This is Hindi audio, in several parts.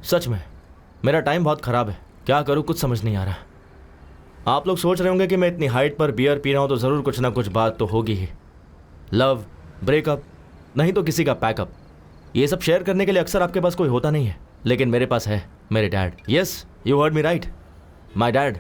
सच में मेरा टाइम बहुत ख़राब है, क्या करूँ कुछ समझ नहीं आ रहा। आप लोग सोच रहे होंगे कि मैं इतनी हाइट पर बियर पी रहा हूँ तो ज़रूर कुछ ना कुछ बात तो होगी ही। लव, ब्रेकअप, नहीं तो किसी का पैकअप, ये सब शेयर करने के लिए अक्सर आपके पास कोई होता नहीं है, लेकिन मेरे पास है मेरे dad. Yes, you heard me right, my dad.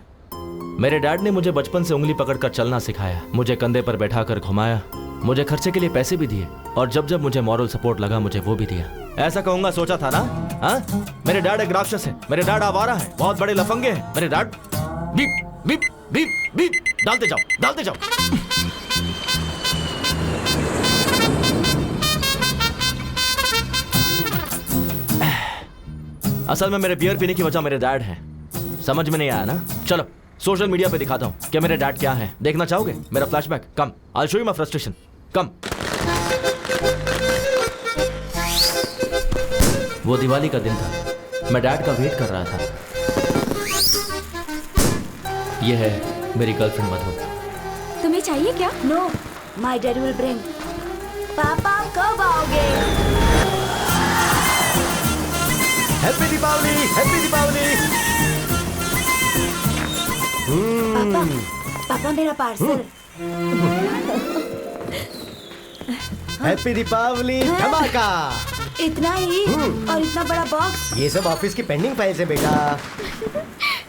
मेरे डैड ने मुझे बचपन से उंगली पकड़कर चलना सिखाया, मुझे कंधे पर बैठाकर घुमाया, मुझे खर्चे के लिए पैसे भी दिए और जब जब मुझे मॉरल सपोर्ट लगा मुझे वो भी दिया। ऐसा कहूंगा सोचा था ना? हाँ, मेरे डैड एक राक्षस है, मेरे डैड आवारा है, बहुत बड़े लफंगे हैं मेरे dad. Beep beep beep beep डालते जाओ, डालते जाओ। असल में मेरे बियर पीने की वजह मेरे डैड हैं। समझ में नहीं आया ना? चलो सोशल मीडिया पे दिखाता हूँ कि मेरे डैड क्या है। देखना चाहोगे मेरा flashback? Come, I show you my frustration. Come. वो दिवाली का दिन था, मैं डैड का वेट कर रहा था। ये है मेरी गर्लफ्रेंड मधु। तुम्हें चाहिए क्या? No, my dad will bring. पापा कब आओगे? Happy Deepawali, happy Deepawali. पापा, पापा मेरा पार्सल। हैप्पी दीपावली धमाका। इतना ही और इतना बड़ा बॉक्स? ये सब ऑफिस की पेंडिंग फाइल्स है बेटा।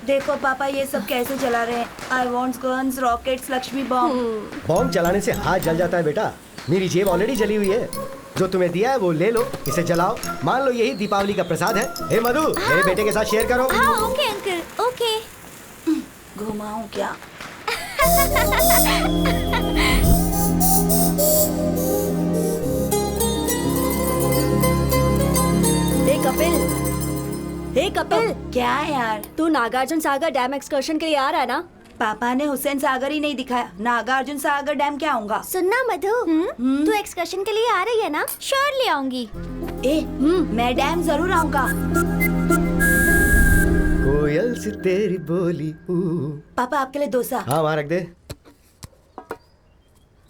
देखो पापा ये सब कैसे चला रहे हैं। आई wants guns, rockets, Lakshmi bomb. Bomb चलाने से हाथ जल जाता है बेटा। मेरी जेब ऑलरेडी जली हुई है। जो तुम्हें दिया है वो ले लो, इसे जलाओ। मान लो यही दीपावली का प्रसाद है। हे मधु, मेरे बेटे के साथ शेयर करो। हाँ ओके अंकल, ओके। घुमाऊं क्या? हे कपिल, हे कपिल, क्या है यार? तू नागार्जुन सागर डैम एक्सकर्शन के लिए आ रहा है ना? पापा ने हुसैन सागर ही नहीं दिखाया, नागार्जुन सागर डैम क्या आऊंगा? सुनना मधु, तू एक्सकर्शन के लिए आ रही है ना? श्योरली आऊंगी। मैं डैम जरूर आऊंगा। कोयल से तेरी बोली। पापा आपके लिए डोसा। हाँ वहाँ रख दे।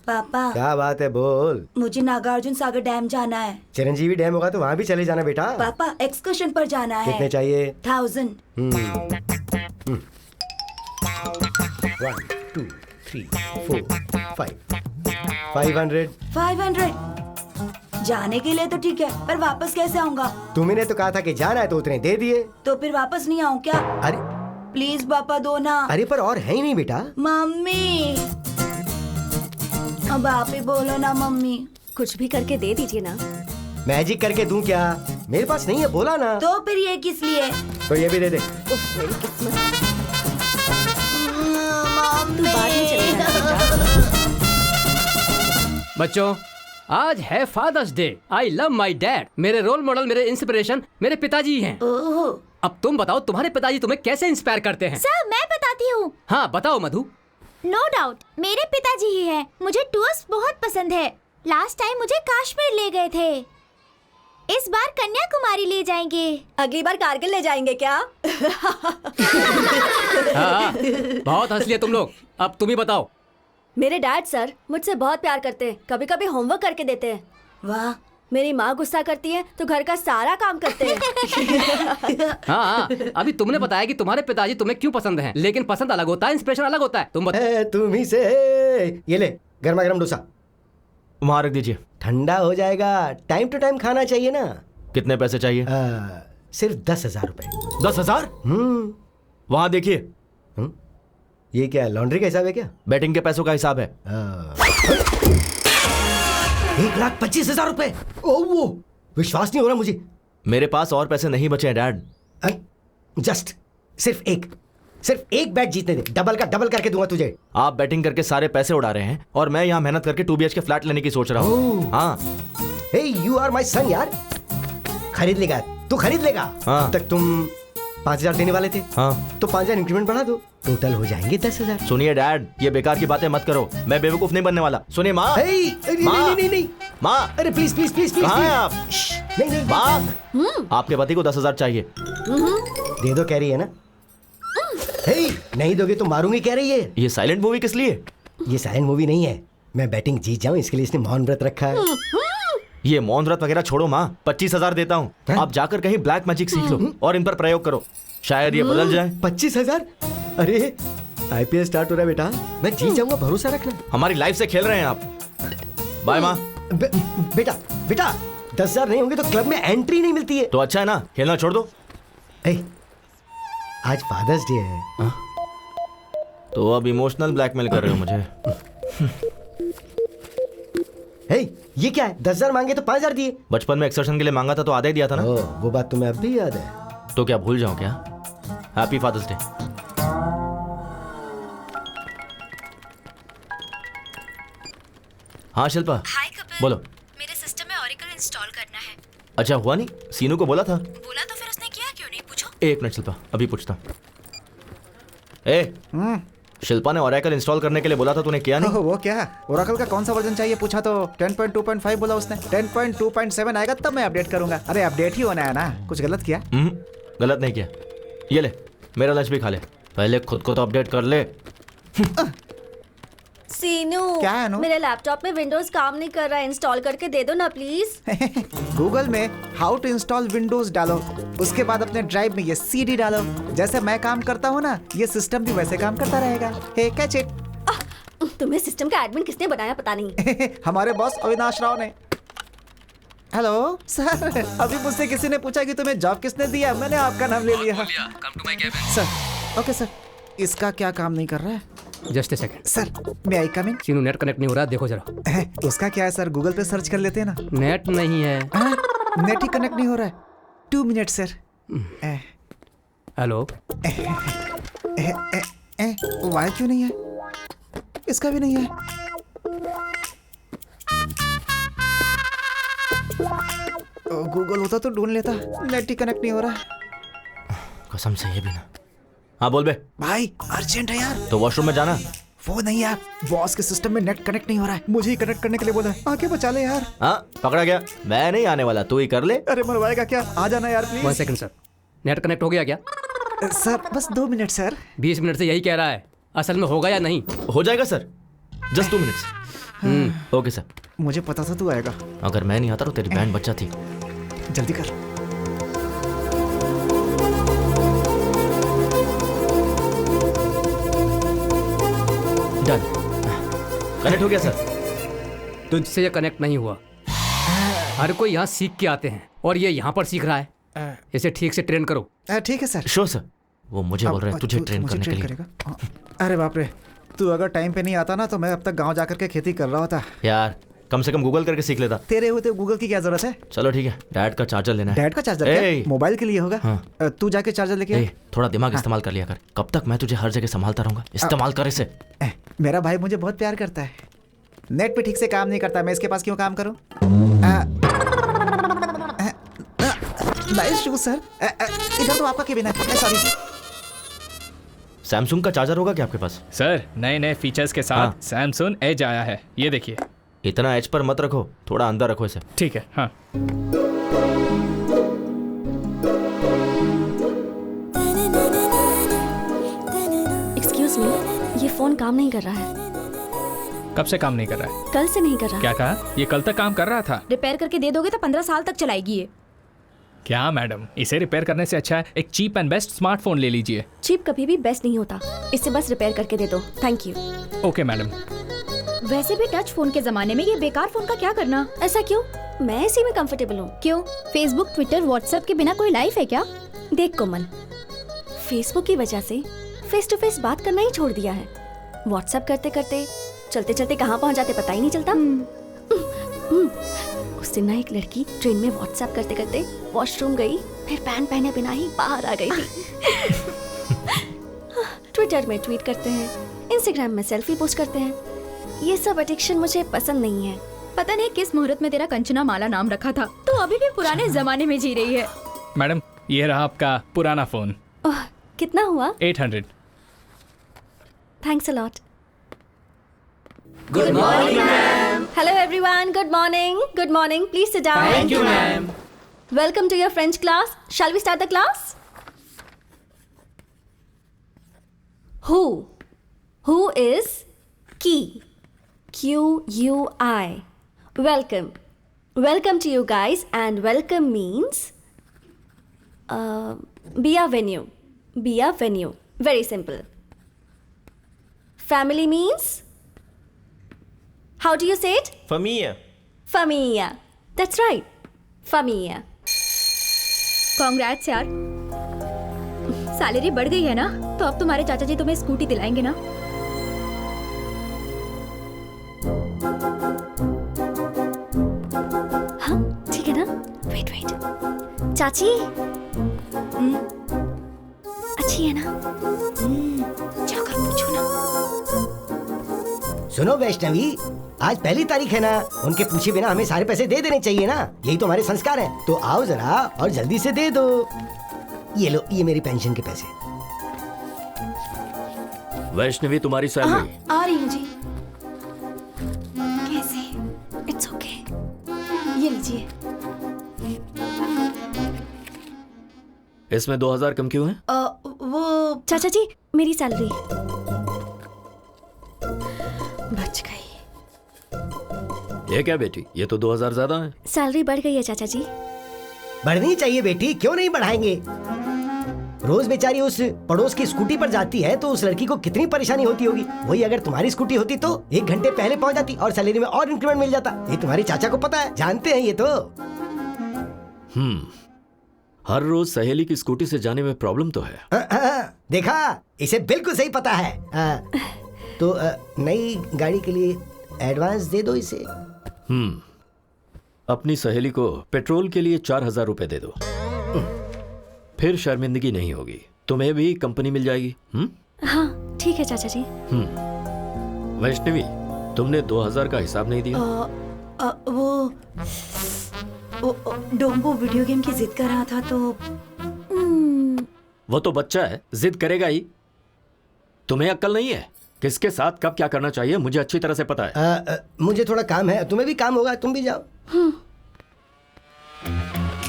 पापा क्या बात है, बोल। मुझे नागार्जुन सागर डैम जाना है। चिरंजीवी डैम होगा तो वहाँ भी चले जाना बेटा। पापा एक्सकर्शन पर जाना है। कितने चाहिए? 1000। 1 2 3 4 5 500। 500 जाने के लिए तो ठीक है, पर वापस कैसे आऊंगा? तुमने तो कहा था कि जाना है तो उतने दे दिए। तो फिर वापस नहीं आऊं क्या? अरे प्लीज पापा दो ना। अरे पर और है ही नहीं बेटा। मम्मी, अब आप ही बोलो ना मम्मी। कुछ भी करके दे दीजिए ना। मैजिक करके दूं क्या? मेरे पास नहीं है, बोला ना। तो फिर ये किस लिए? तो ये भी दे दे। उफ, मेरी किस्मत। मम्मी। तू बाद में चले जाना। बच्चों, आज है father's day. I love my dad. मेरे रोल मॉडल, मेरे इंस्पिरेशन मेरे पिताजी हैं। ओह, अब तुम बताओ तुम्हारे पिताजी तुम्हें कैसे इंस्पायर करते हैं? सर मैं बताती हूँ। हाँ बताओ मधु। नो डाउट मेरे पिताजी ही हैं। मुझे टूर्स बहुत पसंद है। लास्ट टाइम मुझे कश्मीर ले गए थे। इस बार कन्याकुमारी ले जाएंगे। अगली बार कारगिल ले जाएंगे क्या? हाँ, बहुत हंस लिए तुम लोग। अब तुम ही बताओ। मेरे डैड सर मुझसे बहुत प्यार करते हैं, कभी कभी होमवर्क करके देते हैं। वाह। मेरी माँ गुस्सा करती है तो घर का सारा काम करते हैं। हाँ, अभी तुमने बताया कि तुम्हारे पिताजी तुम्हें क्यों पसंद हैं, लेकिन पसंद अलग होता है, इंस्पिरेशन अलग होता है। तुम ही से। ये ले गर्मा गर्म डोसा। वहाँ रख दीजिए। ठंडा हो जाएगा, टाइम टू टाइम खाना चाहिए ना। कितने पैसे चाहिए? सिर्फ 10,000 रुपए। 10,000? वहाँ देखिए। ये क्या लॉन्ड्री का हिसाब है क्या? बैटिंग के पैसों का हिसाब है। 1,25,000 रुपए। वो विश्वास नहीं हो रहा मुझे। मेरे पास और पैसे नहीं बचे हैं डैड। जस्ट सिर्फ एक बैट जीतने दे, डबल का डबल करके दूंगा तुझे। आप बैटिंग करके सारे पैसे उड़ा रहे हैं और मैं यहाँ मेहनत करके 2 BHK फ्लैट लेने की सोच रहा हूँ। हाँ। हे यू आर माय सन यार। खरीद लेगा तू, खरीद लेगा। हाँ। तक तुम 5,000 देने वाले थे। हाँ। तो 5,000 इंक्रीमेंट बढ़ा दो, टोटल हो जाएंगे 10,000। सुनिए डैड, ये बेकार की बातें मत करो, मैं बेवकूफ नहीं बनने वाला। सुनिए माँ। नहीं माँ, अरे प्लीज प्लीज प्लीज प्लीज। कहाँ हैं आप? नहीं माँ, आपके पति को 10,000 चाहिए। दे दो कह रही है ना। नहीं दोगे तो मारूंगी कह रही है। ये साइलेंट मूवी किस लिए? ये साइलेंट मूवी नहीं है, मैं बैटिंग जीत जाऊं इसके लिए इसने मौन व्रत रखा है। ये मौन व्रत वगैरह छोड़ो माँ, 25,000 देता हूँ, आप जाकर कहीं ब्लैक मैजिक सीख लो और इन पर प्रयोग करो, शायद ये बदल जाए। 25,000? अरे IPL स्टार्ट हो रहा है बेटा, मैं जीत जाऊंगा, भरोसा रखना। हमारी लाइफ से खेल रहे हैं आप। बाय माँ। बेटा बेटा 10,000 नहीं होंगे तो क्लब में एंट्री नहीं मिलती है। तो अच्छा है ना, खेलना छोड़ दो। आज फादर्स डे है। तो अब इमोशनल ब्लैकमेल कर रहे हो मुझे। ये क्या है, 10,000 मांगे तो 5,000 दिए। बचपन में एक्सर्शन के लिए मांगा था तो आधा ही दिया था ना। वो बात तुम्हें अब भी याद है? तो क्या भूल जाऊं क्या? Happy father's day. हाँ शिल्पा। हाय कपिल। बोलो। मेरे सिस्टम में ऑरेकल इंस्टॉल करना है। अच्छा हुआ नहीं? सीनू को बोला था। बोला तो फिर उसने किया क्यों नहीं, पूछो। एक मिनट शिल्पा, अभी पूछता हूँ। शिल्पा ने ओरेकल इंस्टॉल करने के लिए बोला था, तूने किया नहीं? वो क्या, ओरेकल का कौन सा वर्जन चाहिए पूछा तो 10.2.5 बोला उसने। 10.2.7 आएगा तब मैं अपडेट करूंगा। अरे अपडेट ही होना है ना, कुछ गलत किया? गलत नहीं किया। ये ले, मेरा लंच भी खा ले, पहले खुद को तो अपडेट कर ले। सीनू, क्या है अनु? मेरे लैपटॉप में विंडोज काम नहीं कर रहा है, इंस्टॉल करके दे दो ना प्लीज। गूगल में हाउ टू इंस्टॉल विंडोज डालो, उसके बाद अपने ड्राइव में ये CD डालो। जैसे मैं काम करता हूँ ना, ये सिस्टम भी वैसे काम करता रहेगा। हे कैच इट। तुम्हें सिस्टम का एडमिन किसने बनाया पता नहीं। हमारे बॉस अविनाश राव ने। हेलो सर, अभी मुझसे किसी ने पूछा कि तुम्हें जॉब किसने दिया, मैंने आपका नाम ले लिया। सर ओके सर, इसका क्या काम नहीं कर रहा है? जस्ट ए सेकंड सर, मैं आई कम इन? सीनू नेट कनेक्ट नहीं हो रहा, देखो जरा। उसका क्या है सर, गूगल पे सर्च कर लेते हैं ना। नेट नहीं है। नेट ही कनेक्ट नहीं हो रहा है। 2 मिनट सर। हेलो। वाई क्यों नहीं है? इसका भी नहीं है। गूगल होता तो ढूंढ लेता, नेट ही कनेक्ट नहीं हो रहा है। कसम से ये भी ना। हाँ बोल बे। भाई अर्जेंट है यार। तो वॉशरूम में जाना। वो नहीं यार, बॉस के सिस्टम में नेट कनेक्ट नहीं हो रहा है, मुझे ही कनेक्ट करने के लिए बोला है। आके बचा ले यार। हाँ पकड़ा गया, मैं नहीं आने वाला, तू ही कर ले। अरे मरवाएगा क्या, आ जाना यार 1 please. Second sir, net connect हो गया क्या? सर बस 2 मिनट सर। 20 मिनट से यही कह रहा है, असल में होगा या नहीं? हो जाएगा sir, just 2 minutes. Okay sir. मुझे पता था तू आएगा। अगर मैं नहीं आता तो तेरी बैंड बच जाती। जल्दी कर। डन, कनेक्ट हो गया सर। तुझसे ये कनेक्ट नहीं हुआ। हर कोई यहाँ सीख के आते हैं और ये यहाँ पर सीख रहा है। इसे ठीक से ट्रेन करो। ठीक है सर। श्योर सर, वो मुझे बोल रहे हैं तुझे ट्रेन करने के लिए। करेगा? अरे बाप रे, तू अगर टाइम पे नहीं आता ना तो मैं अब तक गांव जाकर के खेती कर रहा होता। यार कम से कम गूगल करके सीख लेता। तेरे होते गूगल की क्या जरूरत है? चलो ठीक है, डैड का चार्जर लेना है। डैड का चार्जर ए, क्या? मोबाइल के लिए होगा। हाँ। तू जाके चार्जर लेके आ। थोड़ा दिमाग इस्तेमाल कर लिया कर, कब तक मैं तुझे हर जगह संभालता रहूंगा? इस्तेमाल कर इसे। मेरा भाई मुझे बहुत प्यार करता है। नेट पे ठीक से काम नहीं करता, मैं इसके पास क्यों काम करूं? Nice shoes sir. इधर तो आपका केबिन है। सॉरी। सैमसंग का चार्जर होगा क्या आपके पास? सर नए नए फीचर्स के साथ हाँ। सैमसंग एज आया है, ये देखिए। इतना एज पर मत रखो, थोड़ा अंदर रखो इसे। ठीक है। हाँ एक्सक्यूज मी, ये फोन काम नहीं कर रहा है। कब से काम नहीं कर रहा है? कल से नहीं कर रहा। क्या कहा? ये कल तक काम कर रहा था। रिपेयर करके दे दोगे तो 15 साल तक चलाएगी ये। क्या मैडम, इसे रिपेयर करने से अच्छा है एक चीप एंड बेस्ट स्मार्टफोन ले लीजिए। चीप कभी भी बेस्ट नहीं होता, इसे बस रिपेयर करके दे दो, थैंक यू। Okay madam. वैसे भी टच फोन के जमाने में ये बेकार फोन का क्या करना? ऐसा क्यों? मैं इसी में कंफर्टेबल हूँ। क्यों? फेसबुक, ट्विटर, व्हाट्सएप के बिना कोई लाइफ है क्या? देख कोमल, फेसबुक की वजह से फेस टू फेस बात करना ही छोड़ दिया है। व्हाट्सएप करते करते चलते चलते कहाँ पहुँच जाते पता ही नहीं चलता। उस दिन ना एक लड़की ट्रेन में व्हाट्सएप करते करते वॉशरूम गई, फिर पैंट पहने बिना ही बाहर आ गई थी। ट्विटर में ट्वीट करते हैं, इंस्टाग्राम में सेल्फी पोस्ट करते हैं। ये सब एडिक्शन मुझे पसंद नहीं है। पता नहीं किस मुहूर्त में तेरा कंचना माला नाम रखा था, तो अभी भी पुराने जमाने में जी रही है। मैडम ये रहा आपका पुराना फोन। ओह, कितना हुआ? 800। Thanks a lot. Good morning, ma'am. Hello, everyone. Good morning. Good morning. Please sit down. Thank you, ma'am. Welcome to your French class. Shall we start the class? Who? Who is key? Q-U-I. Welcome. Welcome to you guys, and welcome means be a venue. Be a venue. Very simple. Family means, how do you say it? Familia. Familia. That's right. Familia. Congrats यार, सैलरी बढ़ गई है ना, तो अब तुम्हारे चाचा जी तुम्हें स्कूटी दिलाएंगे ना। हाँ ठीक है ना। वेट वेट, चाची अच्छी है ना? जाकर पूछो ना। सुनो वैष्णवी, आज पहली तारीख है ना, उनके पूछे बिना हमें सारे पैसे दे देने चाहिए ना, यही तो हमारे संस्कार हैं। तो आओ जरा और जल्दी से दे दो। ये लो, ये मेरी पेंशन के पैसे। वैष्णवी तुम्हारी सैलरी। आ रही हूँ जी। कैसे? It's okay. ये लीजिए। इसमें 2000 कम क्यों है? वो चाचा जी, मेरी सैलरी बच गई। ये क्या बेटी, ये तो 2000 ज्यादा है। सैलरी बढ़ गई है चाचा जी। बढ़नी चाहिए बेटी, क्यों नहीं बढ़ाएंगे? रोज बेचारी उस पड़ोस की स्कूटी पर जाती है तो उस लड़की को कितनी परेशानी होती होगी। वही अगर तुम्हारी स्कूटी होती तो 1 घंटे पहले पहुंच जाती और सैलरी में और इंक्रीमेंट मिल जाता। ये तुम्हारे चाचा को पता है, जानते हैं ये तो। हर रोज सहेली की स्कूटी से जाने में प्रॉब्लम तो है। देखा, इसे बिल्कुल सही पता है। तो नई गाड़ी के लिए एडवांस दे दो इसे। अपनी सहेली को पेट्रोल के लिए 4000 रुपए दे दो, फिर शर्मिंदगी नहीं होगी। तुम्हें भी कंपनी मिल जाएगी। हाँ ठीक है चाचा जी। वैष्णवी, तुमने 2000 का हिसाब नहीं दिया। वो डोम्बो वीडियो गेम की जिद कर रहा था तो वो तो बच्चा है, जिद करेगा ही। तुम्हें अक्ल नहीं है? किसके साथ कब क्या करना चाहिए मुझे अच्छी तरह से पता है। मुझे थोड़ा काम है, तुम्हें भी काम होगा, तुम भी जाओ।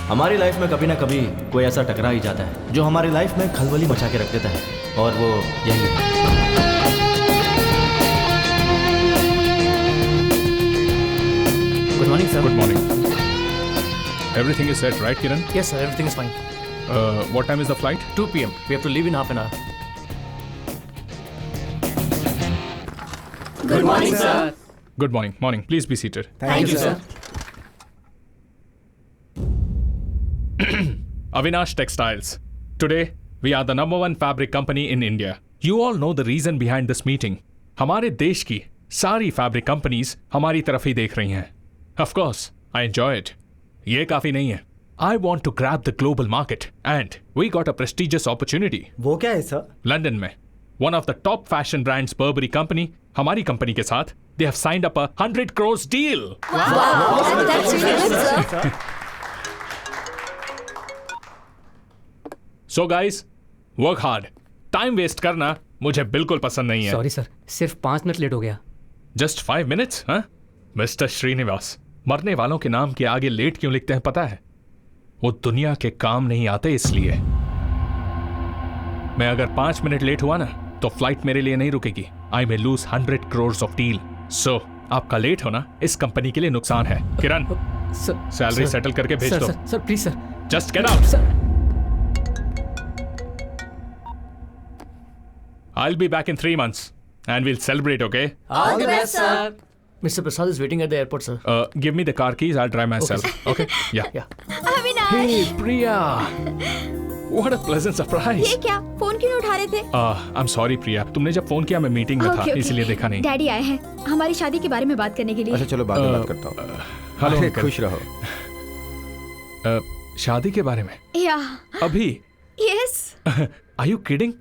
हमारी लाइफ में कभी ना कभी कोई ऐसा टकरा ही जाता है जो हमारी लाइफ में खलबली मचा के रख देता है, और वो यही है। Good morning sir. Good morning. Everything is set right Kiran? Yes sir, everything is fine. What time is the flight? 2 p.m. We have to leave in half an hour. Good morning, sir. Good morning. Morning. Please be seated. Thank you, sir. Avinash Textiles. Today, we are the #1 fabric company in India. You all know the reason behind this meeting. हमारे देश की सारी फैब्रिक कंपनीज हमारी तरफ ही देख रही हैं. Of course, I enjoy it. ये काफी नहीं है. I want to grab the global market and we got a prestigious opportunity. वो क्या है सर? लंदन में one of the top fashion brands Burberry company हमारी कंपनी के साथ they have signed up a 100 crores deal. That's really good, sir. So guys, work hard. Time waste करना मुझे बिल्कुल पसंद नहीं है. सॉरी सर, सिर्फ 5 मिनट लेट हो गया। Just 5 minutes, हाँ? मिस्टर श्रीनिवास, मरने वालों के नाम के आगे लेट क्यों लिखते हैं पता है? वो दुनिया के काम नहीं आते इसलिए। मैं अगर 5 मिनट लेट हुआ ना तो फ्लाइट मेरे लिए नहीं रुकेगी। I may lose 100 crores of deal. So आपका लेट होना इस कंपनी के लिए नुकसान है। किरण, सैलरी सेटल करके भेज दो। Sir please sir, just get out. I'll be back in 3 months and we'll celebrate, okay? All the best, sir. Mr. Prasad is waiting at the airport, sir. Give me the car keys, I'll drive myself. Okay? Yeah. Avinash, Hey, Priya. What a pleasant surprise. ये क्या? फोन क्यों नहीं उठा रहे थे? I'm sorry, Priya. तुमने जब फोन किया मैं मीटिंग में था, इसलिए देखा नहीं. डैडी आए हैं हमारी शादी के बारे में बात करने के लिए। अच्छा चलो बाद में बात करता हूँ। हेलो अरे, अंकल। खुश रहो। शादी के बारे में? या अभी? Yes. Are you kidding?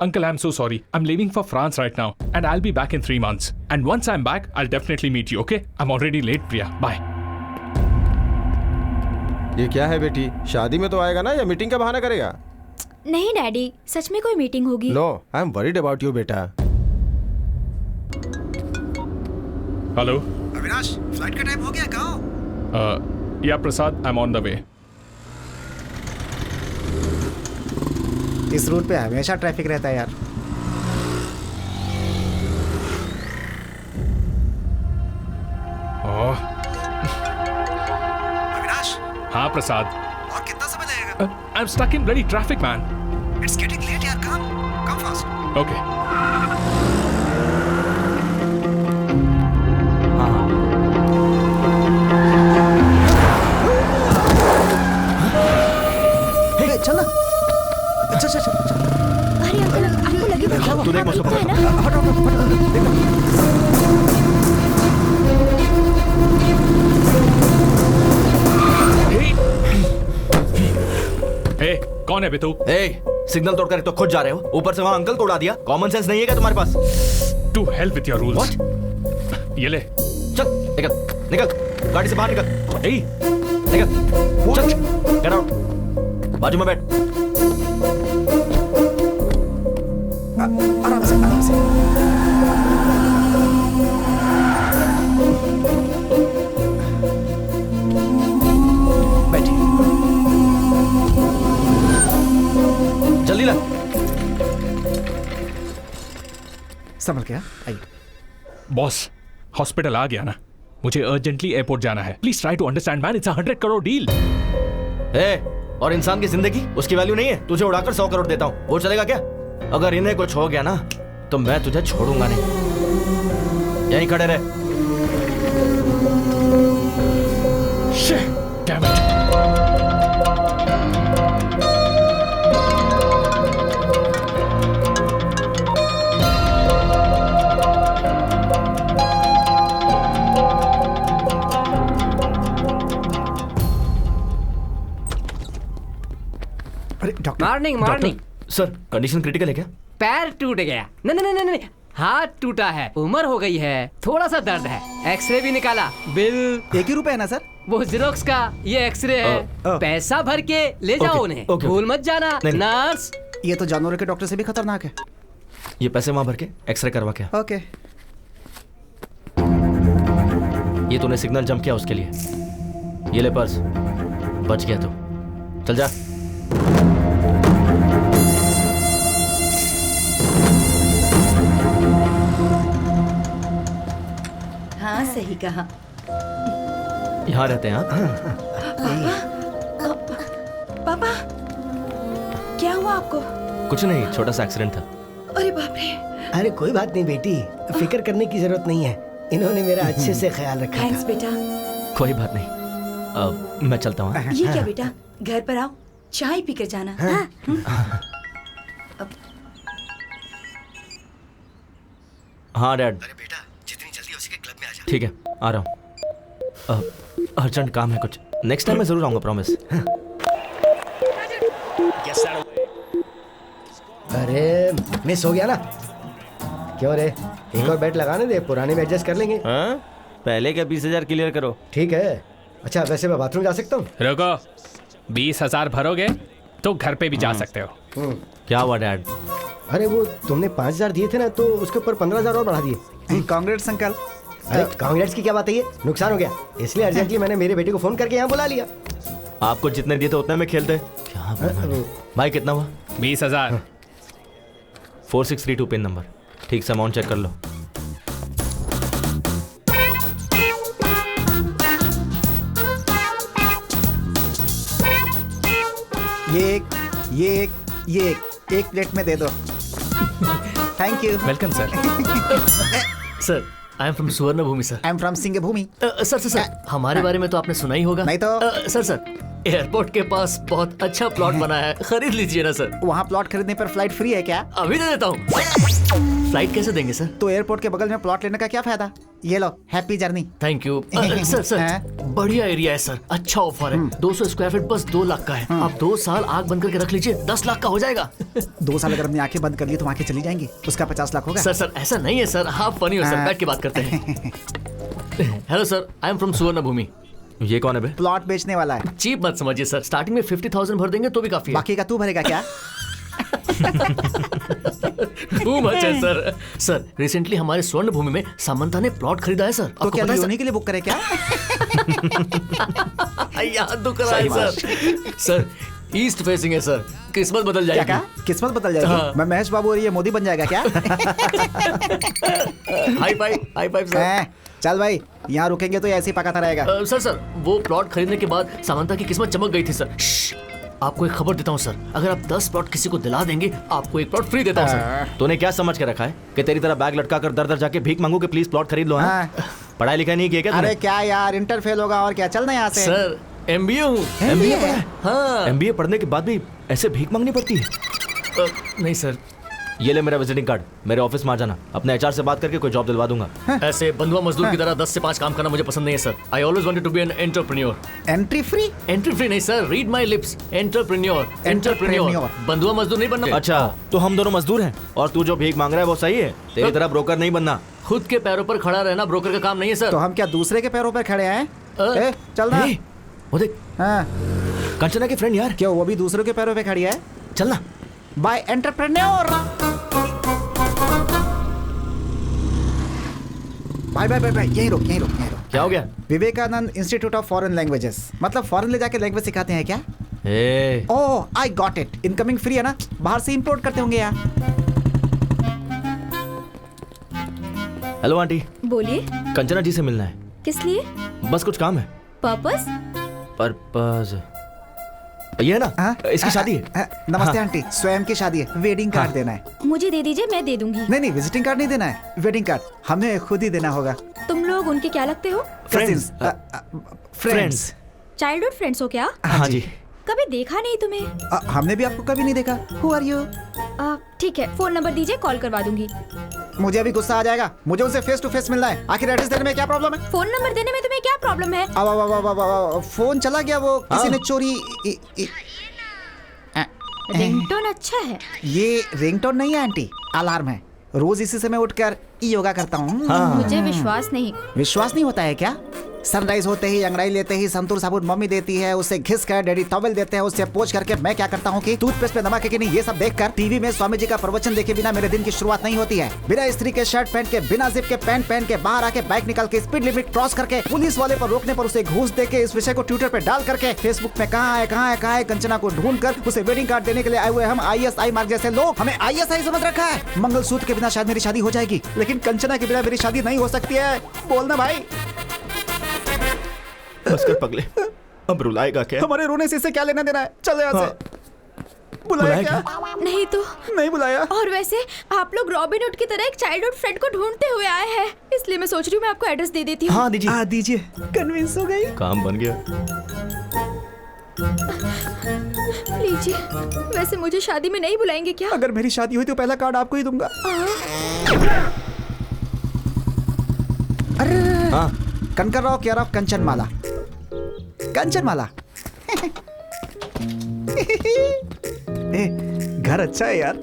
Uncle, I'm so sorry. I'm leaving for France right now and I'll be back in 3 months. And once I'm back, I'll definitely meet you, okay? I'm already late, Priya. Bye. ये क्या है बेटी, शादी में तो आएगा ना या मीटिंग का बहाना करेगा? नहीं डैडी, सच में कोई मीटिंग होगी। No, I am worried about you बेटा। हेलो अविनाश, फ्लाइट का टाइम हो गया, कहाँ हो? या Prasad, I'm on the way. इस रूट पे हमेशा ट्रैफिक रहता है यार। हाँ प्रसाद। और कितना समय लगेगा? I am stuck in bloody traffic man. It's getting late यार, कम फास्ट। ओके। चल ना, चल। अरे अंकल, आपको लगेगा क्या? तू देख मुझको। है ना? हटो, ए, कौन है बे तू? सिग्नल तोड़कर तो खुद जा रहे हो, ऊपर से वहां अंकल को उड़ा दिया। कॉमन सेंस नहीं है क्या तुम्हारे पास? To help with your rules. ये ले। चल निकल गाड़ी से बाहर निकल। निकल चल, गेट आउट। बाजू में बैठ। आराम से। बैठिए। जल्दी ला। संभल के, आइए। बॉस, हॉस्पिटल आ गया ना, मुझे अर्जेंटली एयरपोर्ट जाना है। Please try to understand man, it's 100 crore deal. और इंसान की जिंदगी उसकी वैल्यू नहीं है? तुझे उड़ाकर 100 करोड़ देता हूँ, वो चलेगा क्या? अगर इन्हें कुछ हो गया ना तो मैं तुझे छोड़ूंगा नहीं। यहीं खड़े रहे। Damn it. Morning. Sir, condition critical है क्या? पैर टूट गया। नहीं, हाथ टूटा है, उम्र हो गई है, थोड़ा सा दर्द है। एक्सरे भी निकाला, बिल 1 ही रुपए है ना सर? वो जेरोक्स का, ये एक्सरे है। पैसा भर के ले जाओ उन्हें, भूल मत जाना। नर्स, ये तो जानवरों के डॉक्टर से भी खतरनाक है। ये पैसे वहां भर के एक्सरे करवा के। ओके। ये तूने सिग्नल जंप किया उसके लिए। ये ले पर्स, बच गया तू। चल जा। हाँ, सही कहा। यहाँ रहते हैं आप? पापा, क्या हुआ आपको? कुछ नहीं, छोटा सा एक्सीडेंट था। अरे बाप रे। अरे कोई बात नहीं बेटी, फिक्र करने की जरूरत नहीं है। इन्होंने मेरा अच्छे से ख्याल रखा था। थैंक्स बेटा। कोई बात नहीं, मैं चलता हूँ। ये क्या बेटा, घर पर आओ, चाय पी कर जाना। हाँ डैड। अरे बेटा, जितनी जल्दी हो सके क्लब में आ जा। ठीक है, आ रहा हूँ। अर्जेंट काम है कुछ। नेक्स्ट टाइम मैं जरूर आऊंगा, प्रॉमिस। अरे मिस हो गया ना? क्यों रे, एक और बैट लगाने दे, पुराने में एडजस्ट कर लेंगे। हाँ? पहले क्या 20,000 क्लियर करो। ठीक है। अच्छा, वैसे मैं बाथरूम जा सकता हूँ? रुको, 20,000 भरोगे तो घर पे भी जा सकते हो। क्या हुआ डैड? अरे वो तुमने 5,000 दिए थे ना, तो उसके ऊपर 15,000 और बढ़ा दिए। Congrats uncle. अरे कांग्रेट्स की क्या बात है, ये नुकसान हो गया, इसलिए अर्जेंटली मैंने मेरे बेटे को फोन करके यहाँ बुला लिया। आपको जितने दिए थे उतने में खेलते। क्या भाई, कितना हुआ? 20,000। 4632 पिन नंबर। ठीक से अमाउंट चेक कर लो। ये एक प्लेट में दे दो। Thank you. Welcome sir. Sir, I am from Suvarna Bhoomi sir. I am from Singh Bhoomi. Sir, हमारे बारे में तो आपने सुना ही होगा। नहीं तो। सर, एयरपोर्ट के पास बहुत अच्छा प्लॉट बना है, खरीद लीजिए ना सर। वहाँ प्लॉट खरीदने पर फ्लाइट फ्री है क्या? अभी दे देता हूँ। फ्लाइट कैसे देंगे सर? तो एयरपोर्ट के बगल में प्लॉट लेने का क्या फायदा? ये लो, happy journey. Thank you. Sir, बढ़िया एरिया है सर, अच्छा ऑफर है। 200 स्क्वायर फीट बस 2 लाख का है। आप 2 साल आग बंद करके रख लीजिए, 10 लाख का हो जाएगा। 2 साल अगर अपनी आंखें बंद कर ली तो आंखें चली जाएंगी, उसका 50 लाख होगा। सर, ऐसा नहीं है सर, आप फनी हो सर, बैठ के बात करते हैं। Hello sir, I am from Suvarna भूमि। ये कौन है बे? प्लॉट बेचने वाला है। चीप मत समझिए सर, स्टार्टिंग में 50,000 भर देंगे तो भी काफी है। बाकी का तू भरेगा क्या? टू मच है सर। सर, रिसेंटली हमारे स्वर्ण भूमि में सामंता ने प्लॉट खरीदा है सर। तो क्या उन्हीं के लिए बुक करे क्या? याद तो कराए सर। सर, ईस्ट फेसिंग है सर, किस्मत बदल जाएगी। क्या? किस्मत बदल जाएगी? हाँ। मैं महेश बाबू और ये मोदी बन जाएगा क्या? High five sir. चल भाई, यहाँ रुकेंगे तो ऐसे ही पकाता रहेगा। सर वो प्लॉट खरीदने के बाद सामंता की किस्मत चमक गई थी सर। आपको एक खबर देता हूँ सर, अगर आप 10 प्लॉट किसी को दिला देंगे आपको एक प्लॉट फ्री देता हूँ सर। तूने क्या समझ के रखा है कि तेरी तरह बैग लटका कर दर दर जाके भीख मांगू कि प्लीज प्लॉट खरीद लो? पढ़ाई लिखाई नहीं किया क्या? अरे क्या यार, इंटर फेल होगा और क्या, चलना यहाँ से। सर MBA हूँ। MBA पढ़ा है? हाँ। MBA पढ़ने के बाद भी ऐसे भीख मांगनी पड़ती है? नहीं सर। ये ले मेरा विजिटिंग कार्ड, मेरे ऑफिस में आ जाना, अपने HR से बात करके कोई जॉब दिलवा दूंगा। ऐसे बंधुआ मजदूर की तरह 10 से 5 काम करना मुझे पसंद नहीं है sir. I always wanted to be an entrepreneur. Entry free? Entry free नहीं sir, read my lips, entrepreneur. Entrepreneur, बंधुआ मजदूर नहीं बनना। अच्छा, तो हम दोनों मजदूर हैं और तू जो भीख मांग रहा है वो सही है? तेरी तरह ब्रोकर नहीं बनना। खुद के पैरों पर खड़ा रहना ब्रोकर का काम नहीं है सर। तो हम क्या दूसरे के पैरों पर खड़े हैं? चलना। वो देख, कंचना की फ्रेंड यार। क्यों, वो भी दूसरों के पैरों पे खड़ी है? चलना। Bye entrepreneur. बाय यहीं रुक। क्या हो गया? Vivekananda institute of foreign languages, मतलब फॉरेन ले जाके लैंग्वेज सिखाते हैं क्या? Oh I got it, incoming free है ना, बाहर से इंपोर्ट करते होंगे यार। Hello aunty. बोलिए। कंचना जी से मिलना है। किस लिए? बस कुछ काम है। पर्पस? ये है ना, इसकी शादी है। नमस्ते आंटी, स्वयं की शादी है, वेडिंग कार्ड देना है। मुझे दे दीजिए, मैं दे दूंगी। नहीं विजिटिंग कार्ड नहीं देना है, वेडिंग कार्ड हमें खुद ही देना होगा। तुम लोग उनके क्या लगते हो? फ्रेंड्स। चाइल्डहुड फ्रेंड्स हो क्या? हाँ जी। कभी देखा नहीं तुम्हें। हमने भी आपको कभी नहीं देखा। Who are you? ठीक है, फोन नंबर दीजिए, कॉल करवा दूंगी। मुझे अभी गुस्सा आ जाएगा, मुझे उनसे फेस टू फेस मिलना है। आखिर एड्रेस देने में क्या प्रॉब्लम है? फोन नंबर देने में तुम्हें क्या प्रॉब्लम है? अब फोन चला गया, वो किसी ने चोरी। रिंगटोन अच्छा है। ये रिंगटोन नहीं है आंटी, अलार्म है। रोज इसी समय उठकर योगा करता हूँ। मुझे विश्वास नहीं। विश्वास नहीं होता है क्या? सनराइज होते ही, अंगड़ाई लेते ही संतूर साबुन मम्मी देती है, उससे घिस कर डैडी टॉवेल देते हैं, उससे पोंछ करके मैं क्या करता हूँ कि टूथपेस्ट पे नमक है कि नहीं ये सब देखकर टीवी में स्वामी जी का प्रवचन देखे बिना मेरे दिन की शुरुआत नहीं होती है। बिना स्त्री के शर्ट पहन के, बिना जिप के पैंट पहन के, बाहर आके बाइक निकाल के, स्पीड लिमिट क्रॉस करके, पुलिस वाले पर रोकने पर उसे घूस दे के, इस विषय को ट्विटर पे डाल करके, फेसबुक में कहाँ है कंचना को ढूंढ कर उसे वेडिंग कार्ड देने के लिए आए हुए हम ISI मार्ग जैसे लोग हमें ISI समझ रखा है। मंगलसूत्र के बिना शायद मेरी शादी हो जाएगी, लेकिन कंचना के बिना मेरी शादी नहीं हो सकती है। बोलना भाई। बस कर पगले, अब रुलाएगा क्या? हमारे रोने से क्या लेना देना है? चल यहाँ से। बुलाया क्या? नहीं तो नहीं बुलाया। और वैसे आप लोग रॉबिनहुड की तरह एक चाइल्डहुड फ्रेंड को ढूंढते हुए आए हैं, इसलिए मैं सोच रही हूँ मैं आपको एड्रेस दे देती हूँ। हाँ दीजिए। दीजिए। कन्विंस हो गई, काम बन गया। लीजिए। वैसे मुझे शादी में नहीं बुलाएंगे क्या? अगर मेरी शादी हुई तो पहला कार्ड आपको ही दूंगा। अरे कनकर राव केयर ऑफ कंचनमाला। कंचनमाला। घर अच्छा है यार।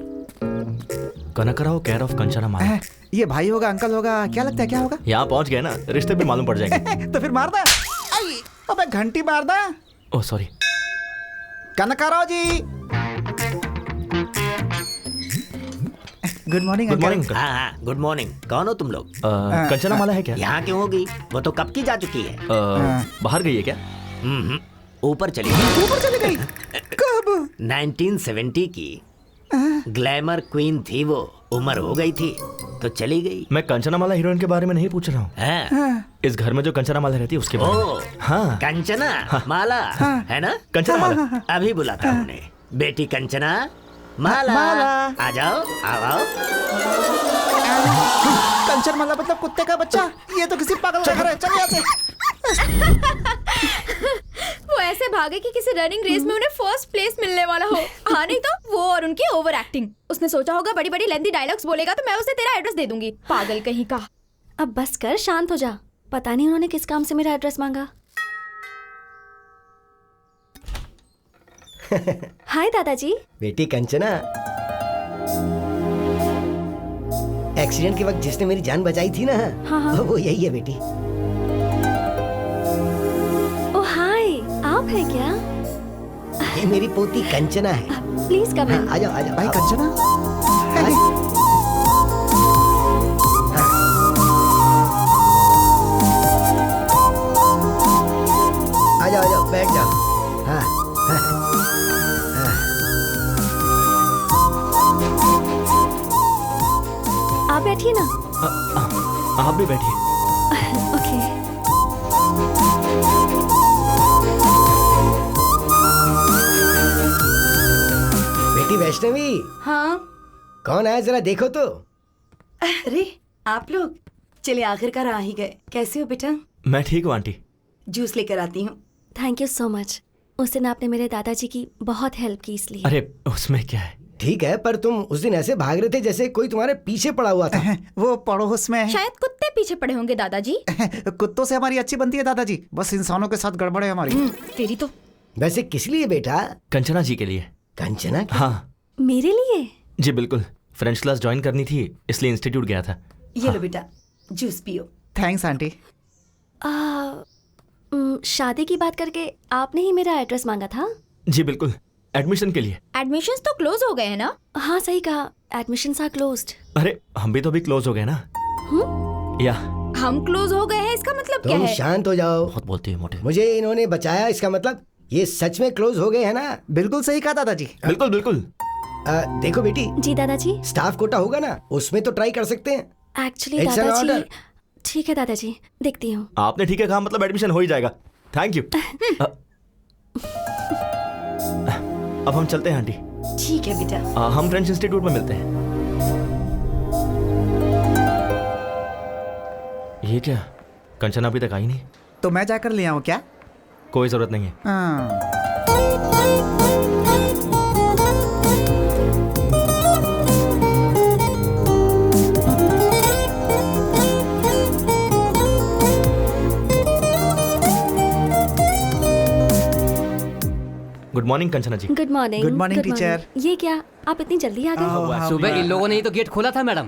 कनकराव केयर ऑफ कंचनमाला। ये भाई होगा, अंकल होगा, क्या लगता है क्या होगा? यहाँ पहुँच गए ना, रिश्ते भी मालूम पड़ जाएंगे। तो फिर मार दे। अबे घंटी मार दे। Oh sorry. Kanakarao ji. Good morning. Good morning. हाँ गुड मॉर्निंग। कौन हो तुम लोग? कंचनमाला है क्या? यहाँ क्यों होगी? वो तो कब की जा चुकी है। बाहर गई है क्या? ऊपर चली गई। ऊपर चली गई? कब? 1970 की ग्लैमर क्वीन थी वो, उम्र हो गई थी तो चली गई। मैं कंचनामाला हीरोइन के बारे में नहीं पूछ रहा हूँ। इस घर में जो कंचनामाला रहती है उसके बारे में। हाँ कंचना माला है ना? कंचनामाला। अभी बुलाता हूँ उन्हें। बेटी कंचना माला, आ जाओ आओ। कंचनमाला मतलब कुत्ते का बच्चा? ये तो किसी पागल का घर है, चल यहाँ से। वो ऐसे भागे कि किसी रनिंग रेस में उन्हें फर्स्ट प्लेस मिलने वाला हो। हाँ नहीं तो वो और उनकी ओवर एक्टिंग। उसने सोचा होगा बड़ी बड़ी लेंथी डायलॉग्स बोलेगा तो मैं उसे तेरा एड्रेस दे दूंगी। पागल कहीं का। अब बस कर, शांत हो जा। पता नहीं उन्होंने किस काम से मेरा एड्रेस मांगा। हाय दादाजी। बेटी कंचना, एक्सीडेंट के वक्त जिसने मेरी जान बचाई थी ना, हाँ। वो यही है बेटी। ओ हाय, आप हैं क्या? ये मेरी पोती कंचना है। प्लीज कम इन। आ जाओ आ जाओ। भाई कंचना। आ जाओ बैठ जाओ। हाँ आप बैठिए ना। आप भी बैठिए। वैष्णवी, हाँ कौन आया जरा देखो तो। अरे आप लोग, चलिए आखिरकार आ ही गए। कैसे हो बेटा? मैं ठीक हूँ आंटी। जूस लेकर आती हूँ। Thank you so much. उस दिन आपने मेरे दादाजी की बहुत हेल्प की इसलिए। अरे उसमें क्या है। ठीक है, पर तुम उस दिन ऐसे भाग रहे थे जैसे कोई तुम्हारे पीछे पड़ा हुआ था। वो पड़ोस में शायद कुत्ते पीछे पड़े होंगे दादाजी। कुत्तों से हमारी अच्छी बनती है दादाजी, बस इंसानों के साथ गड़बड़ है हमारी। तेरी तो। वैसे किस लिए बेटा? कंचना जी के लिए। कंचना? हाँ मेरे लिए? जी बिल्कुल, फ्रेंच क्लास ज्वाइन करनी थी इसलिए इंस्टीट्यूट गया था। ये लो बेटा, जूस पियो। Thanks aunty. शादी की बात करके आपने ही मेरा एड्रेस मांगा था? जी बिल्कुल, एडमिशन के लिए। एडमिशंस तो क्लोज हो गए हैं ना? हाँ सही कहा, एडमिशंस आर क्लोज्ड। अरे हम भी तो अभी क्लोज हो गए ना। या हम क्लोज हो गए हैं इसका मतलब क्या तुम है? शांत हो जाओ। बहुत बोलते हैं मोटे। मुझे इन्होंने बचाया, इसका मतलब ये सच में क्लोज हो गए हैं ना? बिल्कुल सही कहा दादाजी। बिल्कुल बिल्कुल। देखो बेटी। जी दादाजी। स्टाफ कोटा होगा ना, उसमें तो ट्राई कर सकते हैं। एक्चुअली दादाजी। ठीक है दादाजी, देखती हूँ। आपने ठीक है कहा, मतलब एडमिशन हो ही जाएगा। Thank you. अब हम चलते हैं आंटी। ठीक है बेटा। हम फ्रेंच इंस्टीट्यूट में मिलते हैं। ये क्या, कंचना अभी तक आई नहीं? तो मैं जाकर ले आऊँ क्या? कोई जरूरत नहीं है। Good morning Kanchana ji. Good morning. Good morning teacher. ये क्या, आप इतनी जल्दी आ गए? सुबह इन लोगों ने ही तो गेट खोला था मैडम।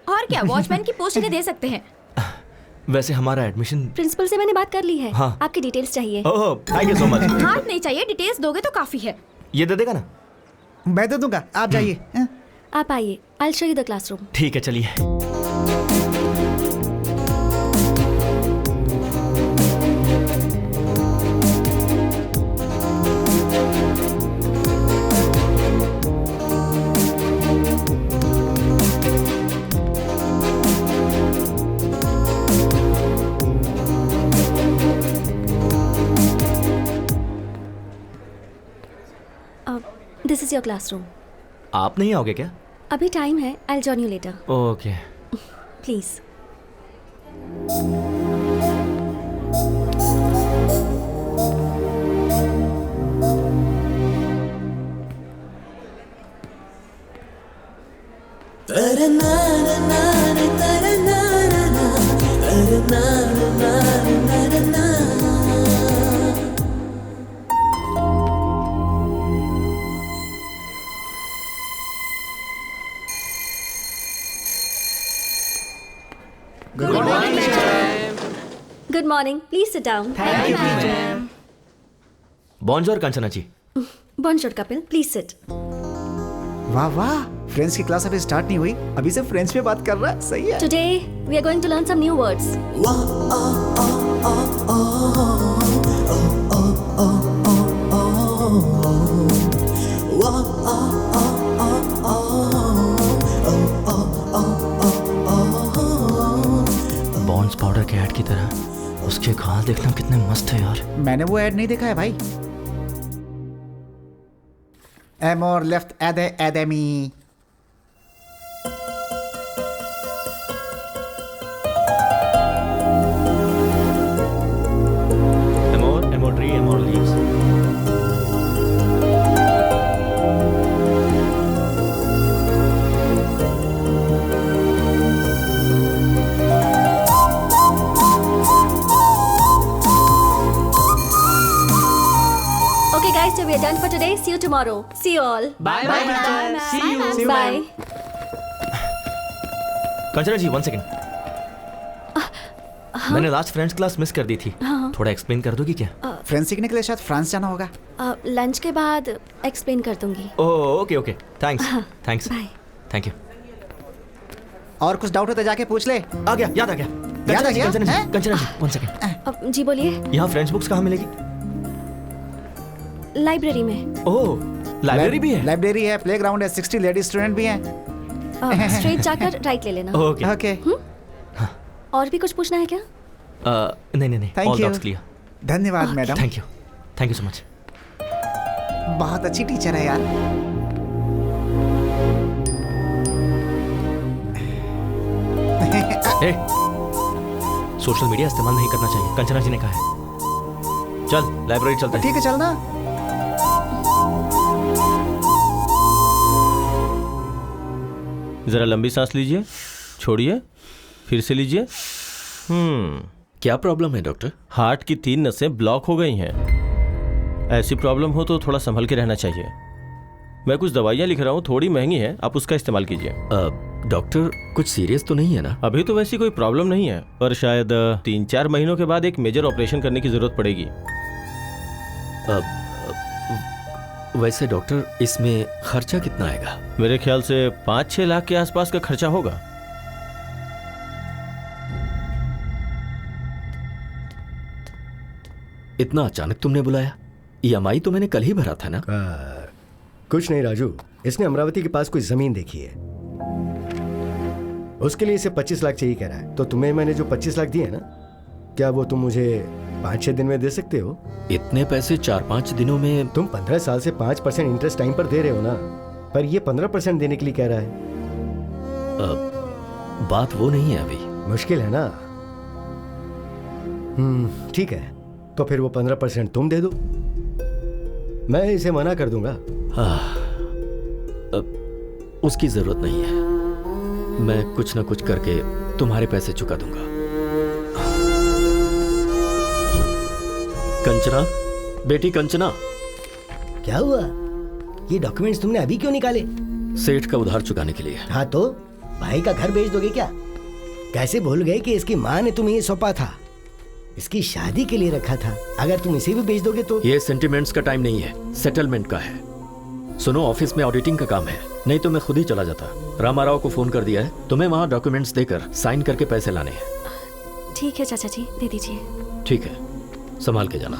और क्या, वॉचमैन की पोस्ट इन्हें दे सकते हैं। वैसे हमारा एडमिशन प्रिंसिपल से मैंने बात कर ली है। हाँ। आपकी डिटेल्स चाहिए। ओह थैंक यू सो मच। हाथ नहीं चाहिए, डिटेल्स दोगे तो काफी है। ये दे देगा ना? मैं दे दूंगा, आप जाइए। आप आइए, I will show you the classroom. ठीक है चलिए। This is your classroom. आप नहीं आओगे क्या? अभी टाइम है, I will join you later. Okay. Please. Good morning, please sit down. बॉन्जोर कंचना जी। बॉन्जोर कपिल, प्लीज सिट। वाह वाह, फ्रेंच की क्लास अभी स्टार्ट नहीं हुई, अभी से फ्रेंच में बात कर रहा है। सही है। Today we are going to learn some new words. बॉन्ड्स पाउडर के ऐड की तरह उसके गाल देखना कितने मस्त है यार। मैंने वो ऐड नहीं देखा है भाई। एमोर लेफ्ट एदे एदेमी। एमोर, एमोर ट्री, एमोर leaves. Okay guys, so we are done for today. See you tomorrow. See you all. Bye bye madam. See you. Bye. Kanchana ji 1 second. मैंने लास्ट फ्रेंच क्लास मिस कर दी थी। थोड़ा एक्सप्लेन कर दोगी क्या? फ्रेंच सीखने के लिए शायद फ्रांस जाना होगा। लंच के बाद एक्सप्लेन कर दूंगी। Oh okay okay, thanks thanks. Bye. Thank you. और कुछ डाउट हो तो जाके पूछ ले। आ गया, याद आ गया। याद आ गया? कंचना जी 1 सेकंड। जी बोलिए। यहाँ फ्रेंच बुक्स कहाँ मिलेगी? लाइब्रेरी में। ओह लाइब्रेरी भी है? लाइब्रेरी है, प्लेग्राउंड है, 60 लेडी स्टूडेंट भी हैं। स्ट्रेट जाकर राइट ले लेना। Okay okay. और भी कुछ पूछना है क्या? नहीं नहीं नहीं, Thank all you. Doubts clear. धन्यवाद madam. Thank you so much. बहुत अच्छी टीचर है यार। सोशल मीडिया इस्तेमाल नहीं करना चाहिए, कंचना जी ने कहा है। चल लाइब्रेरी चलते हैं। ठीक है चलना। जरा लंबी सांस लीजिए, छोड़िए, फिर से लीजिए। क्या प्रॉब्लम है डॉक्टर? हार्ट की 3 नसें ब्लॉक हो गई हैं। ऐसी प्रॉब्लम हो तो थोड़ा संभल के रहना चाहिए। मैं कुछ दवाइयाँ लिख रहा हूँ, थोड़ी महंगी है, आप उसका इस्तेमाल कीजिए। डॉक्टर कुछ सीरियस तो नहीं है ना? अभी तो वैसी कोई प्रॉब्लम नहीं है, पर शायद 3-4 महीनों के बाद एक मेजर ऑपरेशन करने की जरूरत पड़ेगी। वैसे डॉक्टर इसमें खर्चा कितना आएगा? मेरे ख्याल से 5-6 लाख के आसपास का खर्चा होगा। इतना अचानक तुमने बुलाया? EMI तो मैंने कल ही भरा था ना? कुछ नहीं राजू, इसने अमरावती के पास कोई जमीन देखी है, उसके लिए इसे 25 लाख चाहिए कह रहा है। तो तुम्हें मैंने जो 25 लाख दिए ना, क्या वो तुम मुझे 5-6 दिन में दे सकते हो? इतने पैसे 4-5 दिनों में? तुम 15 साल से 5% इंटरेस्ट टाइम पर दे रहे हो ना, पर ये 15% देने के लिए कह रहा है। बात वो नहीं है अभी। मुश्किल है ना? ठीक है, तो फिर वो 15% तुम दे दो, मैं इसे मना कर दूंगा। उसकी जरूरत नहीं है, मैं कुछ ना कुछ करके तुम्हारे पैसे चुका दूंगा। कंचना, बेटी कंचना। क्या हुआ? ये डॉक्यूमेंट्स तुमने अभी क्यों निकाले? सेठ का उधार चुकाने के लिए। हाँ तो भाई का घर बेच दोगे क्या? कैसे भूल गए कि इसकी माँ ने तुम्हें ये सौंपा था, इसकी शादी के लिए रखा था। अगर तुम इसे भी बेच दोगे तो? ये सेंटिमेंट्स का टाइम नहीं है, सेटलमेंट का है। सुनो, ऑफिस में ऑडिटिंग का काम है, नहीं तो मैं खुद ही चला जाता। रामाराव को फोन कर दिया है, तुम्हें वहाँ डॉक्यूमेंट्स देकर साइन करके पैसे लाने हैं। ठीक है चाचा जी, दे दीजिए। ठीक है, संभाल के जाना।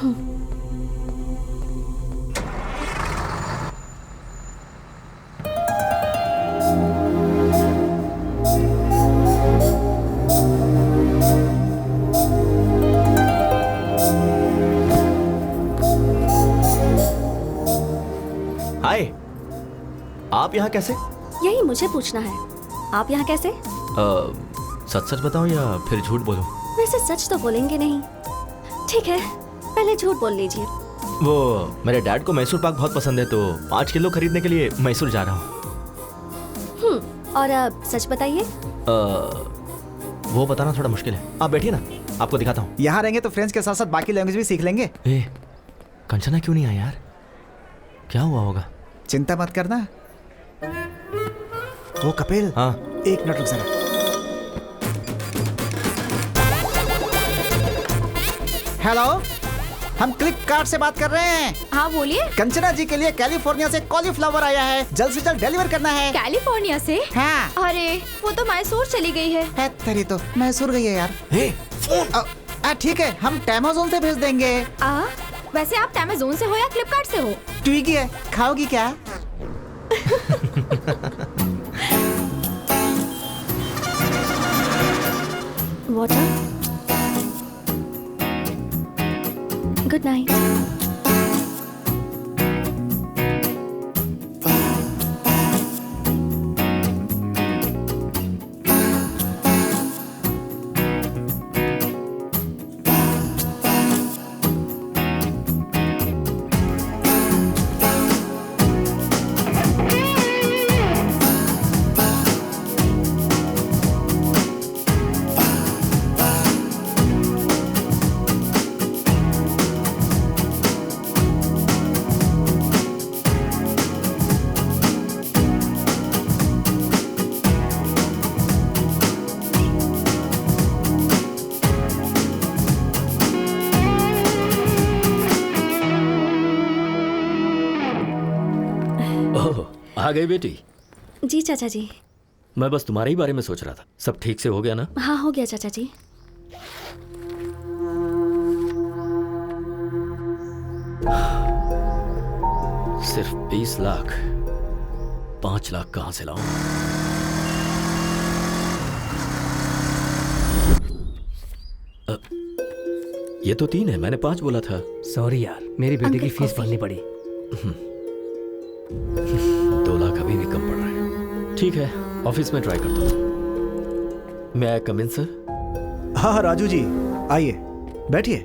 हाय, आप यहाँ कैसे? यही मुझे पूछना है, आप यहाँ कैसे? सच सच बताऊं या फिर झूठ बोलूं? वैसे सच तो बोलेंगे नहीं। ठीक है, पहले झूठ बोल लीजिए। वो मेरे डैड को मैसूर पाक बहुत पसंद है, तो 5 किलो खरीदने के लिए मैसूर जा रहा हूँ। और अब सच बताइए। वो बताना थोड़ा मुश्किल है, आप बैठिए ना, आपको दिखाता हूँ। यहाँ रहेंगे तो फ्रेंच के साथ साथ बाकी लैंग्वेज भी सीख लेंगे। कंचना क्यों नहीं आई यार? क्या हुआ होगा? चिंता मत करना। वो कपिल, हाँ, 1 मिनट रुक जरा। हेलो, हम फ्लिपकार्ट से बात कर रहे हैं। हाँ बोलिए। कंचना जी के लिए कैलिफोर्निया से कॉलीफ्लावर आया है, जल्द से जल्द डिलीवर करना है। कैलिफोर्निया से? हाँ। अरे वो तो मैसूर चली गई है। तेरी तो मैसूर गई है यार। ठीक है, हम अमेज़न से भेज देंगे। वैसे आप अमेज़न से हो या फ्लिपकार्ट से हो? स्विगी है, खाओगी क्या? वाटर। Good night. आ गई बेटी? जी चाचा जी। मैं बस तुम्हारे ही बारे में सोच रहा था। सब ठीक से हो गया ना? हाँ हो गया चाचा जी। सिर्फ 20 लाख, 5 लाख कहां से लाऊं? ये तो 3 है, मैंने 5 बोला था। सॉरी यार, मेरी बेटी की फीस भरनी पड़ी। ठीक है, ऑफिस में ट्राई करता हूँ। मैं आई कम इन सर? हाँ राजू जी आइए, बैठिए।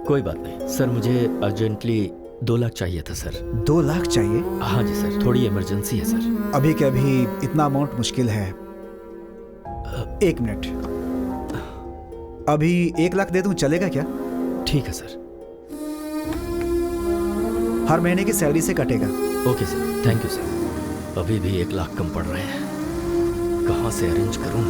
कोई बात नहीं सर, मुझे अर्जेंटली 2 लाख चाहिए था सर। 2 लाख चाहिए? हाँ जी सर, थोड़ी इमरजेंसी है सर। अभी के अभी इतना अमाउंट मुश्किल है। 1 मिनट, अभी 1 लाख दे दूं, चलेगा क्या? ठीक है सर। हर महीने की सैलरी से कटेगा। Okay sir, thank you sir. अभी भी 1 लाख कम पड़ रहे हैं, कहाँ से अरेंज करूं?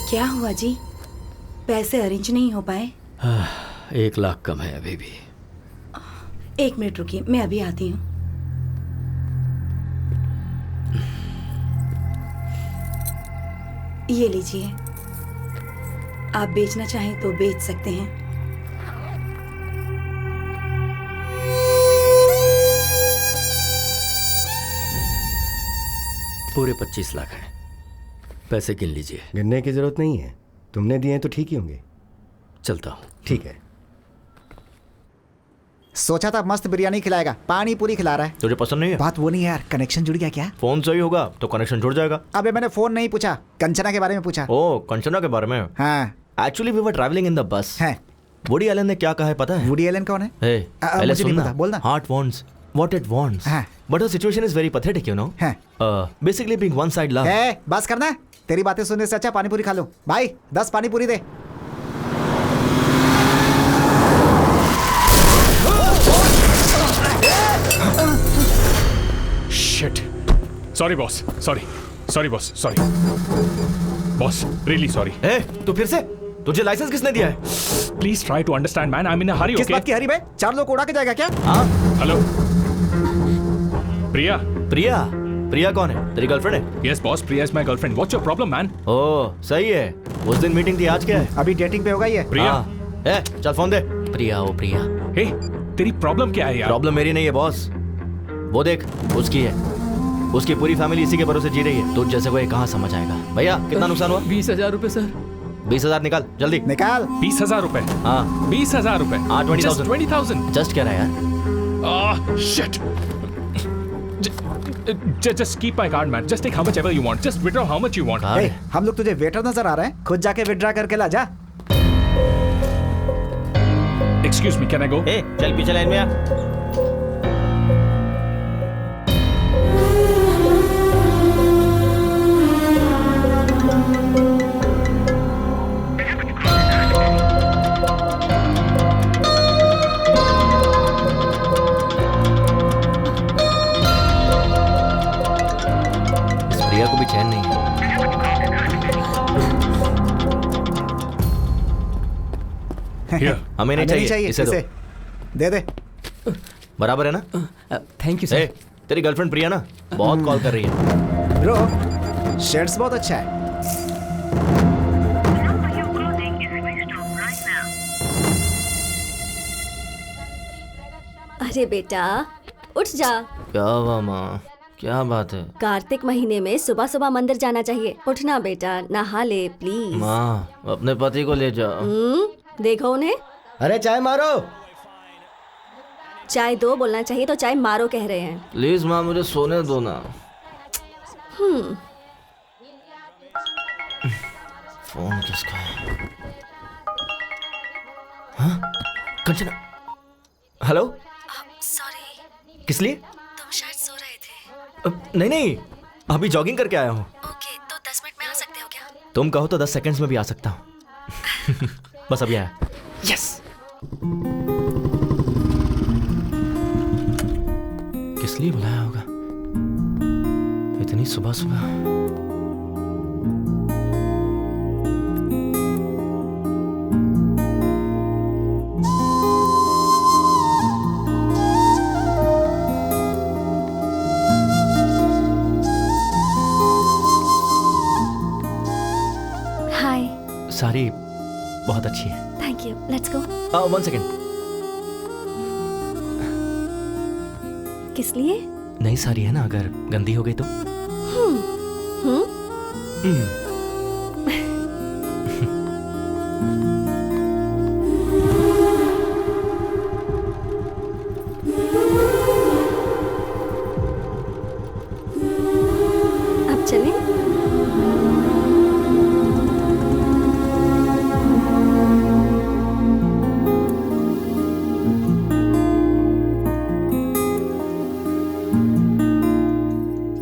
क्या हुआ जी, पैसे अरेंज नहीं हो पाए? 1 लाख कम है अभी भी। 1 मिनट रुकिए, मैं अभी आती हूँ। ये लीजिए, आप बेचना चाहें तो बेच सकते हैं। पूरे 25 लाख हैं, पैसे गिन लीजिए। गिनने की जरूरत नहीं है, तुमने दिए हैं तो ठीक ही होंगे। चलता हूँ। ठीक है। सोचा था मस्त बिरयानी खिलाएगा, पानी पूरी खिला रहा है। तुझे पसंद नहीं है? बात वो नहीं यार, कनेक्शन जुड़ गया क्या? फोन सही होगा तो कनेक्शन जुड़ जाएगा। अबे मैंने फोन नहीं पूछा, कंचना के बारे में पूछा। ओ, कंचना के बारे में? हाँ। Actually we were travelling in the bus. है। वुडी एलन ने क्या कहा है पता है? वुडी एलन कौन है? पहले मुझे नहीं सुनना। पता, बोलना। Heart wants what it wants, but the situation is very pathetic, you know. Basically being one side love. बस करना, तेरी बातें सुनने से अच्छा पानी पूरी खा लो। भाई 10 पानी पूरी दे। Shit. Sorry boss. Sorry boss. Sorry. Boss, really sorry. तू फिर से? तुझे लाइसेंस किसने दिया है? Please try to understand, man. I'm in a hurry. किस Okay? बात की हरी भाई? 4 लोग उड़ा के जाएगा क्या? हाँ। Hello. प्रिया कौन है? तेरी गर्लफ्रेंड है? Yes, boss. Priya is my girlfriend. What's your problem, man? ओह, सही है। उस दिन मीटिंग थी, आज क्या है? अभी डेटिंग पे होगा ये। प्रिया। चल फोन दे। प्रिया। Hey, तेरी प्रॉब्लम क्या है यार? प्रॉब्लम मेरी नहीं है बॉस, वो देख उसकी है। उसकी पूरी फैमिली इसी के भरोसे जी रही है। तुझ जैसे कोई कहाँ समझ आएगा? भैया कितना नुकसान हुआ? 20,000 रुपए सर। 20,000 निकाल जल्दी। निकाल। 20,000 रुपए? हाँ 20,000 रुपए? हाँ 20,000। 20,000? जस्ट कह रहा है यार। Shit. Just keep my card, man. Just take how much ever you want. Just withdraw how much you want. Hey, हम लोग तुझे वेटर नजर आ रहे हैं? खुद जाके विड्रा करके ला जा। Excuse me, can I go? चल पीछे लाइन में आ। इस प्रिया को भी चैन नहीं है। हमें नहीं चाहिए, इसे दो। दे दे। बराबर है ना? Thank you sir. तेरी गर्लफ्रेंड प्रिया ना बहुत कॉल कर रही है। ब्रो, शर्ट्स बहुत अच्छा है। अरे बेटा उठ जा। क्या हुआ माँ? क्या बात है? कार्तिक महीने में सुबह सुबह मंदिर जाना चाहिए। उठना बेटा, नहा ले प्लीज। माँ अपने पति को ले जाओ। देखो उन्हें। अरे चाय मारो। चाय दो बोलना चाहिए तो चाय मारो कह रहे हैं। प्लीज माँ मुझे सोने दो ना। फोन किसका है? हाँ? कंचना। हेलो। सॉरी। किस लिए? तुम शायद सो रहे थे। नहीं अभी जॉगिंग करके आया हूँ। ओके, तो 10 मिनट में आ सकते हो क्या? तुम कहो तो 10 सेकंड्स में भी आ सकता हूँ। बस अभी आया। यस। किस लिए बुलाया होगा इतनी सुबह सुबह? हाय। सारी बहुत अच्छी है। Thank you, let's go. 1 second. किस लिए? नई साड़ी है ना, अगर गंदी हो गई तो?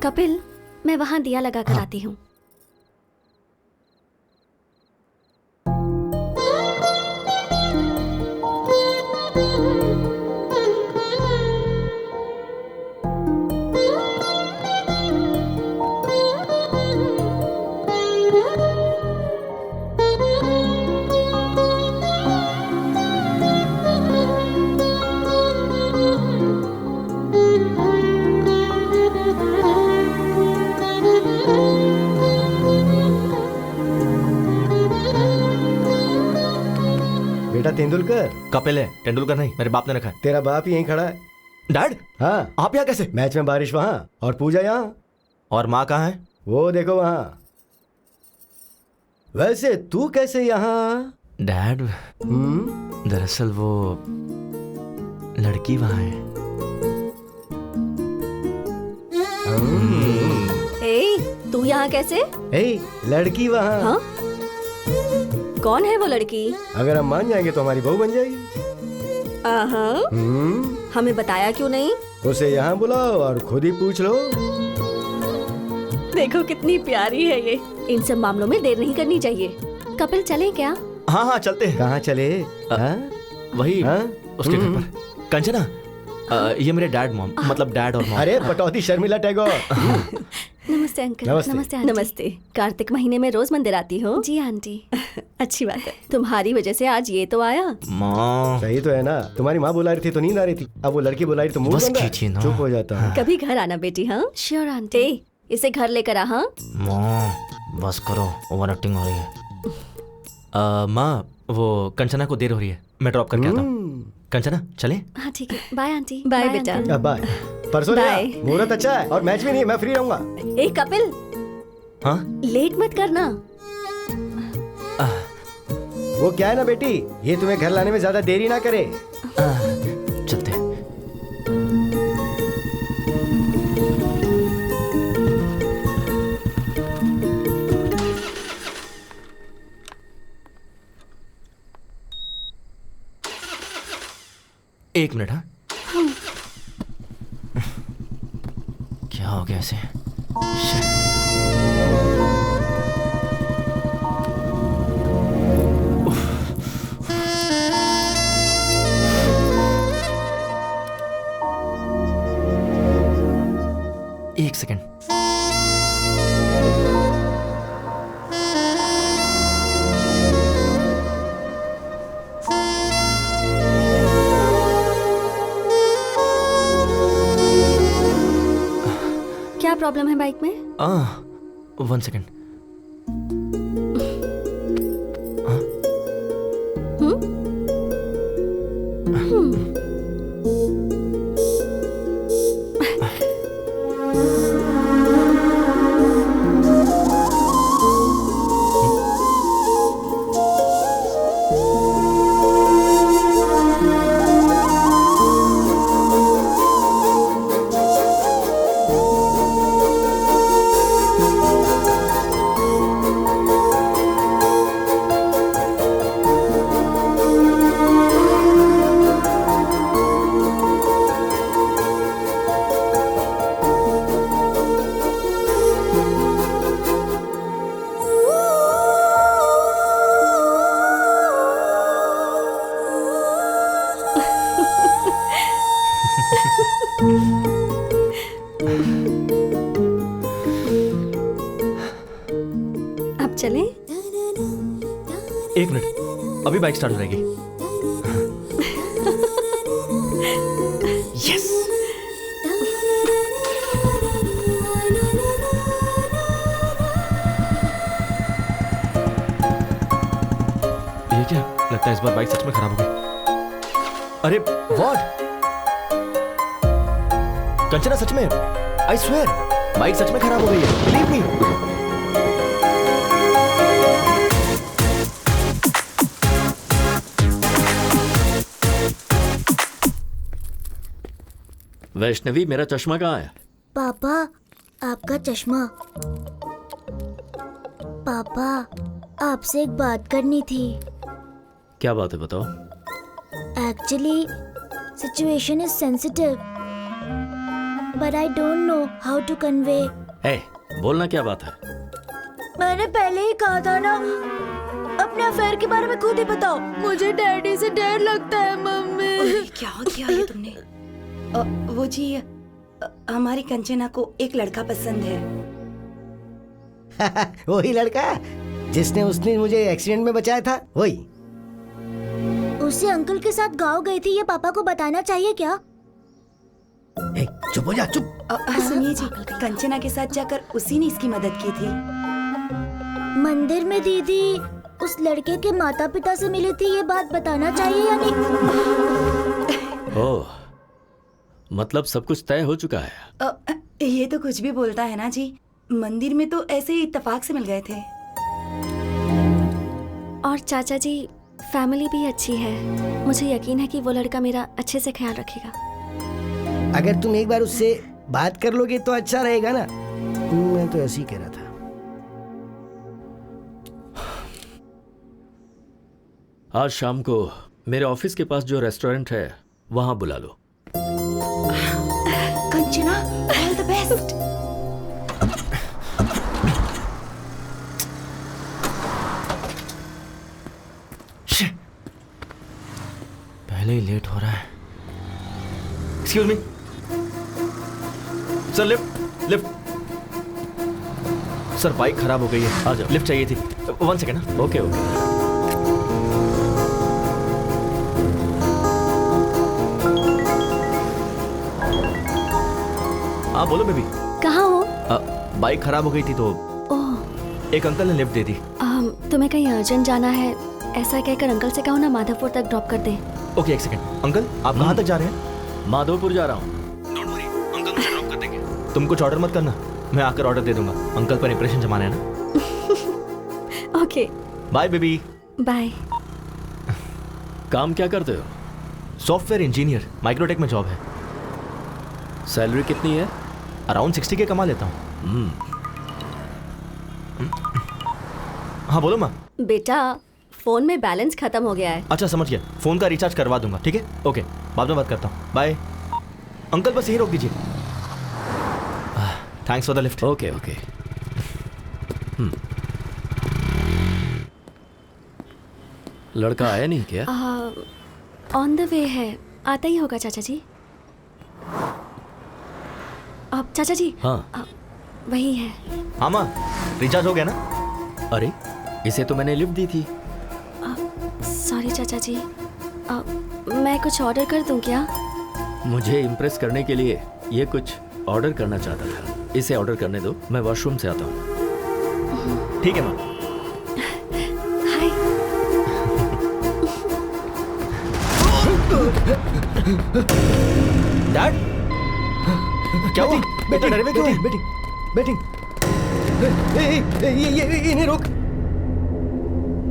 कपिल, मैं वहाँ दिया लगा कर आती हूँ। बेटा तेंदुलकर। कपिल है, तेंदुलकर नहीं, मेरे बाप ने रखा है। तेरा बाप ही यहीं खड़ा है। डैड? हाँ। आप यहाँ कैसे? मैच में बारिश वहाँ और पूजा यहाँ। और माँ कहाँ है? वो देखो वहाँ। वैसे तू कैसे यहाँ? डैड, दरअसल वो लड़की वहाँ है। ए, तू यहाँ कैसे? ए, लड़की वहाँ। हाँ? कौन है वो लड़की? अगर हम मान जाएंगे तो हमारी बहू बन जाएगी। हमें बताया क्यों नहीं? उसे यहाँ बुलाओ और खुद ही पूछ लो। देखो कितनी प्यारी है ये। इन सब मामलों में देर नहीं करनी चाहिए। कपिल चलें क्या? हाँ हाँ चलते हैं। कहाँ चले? वही उसके घर पर। कंचना, ये मेरे डैड मॉम, मतलब डैड और मॉम। अरे पटौदी शर्मिला टैगोर। नमस्ते अंकल। नमस्ते। नमस्ते। कार्तिक महीने में रोज मंदिर आती हो? जी आंटी। अच्छी बात है। तुम्हारी वजह से आज ये तो आया। माँ सही तो है ना। तुम्हारी माँ बुला रही थी तो नींद आ रही थी, अब वो लड़की बुला रही तो मुंह बंद है। चुप हो जाता है। कभी घर आना बेटी। हाँ श्योर आंटी। इसे घर लेकर आ। हाँ माँ बस करो, ओवर एक्टिंग हो रही है। माँ वो कंचना को देर हो रही है, मैं ड्रॉप करके आता हूँ। कंचना चले? हाँ ठीक है। Bye aunty. बाय बेटा। बाय। परसों मुहूर्त अच्छा है और मैच भी नहीं, मैं फ्री रहूंगा। ए कपिल, हाँ लेट मत करना। वो क्या है ना बेटी, ये तुम्हें घर लाने में ज्यादा देरी ना करे। चलते। एक मिनट। हाँ क्या हो गया ऐसे? एक सेकेंड। क्या प्रॉब्लम है बाइक में? 1 सेकेंड। अब चलें? एक मिनट, अभी बाइक स्टार्ट हो जाएगी। यस। ये क्या लगता है, इस बार बाइक सच में खराब हो गई। अरे व्हाट? कंचना सच में, आई स्वेयर बाइक सच में खराब हो गई है, बिलीव मी। वैष्णवी, मेरा चश्मा कहाँ है? पापा, आपका चश्मा। पापा, आपसे एक बात करनी थी। क्या बात है, बताओ। Actually situation is sensitive. but I don't know how to convey. ए, बोलना क्या बात है? मैंने पहले ही कहा था ना, अपने अफेयर के बारे में खुद ही बताओ। मुझे डैडी से डर लगता है मम्मी। क्या किया ये तुमने? वो जी, हमारी कंचना को एक लड़का पसंद है। वही लड़का जिसने उसने मुझे एक्सीडेंट में बचाया था, वही। उसे अंकल के साथ गाँव गई थी, ये पापा को बताना चाहिए क्या? चुप हो जा, चुप। सुनिए जी, कंचना के साथ जाकर उसी ने इसकी मदद की थी। मंदिर में दीदी उस लड़के के माता पिता से मिली थी, ये बात बताना चाहिए या नहीं? ओह, मतलब सब कुछ तय हो चुका है। ये तो कुछ भी बोलता है ना जी। मंदिर में तो ऐसे ही इत्तेफाक से मिल गए थे। और चाचा जी, फैमिली भी अच्छी है। मुझे यकीन है कि वो लड़का मेरा अच्छे से ख्याल रखेगा। अगर तुम एक बार उससे बात कर लोगे तो अच्छा रहेगा ना। मैं तो ऐसे ही कह रहा था। आज शाम को मेरे ऑफिस के पास जो रेस्टोरेंट है वहां बुला लो। Kanchana, all the best. पहले ही लेट हो रहा है। Excuse me sir, lift lift. Sir bike खराब हो गई है, आ जाओ। लिफ्ट चाहिए थी। 1 सेकेंड ना। Okay okay. हाँ बोलो बेबी। कहाँ हो? बाइक खराब हो गई थी तो ओह, एक अंकल ने लिफ्ट दे दी। तुम्हें कहीं अर्जेंट जाना है ऐसा कहकर अंकल से कहो ना माधवपुर तक ड्रॉप कर दे। ओके, एक सेकेंड। अंकल आप कहाँ तक जा रहे हैं? माधवपुर जा रहा हूँ। डोंट वरी, अंकल मुझे ड्रॉप कर देंगे। तुम कुछ ऑर्डर मत करना, मैं आकर ऑर्डर दे दूंगा। अंकल पर इंप्रेशन जमाना है ना। Okay bye baby. बाय। काम क्या करते हो? सॉफ्टवेयर इंजीनियर, माइक्रोटेक में जॉब है। सैलरी कितनी है? अराउंड 60 के कमा लेता हूँ। हाँ बोलो माँ। बेटा फोन में बैलेंस खत्म हो गया है। अच्छा समझ गया, फोन का रिचार्ज करवा दूंगा। ठीक है, ओके, बाद में बात करता हूँ। बाय। अंकल बस यही रोक दीजिए। Thanks for the lift. Okay okay. लड़का आया नहीं क्या? ऑन द वे है, आता ही होगा चाचा जी। अब चाचा जी। हाँ वही है। हाँ माँ, रिचार्ज हो गया ना? अरे इसे तो मैंने लिफ्ट दी थी। सॉरी चाचा जी, मैं कुछ ऑर्डर कर दूं क्या? मुझे इम्प्रेस करने के लिए ये कुछ ऑर्डर करना चाहता था। इसे ऑर्डर करने दो, मैं वॉशरूम से आता हूँ। ठीक है माँ। हाय। डैड क्या हुआ? बैटिंग डरे हुए क्यों हैं? Batting batting. ये इन्हें रोक।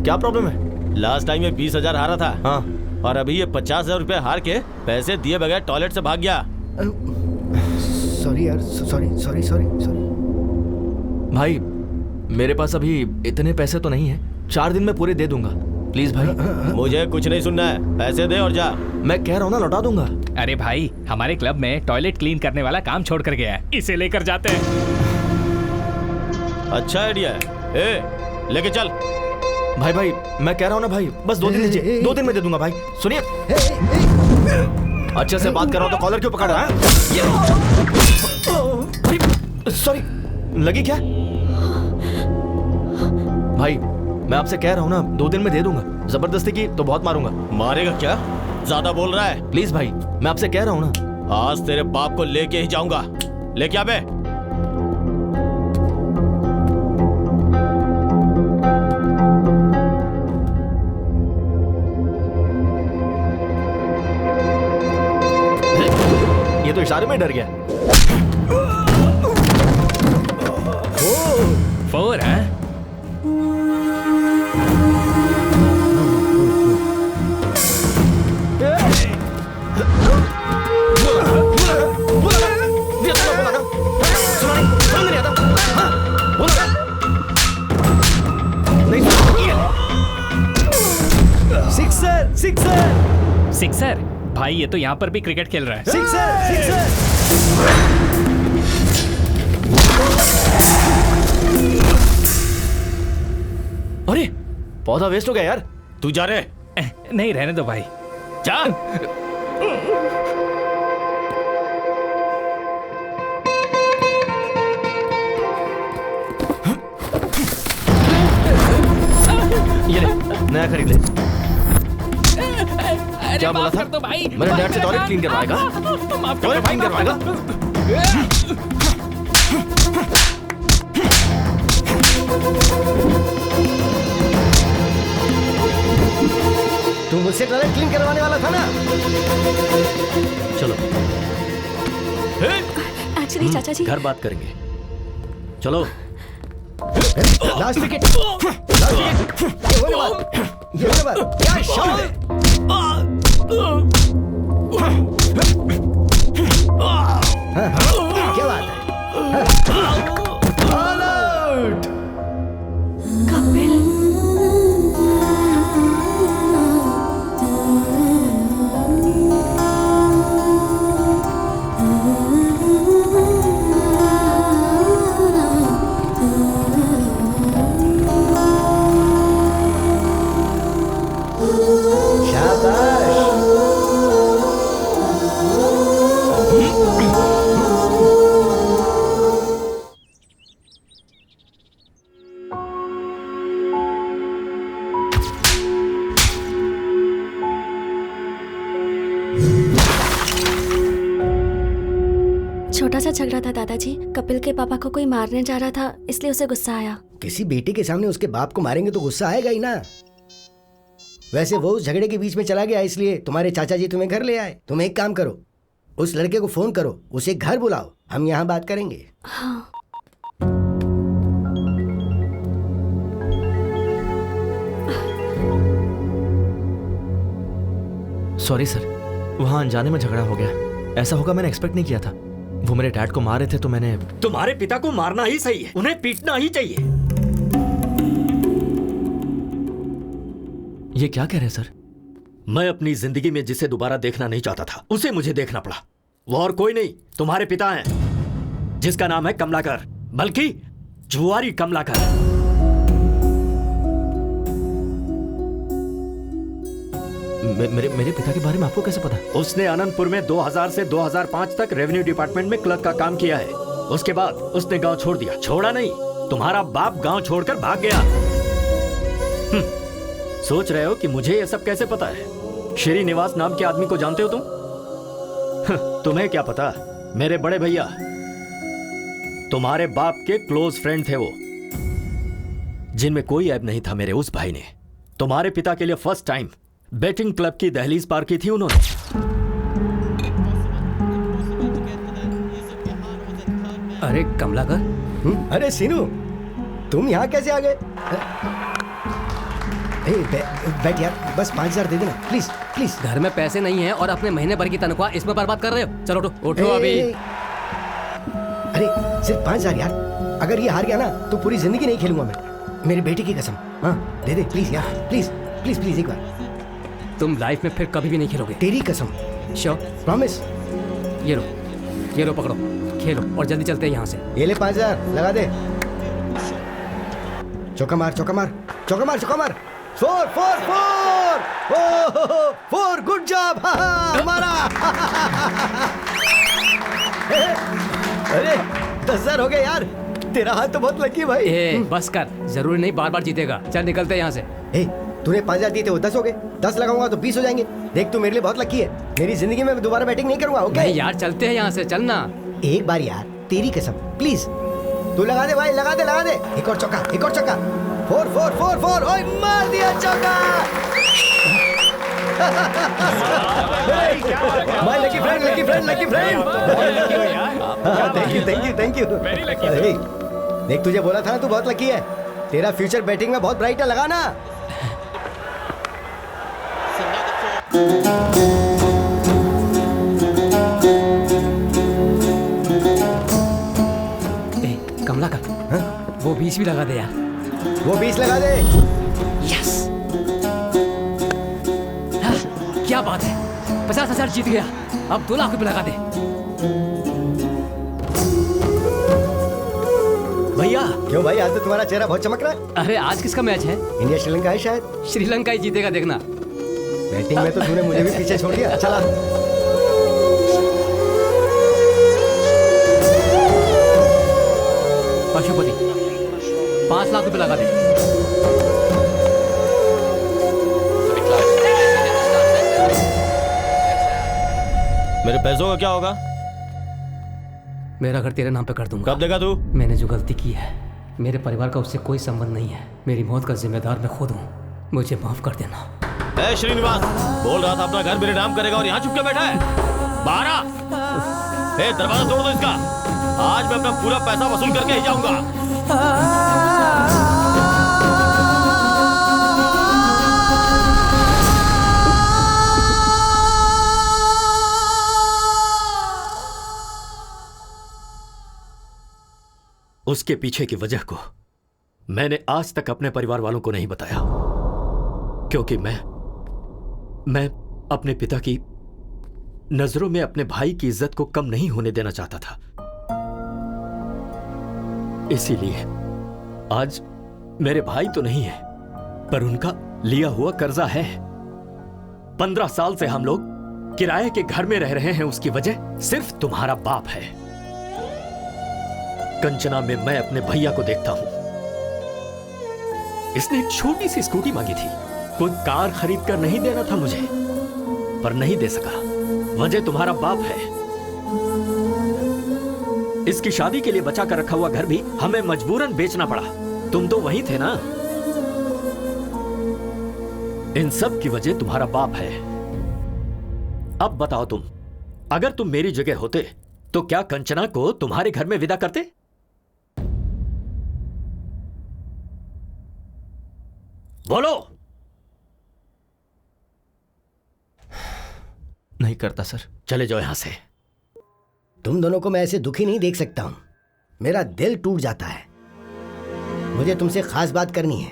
क्या प्रॉब्लम है? लास्ट टाइम ये 20,000 हारा था। हाँ, और अभी ये 50,000 रुपए हार के पैसे दिए बगैर टॉयलेट से भाग गया। सॉरी यार, सॉरी सॉरी सॉरी सॉरी। भाई मेरे पास अभी इतने पैसे तो नहीं है, 4 दिन में पूरे दे दूंगा। प्लीज भाई। मुझे कुछ नहीं सुनना है, पैसे दे और जा। मैं कह रहा हूँ ना, लौटा दूंगा। अरे भाई, हमारे क्लब में टॉयलेट क्लीन करने वाला काम छोड़ कर गया है, इसे लेकर जाते हैं। अच्छा आइडिया है। ए, लेके चल। भाई भाई मैं कह रहा हूँ ना भाई, बस 2 दिन दीजिए, 2 दिन में दे दूंगा भाई। सुनिए, अच्छे से बात कर रहा हूँ तो कॉलर क्यों पकड़ रहा है? सॉरी, लगी क्या? भाई मैं आपसे कह रहा हूँ ना, 2 दिन में दे दूंगा। जबरदस्ती की तो बहुत मारूंगा। मारेगा क्या? ज्यादा बोल रहा है। प्लीज भाई, मैं आपसे कह रहा हूँ ना। आज तेरे बाप को लेके ही जाऊंगा। लेके आ बे। ये तो इशारे में डर गया। 4 है? Sixer sixer sixer? भाई ये तो यहाँ पर भी क्रिकेट खेल रहा है। Sixer sixer. पौधा वेस्ट हो गया यार। तू जा रहे? नहीं रहने दो भाई, जा। ये ले, नया खरीद ले। क्या बोला था? तो भाई मेरे डैड से टॉयलेट क्लीन करवाएगा? टॉयलेट क्लीन करवाएगा? तू मुझसे टॉयलेट क्लीन करवाने वाला था ना? चलो एक्चुअली चाचा जी, घर बात करेंगे। चलो। Last wicket, last wicket. ये होने वाला, ये होने वाला। क्या शॉट है? हाँ, क्या बात है? All out. कपिल, छोटा सा झगड़ा था दादाजी। कपिल के पापा को कोई मारने जा रहा था, इसलिए उसे गुस्सा आया। किसी बेटे के सामने उसके बाप को मारेंगे तो गुस्सा आएगा ही ना। वैसे वो उस झगड़े के बीच में चला गया, इसलिए तुम्हारे चाचा जी तुम्हें घर ले आए। तुम एक काम करो, उस लड़के को फोन करो, उसे घर बुलाओ, हम यहाँ बात करेंगे। हाँ। सॉरी सर, वहाँ अनजाने में झगड़ा हो गया। ऐसा होगा मैंने एक्सपेक्ट नहीं किया था। वो मेरे डैड को मारे थे तो मैंने। तुम्हारे पिता को मारना ही सही है, उन्हें पीटना ही चाहिए। ये क्या कह रहे हैं सर? मैं अपनी जिंदगी में जिसे दोबारा देखना नहीं चाहता था, उसे मुझे देखना पड़ा। वो और कोई नहीं, तुम्हारे पिता हैं, जिसका नाम है कमलाकर, बल्कि जुआरी कमलाकर। मेरे पिता के बारे में आपको कैसे पता? उसने अनंतपुर में 2000 से 2005 तक रेवेन्यू डिपार्टमेंट में क्लर्क का काम किया है। उसके बाद उसने गांव छोड़ दिया। छोड़ा नहीं, तुम्हारा बाप गांव छोड़कर भाग गया। सोच रहे हो कि मुझे यह सब कैसे पता है? श्रीनिवास नाम के आदमी को जानते हो तुम? तुम्हें क्या पता, मेरे बड़े भैया तुम्हारे बाप के क्लोज फ्रेंड थे वो, जिनमें कोई ऐब नहीं था। मेरे उस भाई ने तुम्हारे पिता के लिए फर्स्ट टाइम बैटिंग क्लब की दहलीज पार की थी उन्होंने। अरे कमलाकर। अरे सीनू, तुम यहाँ कैसे आ गए? बैठ यार, बस 5000 दे देना प्लीज प्लीज। घर में पैसे नहीं है और अपने महीने भर की तनख्वाह इसमें बर्बाद कर रहे हो। चलो उठो उठो अभी। अरे सिर्फ 5000 यार, अगर ये हार गया ना तो पूरी जिंदगी नहीं खेलूंगा मैं, मेरी बेटी की कसम। हाँ दे दे प्लीज यार, प्लीज प्लीज प्लीज एक बार। तुम लाइफ में फिर कभी भी नहीं खेलोगे। तेरी कसम। श्योर? प्रॉमिस। ये लो पकड़ो, खेलो और जल्दी चलते हैं यहाँ से। ये ले 5000 लगा दे। चौका मार चौका मार चौका मार चौका मार। 4 4 4 4 गुड जॉब हमारा। अरे 10,000 हो गए यार, तेरा हाथ तो बहुत लकी है भाई। बस कर, जरूरी नहीं बार बार जीतेगा। चल निकलते हैं यहाँ से। तूने 5000 दिए थे, वो 10 हो गए। 10 लगाऊंगा तो 20 हो जाएंगे। देख तू मेरे लिए बहुत लकी है, मेरी जिंदगी में दोबारा बैटिंग नहीं करूंगा। ओके नहीं यार, चलते हैं यहाँ से, चलना। एक बार यार, तेरी कसम प्लीज। तू लगा दे भाई, लगा दे लगा दे। एक और चौका, एक और चौका। 4 4 4 4। ओए मार दिया चौका। My lucky friend, lucky friend, lucky friend. Thank you thank you thank you. देख तुझे बोला था ना तू बहुत लकी है। तेरा फ्यूचर बैटिंग में बहुत ब्राइट है, लगा ना। कमला का वो 20 भी लगा दे यार। वो 20 लगा दे। यस, क्या बात है, 50,000 जीत गया। अब 2 लाख रुपए लगा दे। भैया क्यों भाई, आज तो तुम्हारा चेहरा बहुत चमक रहा है। अरे आज किसका मैच है? इंडिया श्रीलंका है शायद। श्रीलंका ही जीतेगा, देखना। बैटिंग में तो तूने मुझे भी पीछे छोड़ दिया। चला पशुपति 5 लाख रुपए लगा दे। मेरे पैसों का क्या होगा? मेरा घर तेरे नाम पे कर दूंगा। कब देगा तू? मैंने जो गलती की है, मेरे परिवार का उससे कोई संबंध नहीं है। मेरी मौत का जिम्मेदार मैं खुद हूँ, मुझे माफ कर देना। ए श्रीनिवास, बोल रहा था अपना घर मेरे नाम करेगा और यहाँ चुप के बैठा है। बाहर आ। ए दरवाजा तोड़ दो इसका। आज मैं अपना पूरा पैसा वसूल करके ही जाऊंगा। उसके पीछे की वजह को मैंने आज तक अपने परिवार वालों को नहीं बताया, क्योंकि मैं अपने पिता की नजरों में अपने भाई की इज्जत को कम नहीं होने देना चाहता था। इसीलिए आज मेरे भाई तो नहीं है, पर उनका लिया हुआ कर्जा है। 15 साल से हम लोग किराए के घर में रह रहे हैं, उसकी वजह सिर्फ तुम्हारा बाप है। कंचना में मैं अपने भैया को देखता हूं। इसने एक छोटी सी स्कूटी मांगी थी, कोई कार खरीद कर नहीं देना था मुझे, पर नहीं दे सका। वजह तुम्हारा बाप है। इसकी शादी के लिए बचा कर रखा हुआ घर भी हमें मजबूरन बेचना पड़ा। तुम तो वही थे ना। इन सब की वजह तुम्हारा बाप है। अब बताओ तुम, अगर तुम मेरी जगह होते तो क्या कंचना को तुम्हारे घर में विदा करते? बोलो। नहीं करता सर। चले जाओ यहां से। तुम दोनों को मैं ऐसे दुखी नहीं देख सकता हूं। मेरा दिल टूट जाता है। मुझे तुमसे खास बात करनी है।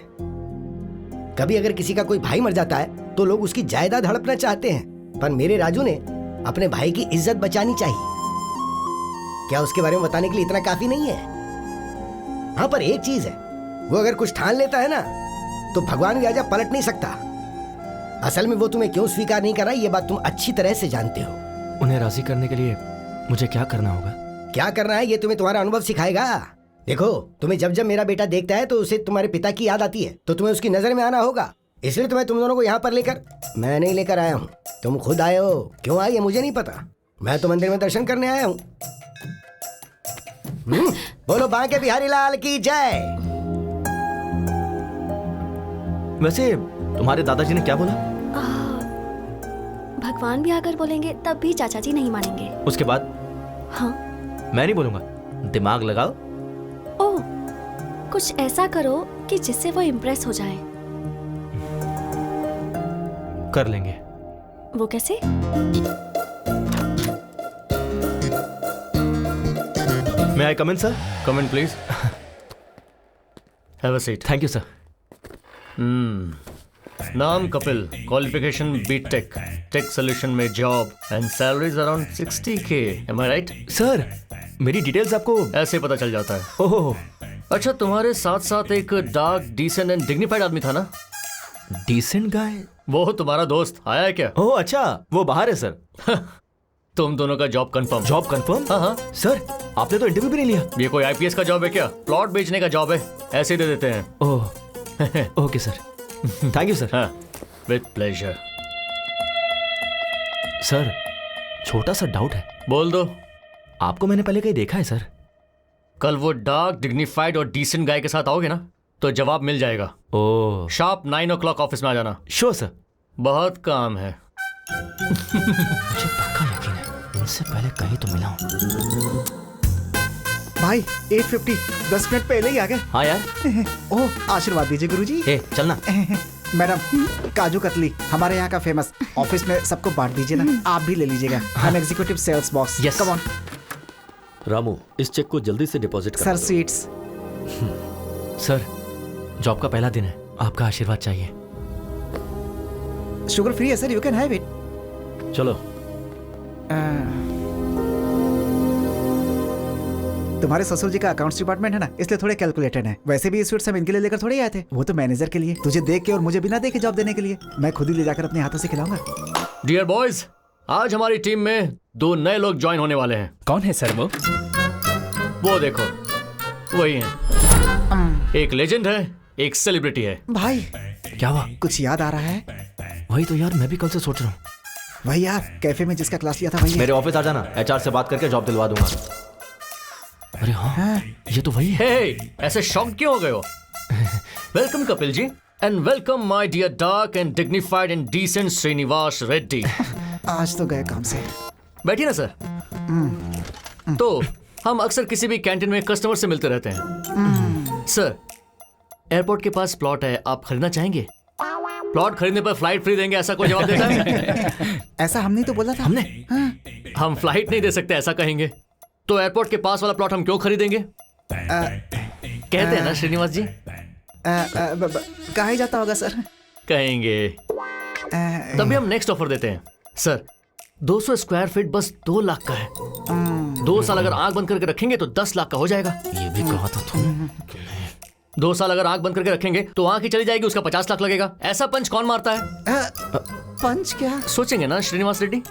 कभी अगर किसी का कोई भाई मर जाता है तो लोग उसकी जायदाद हड़पना चाहते हैं, पर मेरे राजू ने अपने भाई की इज्जत बचानी चाहिए। क्या उसके बारे में बताने के लिए इतना काफी नहीं है? हाँ, पर एक चीज है, वो अगर कुछ ठान लेता है ना तो भगवान भी आजा पलट नहीं सकता। असल में वो तुम्हें क्यों स्वीकार नहीं कर रहा, ये बात तुम अच्छी तरह से जानते हो। उन्हें राजी करने के लिए मुझे क्या करना होगा? क्या करना है ये तुम्हें तुम्हारा अनुभव सिखाएगा। देखो, तुम्हें जब जब मेरा बेटा देखता है तो उसे तुम्हारे पिता की याद आती है, तो तुम्हें उसकी नजर में आना होगा। इसलिए तुम्हें तुम दोनों को यहाँ पर लेकर, मैं नहीं लेकर आया हूँ, तुम खुद आए हो। क्यों आए ये मुझे नहीं पता, मैं तो मंदिर में दर्शन करने आया हूँ। बोलो बांके बिहारी लाल की जय। वैसे तुम्हारे दादाजी ने क्या बोला? भगवान भी आकर बोलेंगे तब भी चाचा जी नहीं मानेंगे। उसके बाद? हाँ, मैं नहीं बोलूंगा। दिमाग लगाओ। ओह, कुछ ऐसा करो कि जिससे वो इम्प्रेस हो जाए। कर लेंगे। वो कैसे? May I come in, sir? Come in, please. Have a seat. Thank you, sir. नाम Kapil, qualification BTech, tech solution में job and salaries around 60K. Am I right? Sir, मेरी डिटेल्स आपको ऐसे पता चल जाता है। ओह, अच्छा, तुम्हारे साथ साथ एक डार्क, डिसेंट एंड डिग्निफाइड आदमी था ना? Decent guy? वो तुम्हारा दोस्त आया है क्या? ओह अच्छा, वो बाहर है सर। तुम दोनों का जॉब कंफर्म। Job confirm? हाँ हाँ सर, आपने तो इंटरव्यू भी नहीं लिया। ये कोई आईपीएस का जॉब है क्या? प्लॉट बेचने का जॉब है, ऐसे दे देते हैं। Oh okay sir, thank you sir. हाँ, विद प्लेजर। सर, छोटा सा डाउट है। बोल दो। आपको मैंने पहले कहीं देखा है सर? कल वो डार्क, डिग्निफाइड और डिसेंट गाय के साथ आओगे ना तो जवाब मिल जाएगा। ओह, शार्प 9 o'clock ऑफिस में आ जाना। Sure sir. बहुत काम है। मुझे पक्का यकीन है, इनसे पहले कहीं तो मिला हूँ। भाई 8:50, 10 मिनट पहले ही आ गए। हाँ यार। ओह, आशीर्वाद दीजिए गुरुजी। चलना। मैडम, काजू कतली हमारे यहाँ का फेमस। ऑफिस में सबको बांट दीजिए ना, आप भी ले लीजिएगा। हम executive sales boss. Yes. Come on. Ramu, इस चेक को जल्दी से deposit sir, seats. Sir, job का पहला दिन है, आपका आशीर्वाद चाहिए। शुगर फ्री है sir, you can have it. चलो। तुम्हारे ससुर जी का अकाउंट्स डिपार्टमेंट है ना, इसलिए थोड़े कैलकुलेटेड है। वैसे भी ये स्वीट्स हम इनके लिए लेकर थोड़े आए थे, वो तो मैनेजर के लिए, तुझे देख के और मुझे बिना देखे जॉब देने के लिए। मैं खुद ही ले जाकर अपने हाथों से खिलाऊंगा। डियर बॉयज, आज हमारी टीम में 2 नए लोग ज्वाइन होने वाले हैं। कौन है सर वो देखो, वही है। एक लेजेंड है, एक सेलिब्रिटी है। भाई क्या हुआ? कुछ याद आ रहा है? वही तो यार, मैं भी कल से सोच रहा हूँ। वही यार, कैफे में जिसका क्लास लिया था वही। मेरे ऑफिस आ जाना, एचआर से बात करके जॉब दिलवा दूंगा। अरे हाँ, ये तो वही है। ऐसे शॉक क्यों हो गए हो? Welcome Kapil ji, and welcome my dear dark and dignified and decent Srinivas Reddy. आज तो गए काम से। बैठिए ना सर। तो हम अक्सर किसी भी कैंटीन में कस्टमर से मिलते रहते हैं। सर, एयरपोर्ट के पास प्लॉट है, आप खरीदना चाहेंगे? प्लॉट खरीदने पर फ्लाइट फ्री देंगे, ऐसा कोई जवाब देता है? ऐसा हमने तो बोला था। हमने? हम फ्लाइट नहीं दे सकते ऐसा कहेंगे, तो एयरपोर्ट के पास वाला प्लॉट हम क्यों खरीदेंगे? कहते हैं ना श्रीनिवास जी। कहा ही जाता होगा सर। कहेंगे। तभी हम नेक्स्ट ऑफर देते हैं। सर, 200 स्क्वायर फीट बस 2 लाख का है। 2 साल अगर आंख बंद करके रखेंगे तो 10 लाख का हो जाएगा। ये भी कहा था तुम। 2 साल अगर आंख बंद करके रखेंगे तो आंख ही चली जाएगी, उसका 50 लाख लगेगा। ऐसा पंच कौन मारता है? पंच क्या? सोचेंगे ना श्रीनिवास रेड्डी?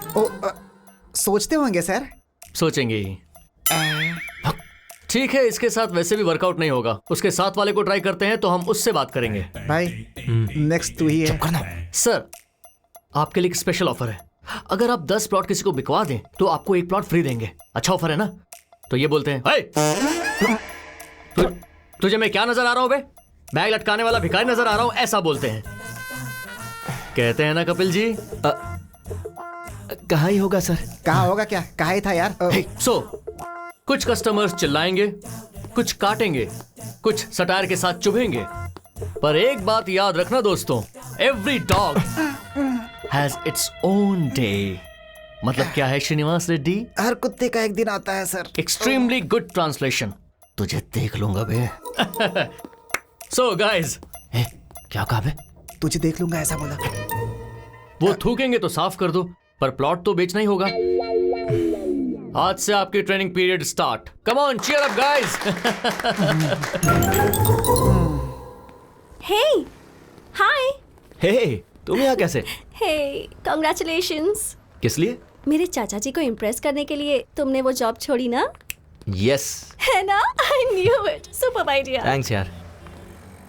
सोचते होंगे सर। सोचेंगे ही। ठीक है, इसके साथ वैसे भी वर्कआउट नहीं होगा, उसके साथ वाले को ट्राई करते हैं, तो हम उससे बात करेंगे। भाई नेक्स्ट तू ही है। सर, आपके लिए एक स्पेशल ऑफर है। अगर आप 10 प्लॉट किसी को बिकवा दें तो आपको 1 प्लॉट फ्री देंगे। अच्छा ऑफर है ना? तो ये बोलते हैं, तुझे मैं क्या नजर आ रहा हूं बे? बैग लटकाने वाला भिखारी नजर आ रहा हूं, ऐसा बोलते हैं। कहते हैं ना कपिल जी? कहा ही होगा सर। कहा होगा क्या? कहा ही था यार। कुछ कस्टमर्स चिल्लाएंगे, कुछ काटेंगे, कुछ सटायर के साथ चुभेंगे, पर एक बात याद रखना दोस्तों, every dog has its own day. मतलब क्या है श्रीनिवास रेड्डी? हर कुत्ते का एक दिन आता है सर। Extremely good translation. तुझे देख लूंगा बे। सो गाइस, क्या कहा बे? तुझे देख लूंगा ऐसा बोला। वो थूकेंगे तो साफ कर दो, पर प्लॉट तो बेचना ही होगा। आज से आपकी training period start. Come on, cheer up guys. Hey, hi. Hey, तुम यहाँ कैसे? Hey, congratulations. किस लिए? मेरे चाचा जी को इम्प्रेस करने के लिए तुमने वो जॉब छोड़ी ना? यस। है ना? I knew it. Super idea. Thanks यार।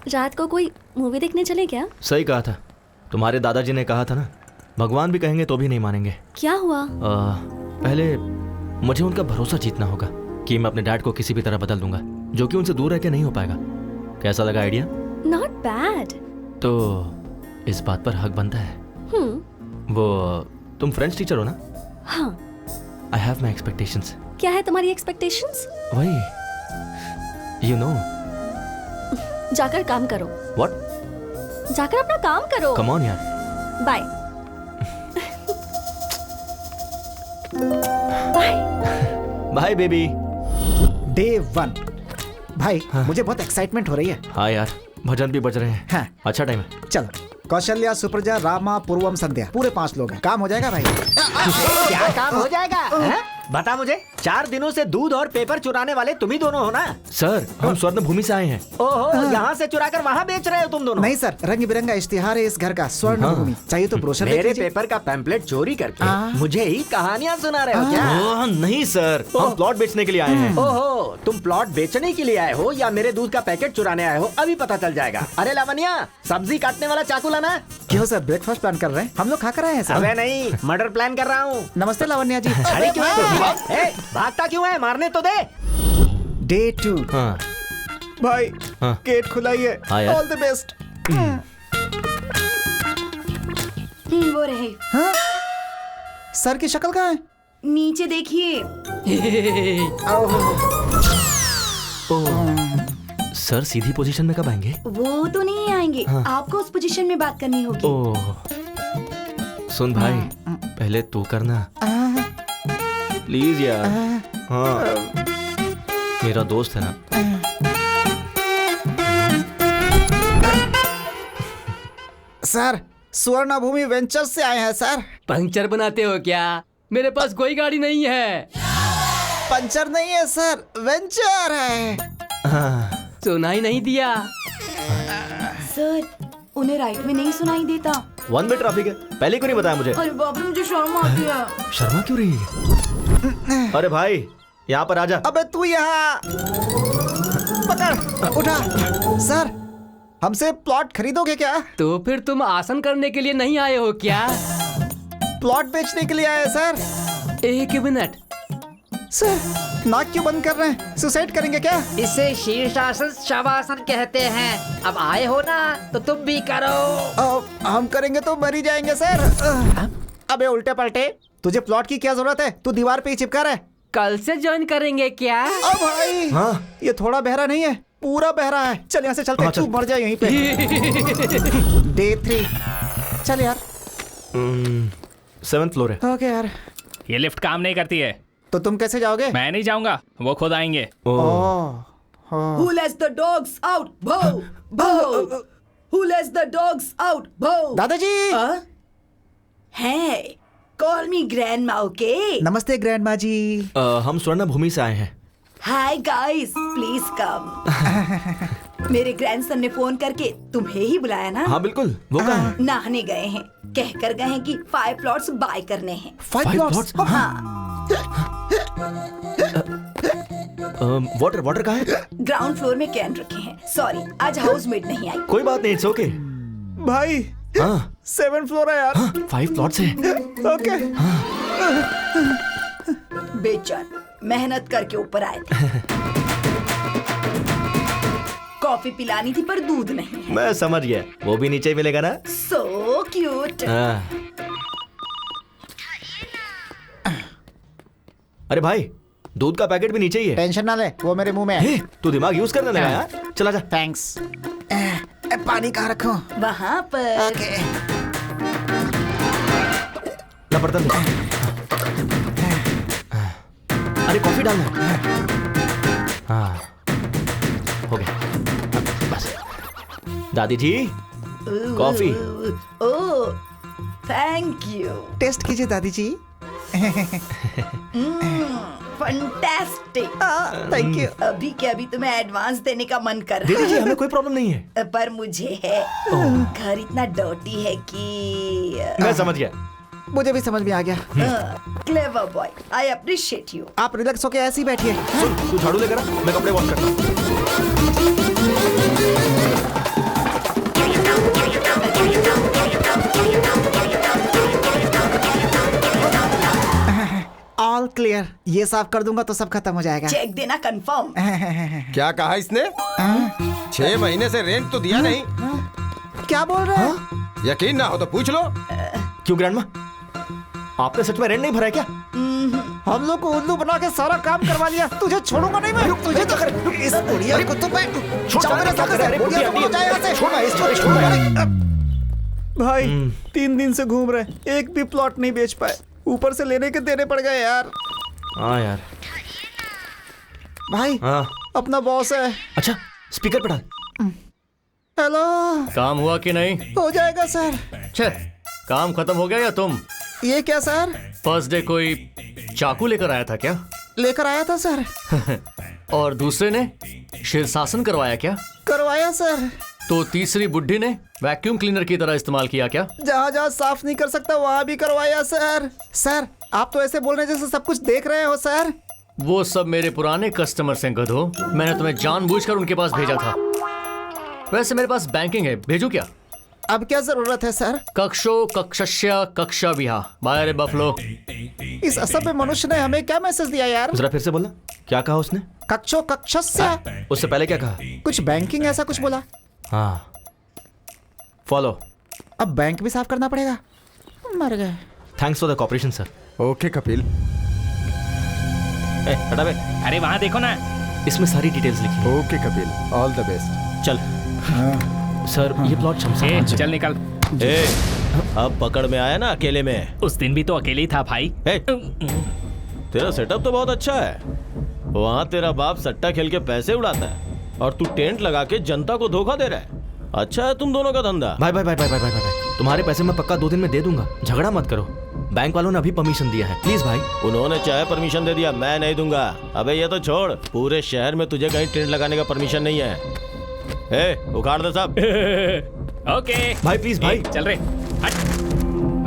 रात को कोई मूवी देखने चले क्या? सही कहा था। तुम्हारे दादाजी ने कहा था ना, भगवान भी कहेंगे तो भी नहीं मानेंगे। क्या हुआ? पहले मुझे उनका भरोसा जीतना होगा कि मैं अपने डैड को किसी भी तरह बदल दूंगा, जो कि उनसे दूर रह के नहीं हो पाएगा। कैसा लगा आइडिया? Not bad. तो इस बात पर हक बनता है। वो तुम फ्रेंच टीचर हो ना? हाँ। I have my expectations. क्या है तुम्हारी एक्सपेक्टेशंस? वही, यू नो। जाकर काम करो। व्हाट? जाकर अपना काम करो। कम ऑन यार। Bye. Bye. Bye baby. Day 1। भाई मुझे बहुत एक्साइटमेंट हो रही है। हाँ यार, भजन भी बज रहे हैं। हाँ। अच्छा टाइम है। चलो, कौशल्या, सुप्रजा, रामा, पूर्वम, संध्या, पूरे 5 लोग हैं। काम हो जाएगा भाई? क्या काम हो जाएगा? है? बता मुझे। 4 दिनों से दूध और पेपर चुराने वाले तुम ही दोनों हो ना? सर, हम स्वर्ण भूमि से आए हैं। ओहो, यहाँ से चुराकर वहाँ बेच रहे हो तुम दोनों? नहीं सर, रंग बिरंगा इश्तिहार है इस घर का, स्वर्ण भूमि। चाहिए तो ब्रोशर मेरे पेपर का पैम्पलेट चोरी करके मुझे ही कहानियाँ सुना रहे हो क्या? नहीं सर, हम प्लॉट बेचने के लिए आए हैं। ओहो, तुम प्लॉट बेचने के लिए आए हो या मेरे दूध का पैकेट चुराने आए हो, अभी पता चल जाएगा। अरे लावण्या, सब्जी काटने वाला चाकू लाना। क्यों सर, ब्रेकफास्ट प्लान कर रहे हैं? हम लोग खा कर आए हैं सर। अबे नहीं, मर्डर प्लान कर रहा हूँ। नमस्ते लावण्या जी। अरे क्यों है? भागता क्यों है? मारने तो दे। डे 2। हाँ। भाई गेट खुला ही है। All the best. वो रहे। हाँ? सर की शक्ल कहाँ है? नीचे देखिए। सर सीधी पोजीशन में कब आएंगे? वो तो नहीं आएंगे। हाँ। आपको उस पोजीशन में बात करनी होगी। सुन भाई, पहले तू करना प्लीज यार। हाँ, मेरा दोस्त है ना। सर, स्वर्ण भूमि वेंचर्स से आए हैं सर। पंक्चर बनाते हो क्या? मेरे पास कोई गाड़ी नहीं है। पंचर नहीं है सर, वेंचर है। सुनाई नहीं दिया सर, उन्हें राइट में नहीं सुनाई देता। 1 वे ट्रैफिक है, पहले क्यों नहीं बताया मुझे? अरे बाप रे, मुझे शर्म आती है। शर्मा क्यों रही है? अरे भाई यहाँ पर आजा। अबे तू यहाँ पकड़, उठा। सर, हमसे प्लॉट खरीदोगे क्या? तो फिर तुम आसन करने के लिए नहीं आए हो क्या? प्लॉट बेचने के लिए आए सर। एक मिनट सर, नाक क्यों बंद कर रहे हैं? सुसाइड करेंगे क्या? इसे शीर्षासन शवासन कहते हैं। अब आए हो ना तो तुम भी करो। हम करेंगे तो मर ही जाएंगे सर। अबे उल्टे पलटे, तुझे प्लॉट की क्या जरूरत है? तू दीवार पे ही चिपका रहा है। कल से ज्वाइन करेंगे क्या? अब भाई ये थोड़ा बहरा नहीं है, पूरा बहरा है। चल यहाँ से चलते हैं, तू मर जाए यहीं पे। Day 3 चल यार। 7th फ्लोर है। ओके यार। ये लिफ्ट काम नहीं करती है। तो तुम कैसे जाओगे? मैं नहीं जाऊंगा, वो खुद आएंगे। Who lets the dogs out? Boo! Boo! Who lets the dogs out? Boo! दादाजी। Hey, call me grandma, okay? नमस्ते ग्रैंडमा जी। हम स्वर्ण भूमि से आए हैं। Hi guys, please come. मेरे ग्रैंडसन ने फोन करके तुम्हें ही बुलाया ना? हाँ बिल्कुल, वो कहाँ है? नहाने गए हैं, कहकर गए हैं कि 5 प्लॉट्स बाय करने हैं। 5 प्लॉट्स? हाँ। वाटर कहाँ है? ग्राउंड फ्लोर में कैन रखे हैं। सॉरी, आज हाउसमेट नहीं आई। कोई बात नहीं, इट्स ओके। भाई 7th फ्लोर है यार। 5 प्लॉट्स है। ओके। बेचैन मेहनत करके ऊपर आए थे। कॉफी पिलानी थी पर दूध नहीं है। मैं समझ गया, वो भी नीचे ही मिलेगा ना? So cute. अरे भाई, दूध का पैकेट भी नीचे ही है। टेंशन ना ले, वो मेरे मुंह में है। तू दिमाग यूज करने लगा यार। चला जा। थैंक्स। पानी कहाँ रखूं? वहाँ पर। ओके। ना बर्तन दे। अरे कॉफी डालना है। हाँ, हो गया बस। दादी जी, coffee. Oh, thank you. Test कीजिए दादी जी। फंटास्टिक। Thank you. अभी के अभी तुम्हें एडवांस देने का मन कर रहा दीदी जी, हमें कोई प्रॉब्लम नहीं है। पर मुझे है। घर इतना डर्टी है कि मैं समझ गया। मुझे भी समझ में आ गया। Clever boy, I appreciate you. आप रिलैक्स होके ऐसे ही बैठिए। तू झाड़ू लेकर आ, मैं कपड़े वॉश करता हूँ। All clear. ये साफ कर दूंगा तो सब खत्म हो जाएगा। चेक देना कंफर्म। क्या कहा इसने? 6 महीने से रेंट तो दिया नहीं। क्या बोल रहा है? यकीन ना हो तो पूछ लो। क्यों ग्रैंडमा, आपने सच में रेंट नहीं भरा है क्या? हम लोग को उल्लू बना के सारा काम करवा लिया। तुझे छोड़ूंगा नहीं मैं। तुझे तो इस बुढ़िया को तो मैं जाओ मेरे साथ से। बुढ़िया तो जाए यहाँ से। छोड़ इसको, छोड़। भाई 3 दिन से घूम रहे, एक भी प्लॉट नहीं बेच पाए। ऊपर से लेने के देने पड़ गए यार। हाँ यार। भाई अपना बॉस है। अच्छा, स्पीकर पे डाल। हेलो। काम हुआ कि नहीं? हो जाएगा सर। छे, काम खत्म हो गया या तुम? ये क्या सर? फर्स्ट डे कोई चाकू लेकर आया था क्या? लेकर आया था सर। और दूसरे ने शीर्षासन करवाया क्या? करवाया सर। तो तीसरी बुड्ढी ने वैक्यूम क्लीनर की तरह इस्तेमाल किया क्या? जहाँ जहाँ साफ नहीं कर सकता वहाँ भी करवाया सर। सर आप तो ऐसे बोल रहे जैसे सब कुछ देख रहे हो सर। वो सब मेरे पुराने कस्टमर्स हैं गधो। मैंने तुम्हें जानबूझकर उनके पास भेजा था। वैसे मेरे पास बैंकिंग है, भेजू क्या? अब क्या जरूरत है सर? कक्षो कक्षस्य कक्षा विहा बाय रे बफलो। इस असभ्य मनुष्य ने हमें क्या मैसेज दिया यार? जरा फिर से बोलना, क्या कहा उसने? कक्षो कक्षस्य। उससे पहले क्या कहा? कुछ बैंकिंग ऐसा कुछ बोला। हाँ, फॉलो। अब बैंक भी साफ करना पड़ेगा। मर गए। Thanks for the cooperation sir. Okay Kapil. हटा बे। अरे वहाँ देखो ना, इसमें सारी डिटेल्स लिखी। Okay Kapil, all the best. चल। सर ये प्लॉट शमशान। चल निकल। अब पकड़ में आया ना अकेले में। उस दिन भी तो अकेले ही था भाई। तेरा सेटअप तो बहुत अच्छा है। वहाँ तेरा बाप सट्टा खेल के पैसे उड़ाता है और तू टेंट लगा के जनता को धोखा दे रहा है। अच्छा है तुम दोनों का धंधा। भाई भाई भाई भाई भाई भाई भाई, तुम्हारे पैसे मैं पक्का 2 दिन में दे दूंगा, झगड़ा मत करो। बैंक वालों ने अभी परमिशन दिया है, प्लीज भाई। उन्होंने चाहे परमिशन दे दिया, मैं नहीं दूंगा। अबे ये तो छोड़, पूरे शहर में तुझे कहीं टेंट लगाने का परमिशन नहीं है। ए, उखाड़ दे सब। ओके भाई प्लीज भाई, चल रहे। हट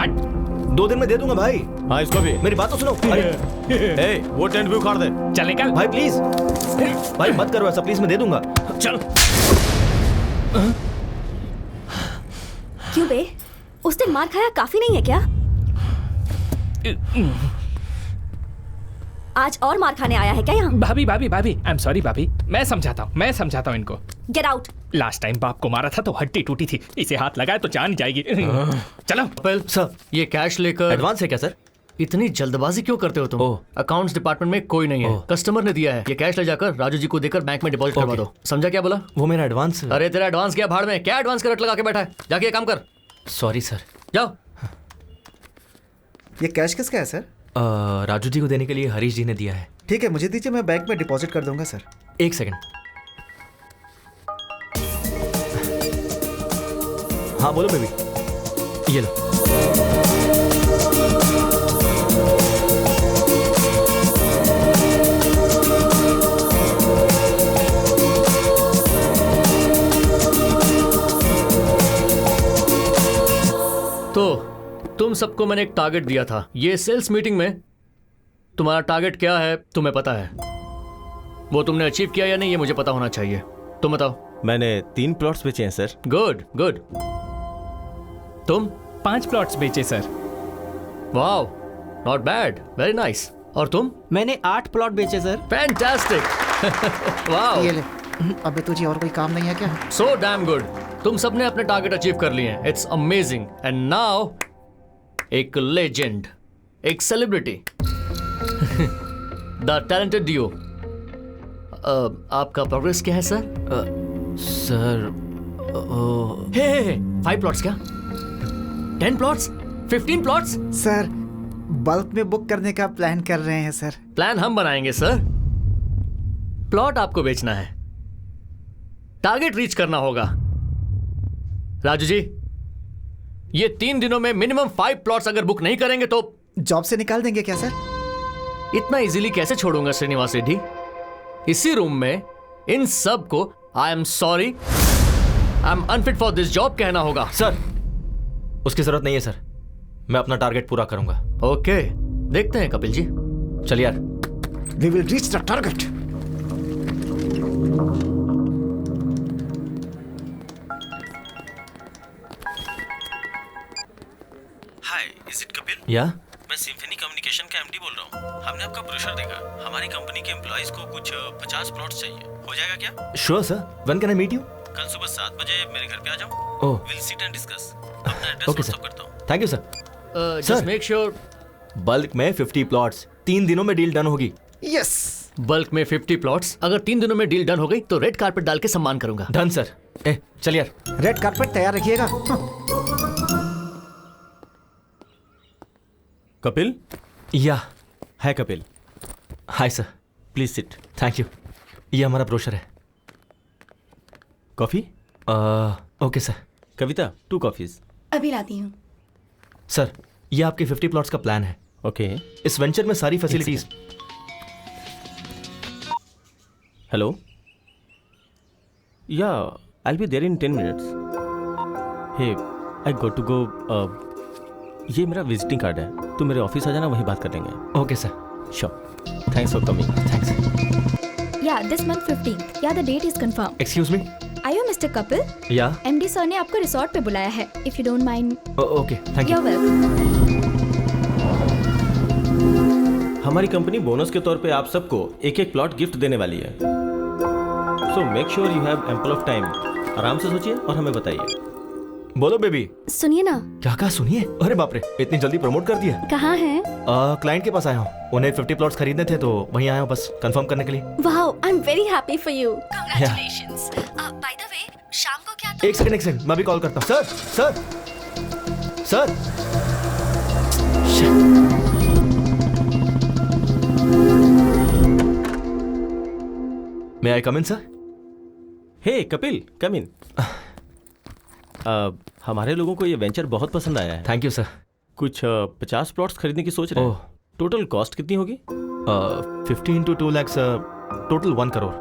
हट। 2 दिन में दे दूंगा भाई। हाँ इसको भी। मेरी बात तो सुनो। अरे ए, वो टेंट भी उखाड़ दे। चल निकल भाई प्लीज, भाई मत करो ऐसा प्लीज, मैं दे दूंगा। चल। क्यों बे, उसने मार खाया काफी नहीं है क्या? आज और मार खाने आया है क्या यहाँ? भाभी भाभी भाभी, आई एम सॉरी भाभी, मैं समझाता हूँ इनको। Get out. लास्ट टाइम बाप को मारा था तो हड्डी टूटी थी, इसे हाथ लगाए तो जान जाएगी। चलो कपिल सर, ये कैश लेकर। एडवांस है क्या सर? इतनी जल्दबाजी क्यों करते हो तुम? अकाउंट्स डिपार्टमेंट में कोई नहीं है, कस्टमर ने दिया है। ये कैश ले जाकर राजू जी को देकर बैंक में डिपॉजिट करवा दो। समझा क्या बोला? वो मेरा एडवांस। अरे तेरा एडवांस क्या भाड़ में, क्या एडवांस का रट लगा के बैठा है? जाके ये काम कर। Sorry sir. जाओ। ये कैश किसका है सर? राजू जी को देने के लिए हरीश जी ने दिया है। ठीक है, मुझे दीजिए, मैं बैंक में डिपॉजिट कर दूंगा सर। 1 सेकंड। हाँ बोलो बेबी, ये लो। तो तुम सबको मैंने एक टारगेट दिया था। ये सेल्स मीटिंग में तुम्हारा टारगेट क्या है तुम्हें पता है? वो तुमने अचीव किया या नहीं ये मुझे पता होना चाहिए। तुम बताओ। मैंने 3 प्लॉट्स बेचे हैं सर। Good good. तुम? 5 प्लॉट्स बेचे sir. Wow, not bad, very nice. और तुम? मैंने 8 प्लॉट बेचे सर। फैंटास्टिक। वाओ, ये ले। अबे तुझे और कोई काम नहीं है क्या? So damn good. तुम सबने अपने टारगेट अचीव कर लिए हैं। It's amazing. एंड नाउ एक लेजेंड, एक सेलिब्रिटी, द टैलेंटेड डियो। आपका प्रोग्रेस क्या है सर? सर 5 प्लॉट्स क्या? 10 प्लॉट्स? 15 प्लॉट्स? सर बल्क में बुक करने का प्लान कर रहे हैं सर। प्लान हम बनाएंगे सर, प्लॉट आपको बेचना है, टारगेट रीच करना होगा। राजू जी, ये 3 दिनों में मिनिमम 5 प्लॉट्स अगर बुक नहीं करेंगे तो जॉब से निकाल देंगे क्या सर? इतना इजीली कैसे छोड़ूंगा श्रीनिवास रेड्डी? इसी रूम में इन सब को I am sorry, I am unfit for this job कहना होगा। सर उसकी जरूरत नहीं है सर, मैं अपना टारगेट पूरा करूंगा। ओके, देखते हैं कपिल जी। चल यार। We will reach the target. Hi, is it Kapil? या मैं सिम्फनी कम्युनिकेशन का एमडी बोल रहा हूँ। हमने आपका ब्रोशर देखा, हमारी कंपनी के एम्प्लॉइज को कुछ 50 प्लॉट्स चाहिए, हो जाएगा क्या? Sure sir, when can I meet you? कल सुबह 7 बजे मेरे घर पे आ जाओ। Oh, will sit and discuss. अपना एड्रेस ओके व्हाट्सएप सर, करता हूँ। Thank you sir. Just make sure bulk में 50 प्लॉट्स, 3 दिनों में डील डन होगी। यस। बल्क में 50 प्लॉट्स, अगर 3 दिनों में डील डन हो गई तो रेड कारपेट डाल के सम्मान करूंगा। Done sir. ए चल यार। रेड कारपेट तैयार रखिएगा। कपिल? या है Kapil. Hi sir, please sit. Thank you. ये हमारा ब्रोशर है। Coffee? Okay sir. Kavita 2 coffees. अभी लाती हूँ। सर ये आपके 50 प्लॉट्स का प्लान है। ओके। इस वेंचर में सारी facilities. Hello, yeah I be there in 10 minutes. Hey, I got to go. ये मेरा विजिटिंग कार्ड है, तू मेरे ऑफिस आ जाना, वहीं बात कर लेंगे। Okay sir. Sure, thanks for coming. Thanks. Yeah, this month 15th. Yeah, the date is confirmed. Excuse me. Are you Mr. Kapil? या MD सर ने आपको रिसोर्ट पे बुलाया है. If you don't mind. Okay, thank you. You're welcome. हमारी कंपनी बोनस के तौर पे आप सबको 1-1 प्लॉट गिफ्ट देने वाली है। So make sure you have ample of time. आराम से सोचिए और हमें बताइए। बोलो बेबी। सुनिए ना। क्या कहा? सुनिए? अरे बाप रे, इतनी जल्दी प्रमोट कर दिया। कहाँ हैं? क्लाइंट के पास आया हूँ, उन्हें 50 प्लॉट्स खरीदने थे तो वहीं आया हूँ बस कंफर्म करने के लिए। Wow, I am very happy for you. Congratulations. By the way, शाम को क्या? एक सेकंड, मैं भी कॉल करता हूँ। सर। मे आई कम इन सर? हे कपिल, कम इन। हमारे लोगों को ये वेंचर बहुत पसंद आया है। Thank you sir. कुछ 50 प्लॉट्स खरीदने की सोच रहे ओह। हैं। टोटल कॉस्ट कितनी होगी? 15 to 2 lakhs, total 1 crore.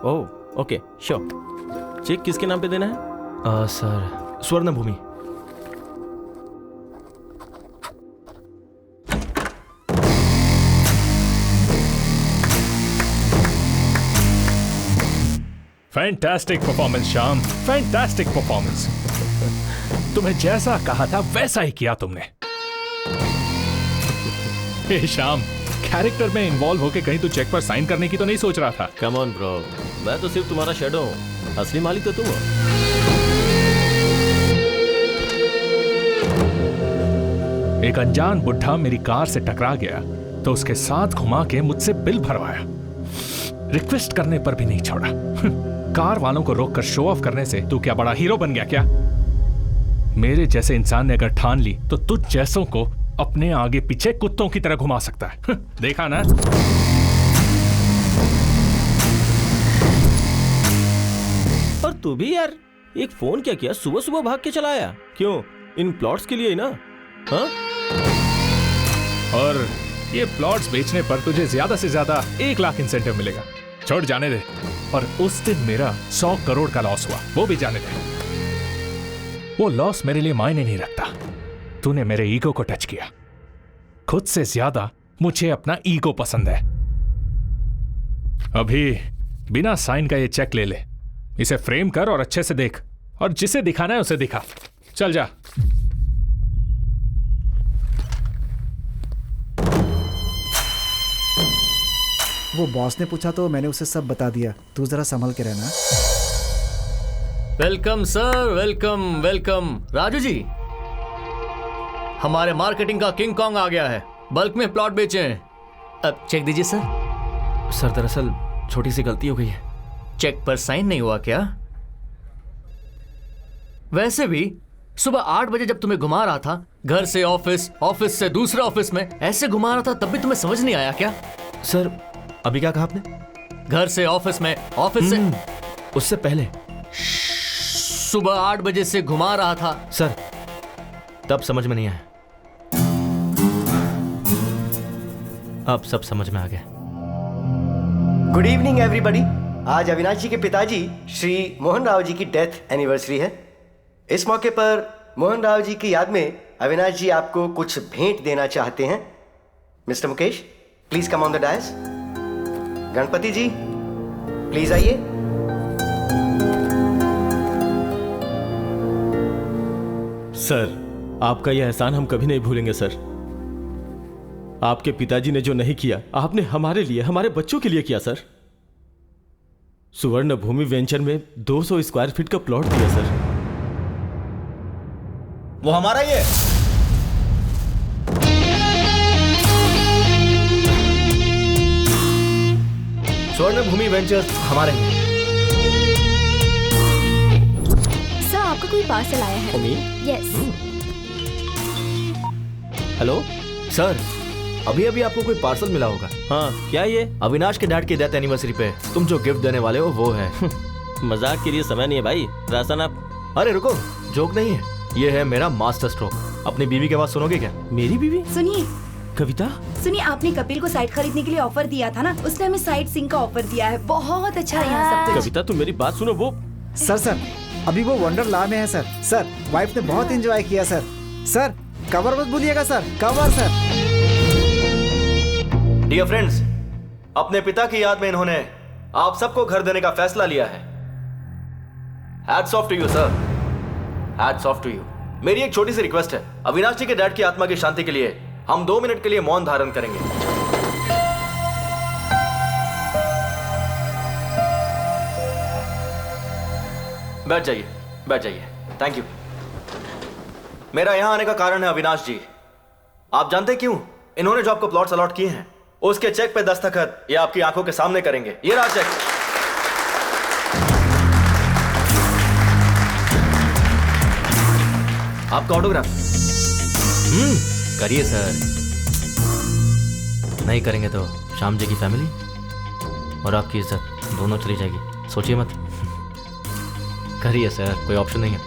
Oh okay sure. Check किसके नाम पे देना है? Sir Swarna Bhoomi. Fantastic performance Shyam, fantastic performance. तुम्हें जैसा कहा था वैसा ही किया तुमने। हे श्याम, कैरेक्टर में इन्वॉल्व होके कहीं तू चेक पर साइन करने की तो नहीं सोच रहा था? कम ऑन ब्रो, मैं तो सिर्फ तुम्हारा शैडो हूँ, असली मालिक तो तुम हो। एक अनजान बुढ़ा मेरी कार से टकरा गया तो उसके साथ घुमा के मुझसे बिल भरवाया। रिक्वेस्ट करने पर भी नहीं छोड़ा। कार वालों को रोककर शो ऑफ करने से तू क्या बड़ा हीरो बन गया क्या? मेरे जैसे इंसान ने अगर ठान ली तो तुझ जैसों को अपने आगे पीछे कुत्तों की तरह घुमा सकता है। देखा ना? और तू भी यार एक फोन क्या किया, सुबह सुबह भाग के चला आया? क्यों? इन प्लॉट्स के लिए ही ना? हाँ? और ये प्लॉट्स बेचने पर तुझे ज्यादा से ज्यादा 1 लाख इंसेंटिव मिलेगा। छोड़ जाने दे। और उस दिन मेरा 100 करोड़ का लॉस हुआ, वो भी जाने दे। वो लॉस मेरे लिए मायने नहीं रखता। तूने मेरे ईगो को टच किया। खुद से ज्यादा मुझे अपना ईगो पसंद है। अभी बिना साइन का ये चेक ले ले, इसे फ्रेम कर और अच्छे से देख, और जिसे दिखाना है उसे दिखा। चल जा। वो बॉस ने पूछा तो मैंने उसे सब बता दिया। तू जरा संभल के रहना। Welcome sir, welcome welcome. Raju ji, हमारे मार्केटिंग का किंग कॉन्ग आ गया है। बल्क में प्लॉट बेचे हैं। अब चेक दीजिए सर। सर दरअसल छोटी सी गलती हो गई है। चेक पर साइन नहीं हुआ क्या? वैसे भी सुबह 8 बजे जब तुम्हें घुमा रहा था, घर से ऑफिस, ऑफिस से दूसरे ऑफिस में, ऐसे घुमा रहा था, तब भी तुम्हें समझ नहीं आया क्या? सर अभी क्या कहा आपने? घर से ऑफिस में, ऑफिस से उससे पहले सुबह 8 बजे से घुमा रहा था। सर तब समझ में नहीं आया, अब सब समझ में आ गया। Good evening everybody. आज अविनाश जी के पिताजी श्री मोहन राव जी की डेथ एनिवर्सरी है। इस मौके पर मोहन राव जी की याद में अविनाश जी आपको कुछ भेंट देना चाहते हैं। Mister Mukesh, please come on the dais. Ganpati ji, please आइए। सर, आपका यह एहसान हम कभी नहीं भूलेंगे सर। आपके पिताजी ने जो नहीं किया, आपने हमारे लिए, हमारे बच्चों के लिए किया सर। सुवर्ण भूमि वेंचर में 200 स्क्वायर फीट का प्लॉट दिया सर। वो हमारा ही है। स्वर्ण भूमि वेंचर्स हमारे हैं। सर आपका कोई पार्सल आया है। यस। हेलो सर, अभी अभी आपको कोई पार्सल मिला होगा। हाँ, क्या ये? अविनाश के डैड की डेथ एनिवर्सरी पे तुम जो गिफ्ट देने वाले हो वो है। मजाक के लिए समय नहीं है भाई। रासन आप। अरे रुको, जोक नहीं है, ये है मेरा मास्टर स्ट्रोक। अपनी बीवी के आवाज सुनोगे क्या? मेरी बीवी? सुनिए कविता। सुनिए, आपने कपिल को साइट खरीदने के लिए ऑफर दिया था ना, उसने हमें साइट सिंह का ऑफर दिया है। बहुत अच्छा है यहाँ सब कुछ। कविता तुम मेरी बात सुनो। वो सर अभी वो वंडरला में है सर। सर वाइफ ने बहुत एंजॉय किया सर। सर कवर मत भूलिएगा sir, cover sir. Dear friends, अपने पिता की याद में इन्होंने आप सबको घर देने का फैसला लिया है। Hats off to you sir, hats off to you. मेरी एक छोटी सी रिक्वेस्ट है, अविनाश जी के डैड की आत्मा की शांति के लिए हम 2 मिनट के लिए मौन धारण करेंगे। बैठ जाइए, बैठ जाइए। Thank you. मेरा यहां आने का कारण है अविनाश जी। आप जानते क्यों? इन्होंने जो आपको प्लॉट्स अलॉट किए हैं, उसके चेक पे दस्तखत ये आपकी आंखों के सामने करेंगे। ये रहा चेक। आपका ऑटोग्राफ। करिए सर। नहीं करेंगे तो श्याम जी की फैमिली और आपकी इज्जत दोनों चली जाएगी, सोचिए मत। करिए सर, कोई ऑप्शन नहीं है।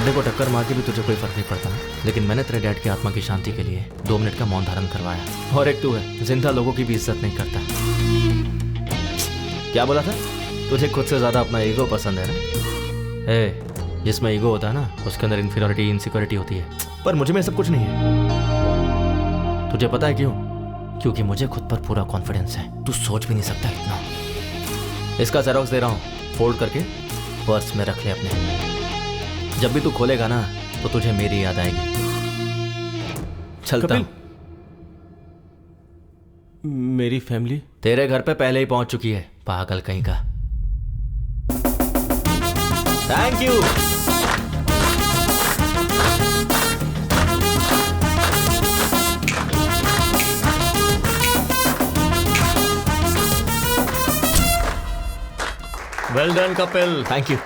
बुड्ढे को टक्कर मार के भी तुझे कोई फर्क नहीं पड़ता, लेकिन मैंने तेरे डैड की आत्मा की शांति के लिए 2 मिनट का मौन धारण करवाया। और एक तू है जिंदा लोगों की भी इज्जत नहीं करता। क्या बोला था? तुझे खुद से ज्यादा अपना ईगो पसंद है ना? जिसमें ईगो होता है ना, उसके अंदर इन्फीरियरिटी, इनसिक्योरिटी होती है। पर मुझे में सब कुछ नहीं है। तुझे पता है क्यों? क्योंकि मुझे खुद पर पूरा कॉन्फिडेंस है। तू सोच भी नहीं सकता इतना। इसका जेरॉक्स दे रहा हूँ, फोल्ड करके पर्स में रख ले अपने। जब भी तू खोलेगा ना तो तुझे मेरी याद आएगी। चलता हूं। मेरी फैमिली तेरे घर पे पहले ही पहुंच चुकी है, पागल कहीं का। Thank you. Well done Kapil. Thank you.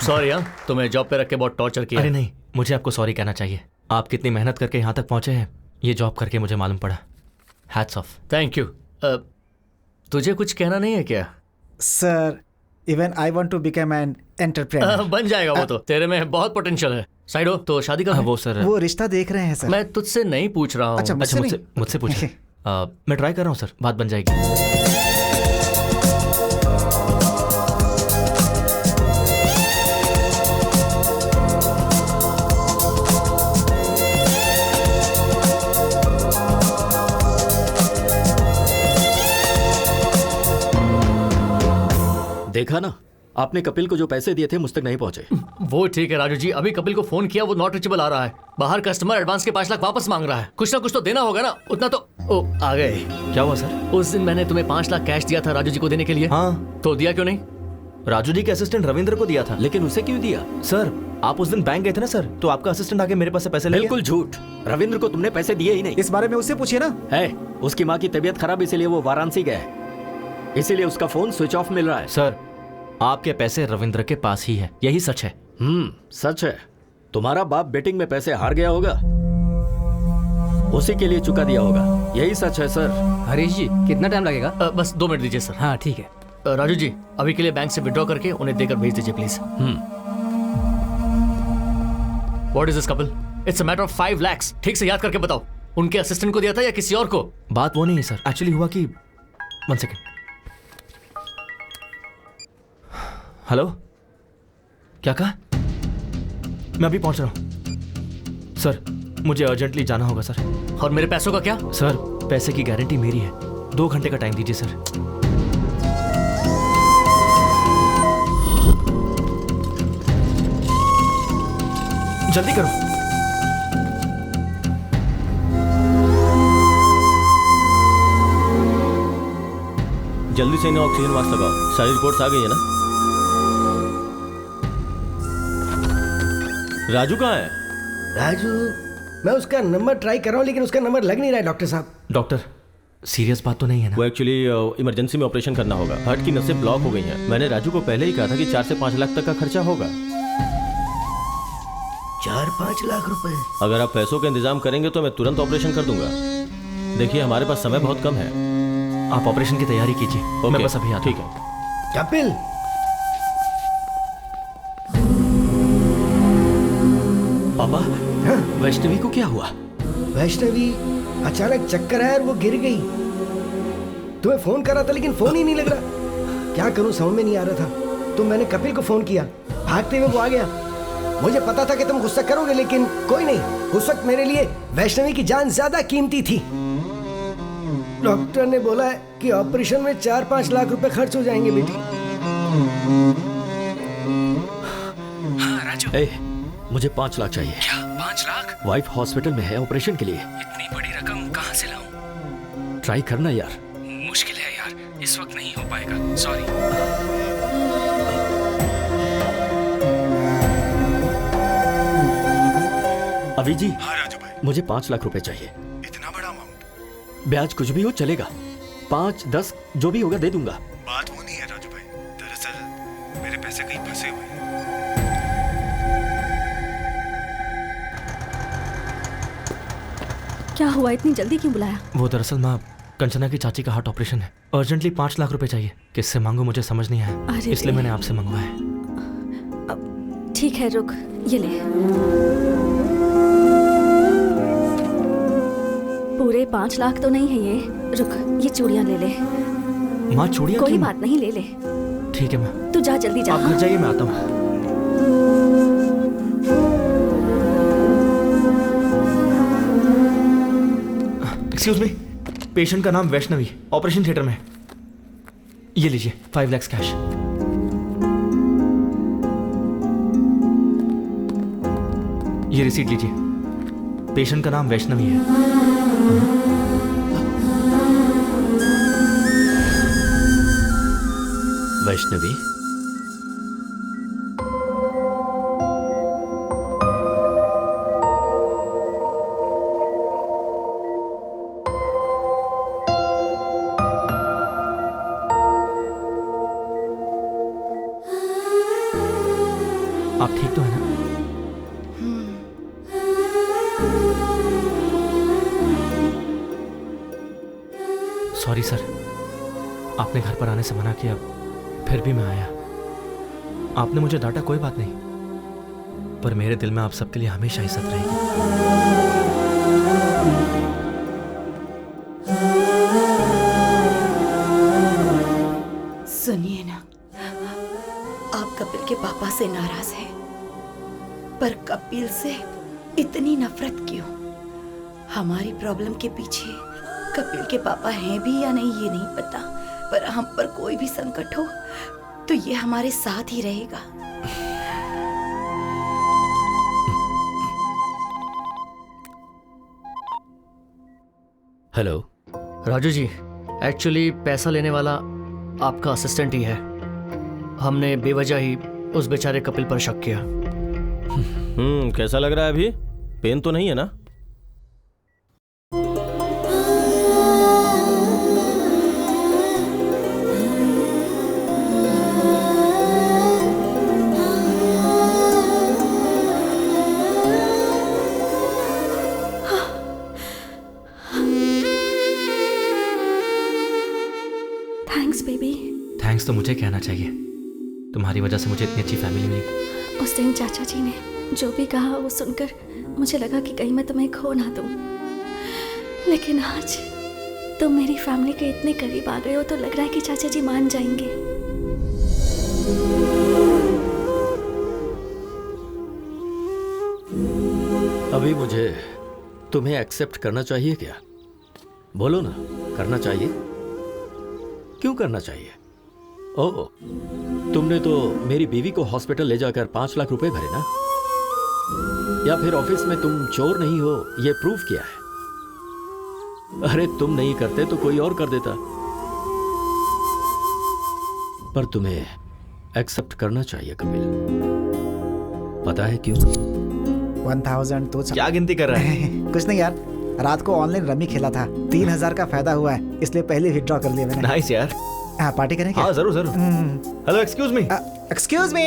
Sorry हाँ, तुम्हें जॉब पे रख के बहुत टॉर्चर किया। अरे नहीं, मुझे आपको सॉरी कहना चाहिए। आप कितनी मेहनत करके यहाँ तक पहुंचे हैं, ये जॉब करके मुझे मालूम पड़ा। Hats off. Thank you. तुझे कुछ कहना नहीं है क्या? Sir, even I want to become an entrepreneur. बन जाएगा वो तो, तेरे में बहुत पोटेंशियल है। साइड हो तो शादी का वो सर, वो रिश्ता देख रहे हैं सर। मैं तुझसे नहीं पूछ रहा हूँ। अच्छा, मुझसे पूछिए। मैं ट्राई कर रहा हूँ सर, बात बन जाएगी। देखा ना, आपने कपिल को जो पैसे दिए थे मुझ तक नहीं पहुंचे। वो ठीक है राजू जी, अभी कपिल को फोन किया, वो नॉट रीचेबल आ रहा है। बाहर कस्टमर एडवांस के 5 लाख वापस मांग रहा है। कुछ ना कुछ तो देना होगा ना, उतना तो। ओ आ गए। क्या हुआ सर? उस दिन मैंने तुम्हें 5 लाख कैश दिया था राजू जी को देने के लिए। हाँ, तो दिया क्यों नहीं? राजू जी के असिस्टेंट रविंद्र को दिया था। लेकिन उसे क्यों दिया? सर, आप उस दिन बैंक गए थे ना सर, तो आपका असिस्टेंट आके मेरे पास से पैसे ले गया। बिल्कुल झूठ। रविंद्र को तुमने पैसे दिए ही नहीं। इस बारे में उससे पूछिए ना। है, उसकी माँ की तबीयत खराब, इसीलिए वो वाराणसी गया है, इसीलिए उसका फोन स्विच ऑफ मिल रहा है। सर, आपके पैसे रविंद्र के पास ही है, यही सच है। सच है। तुम्हारा बाप बेटिंग में पैसे हार गया होगा, उसी के लिए चुका दिया होगा, यही सच है सर। हरीश जी, कितना टाइम लगेगा? बस 2 मिनट दीजिए सर। हाँ ठीक है। राजू जी, अभी के लिए बैंक से विड्रॉ करके उन्हें देकर भेज दीजिए please. What is this Kapil? It's a matter of 5 lakh. ठीक से याद करके बताओ, उनके असिस्टेंट को दिया था या किसी और को? बात वो नहीं है सर, एक्चुअली हुआ कि 1 सेकेंड। हेलो, क्या कहा? मैं अभी पहुंच रहा हूं सर, मुझे अर्जेंटली जाना होगा सर। और मेरे पैसों का क्या? सर, पैसे की गारंटी मेरी है, 2 घंटे का टाइम दीजिए सर। जल्दी करो। जल्दी से इन्हें ऑक्सीजन मास्क लगाओ। सारी रिपोर्ट्स आ गई है ना? राजू कहाँ है? राजू, मैं उसका नंबर ट्राई कर रहा हूँ, लेकिन उसका नंबर लग नहीं रहा है डॉक्टर साहब। डॉक्टर, सीरियस बात तो नहीं है ना? वो एक्चुअली इमरजेंसी में ऑपरेशन करना होगा। हार्ट की नसें ब्लॉक हो गई हैं। मैंने राजू को पहले ही कहा था कि 4 से 5 लाख तक का खर्चा होगा। 4-5 लाख रुपए? अगर आप पैसों का इंतजाम करेंगे तो मैं तुरंत ऑपरेशन कर दूंगा। देखिए, हमारे पास समय बहुत कम है। आप ऑपरेशन की तैयारी कीजिए, मैं बस अभी आता हूं। ठीक है। कपिल, पापा, वैष्णवी को क्या हुआ? वैष्णवी अचानक चक्कर आया और वो गिर गई। तुम्हें फोन करा था लेकिन फोन ही नहीं लग रहा। क्या करूं समझ में नहीं आ रहा था, तो मैंने कपिल को फोन किया। भागते हुए वो आ गया। मुझे पता था कि तुम गुस्सा करोगे, लेकिन कोई नहीं, उस वक्त मेरे लिए वैष्णवी की जान ज्यादा कीमती थी। डॉक्टर ने बोला है कि ऑपरेशन में 4-5 लाख रुपए खर्च हो जाएंगे बेटी। हाँ राजू, मुझे 5 लाख चाहिए। क्या 5 लाख? वाइफ हॉस्पिटल में है ऑपरेशन के लिए। इतनी बड़ी रकम कहाँ से लाऊं? ट्राई करना यार। मुश्किल है यार, इस वक्त नहीं हो पाएगा, सॉरी। अभी जी। हाँ राजू भाई, मुझे 5 लाख रुपए चाहिए। इतना बड़ा अमाउंट? ब्याज कुछ भी हो चलेगा, 5-10 जो भी होगा दे दूंगा। बात वो नहीं है राजू भाई, दरअसल मेरे पैसे कहीं फंसे हुए हैं। क्या हुआ, इतनी जल्दी क्यों बुलाया? वो दरअसल माँ, कंचना की चाची का हार्ट ऑपरेशन है, अर्जेंटली 5 लाख रुपए चाहिए। किससे मांगू मुझे समझ नहीं आया, इसलिए मैंने आपसे मंगवाया। ठीक है, रुक। ये ले। पूरे 5 लाख तो नहीं है ये। रुक, ये चूड़ियां ले ले। माँ चूड़ियां कोई क्यों? बात नहीं, ले ले। ठीक है माँ, तू जा, जल्दी जा। आप घर जाइए, मैं आता हूँ। एक्सक्यूज मी, पेशेंट का नाम वैष्णवी, ऑपरेशन थिएटर में है। ये लीजिए 5 लाख कैश। ये रिसीट लीजिए। पेशेंट का नाम वैष्णवी है। वैष्णवी, आप ठीक तो है ना? सॉरी सर, आपने घर पर आने से मना किया, फिर भी मैं आया। आपने मुझे डांटा, कोई बात नहीं, पर मेरे दिल में आप सबके लिए हमेशा इज्जत रहेगी। सुनिए ना, आप कपिल के पापा से नाराज हैं, पर कपिल से इतनी नफरत क्यों? हमारी प्रॉब्लम के पीछे कपिल के पापा हैं भी या नहीं ये नहीं पता, पर हम पर कोई भी संकट हो तो ये हमारे साथ ही रहेगा। हेलो राजू जी, एक्चुअली पैसा लेने वाला आपका असिस्टेंट ही है। हमने बेवजह ही उस बेचारे कपिल पर शक किया। कैसा लग रहा है अभी? पेन तो नहीं है ना? Thanks baby. थैंक्स तो मुझे कहना चाहिए, तुम्हारी वजह से मुझे इतनी अच्छी फैमिली मिली। उस दिन चाचा जी ने जो भी कहा वो सुनकर मुझे लगा कि कहीं मैं तुम्हें खो ना दूं, लेकिन आज तुम मेरी फैमिली के इतने करीब आ गए हो तो लग रहा है कि चाचा जी मान जाएंगे। अभी मुझे तुम्हें एक्सेप्ट करना चाहिए क्या? बोलो ना, करना चाहिए? क्यों करना चाहिए? ओह, तुमने तो मेरी बीवी को हॉस्पिटल ले जाकर 5 लाख रुपए भरे ना? या फिर ऑफिस में तुम चोर नहीं हो ये प्रूफ किया है? अरे तुम नहीं करते तो कोई और कर देता, पर तुम्हें एक्सेप्ट करना चाहिए कपिल। पता है क्यों? 1000 तो क्या गिनती कर रहा है? कुछ नहीं यार, रात को ऑनलाइन रमी खेला था, 3000 का फायदा हुआ है, इसलिए पहले विड्रॉ कर लिया मैंने। नाइस यार। हाँ, पार्टी करें क्या? हाँ जरूर जरूर। Hello excuse me. Excuse me.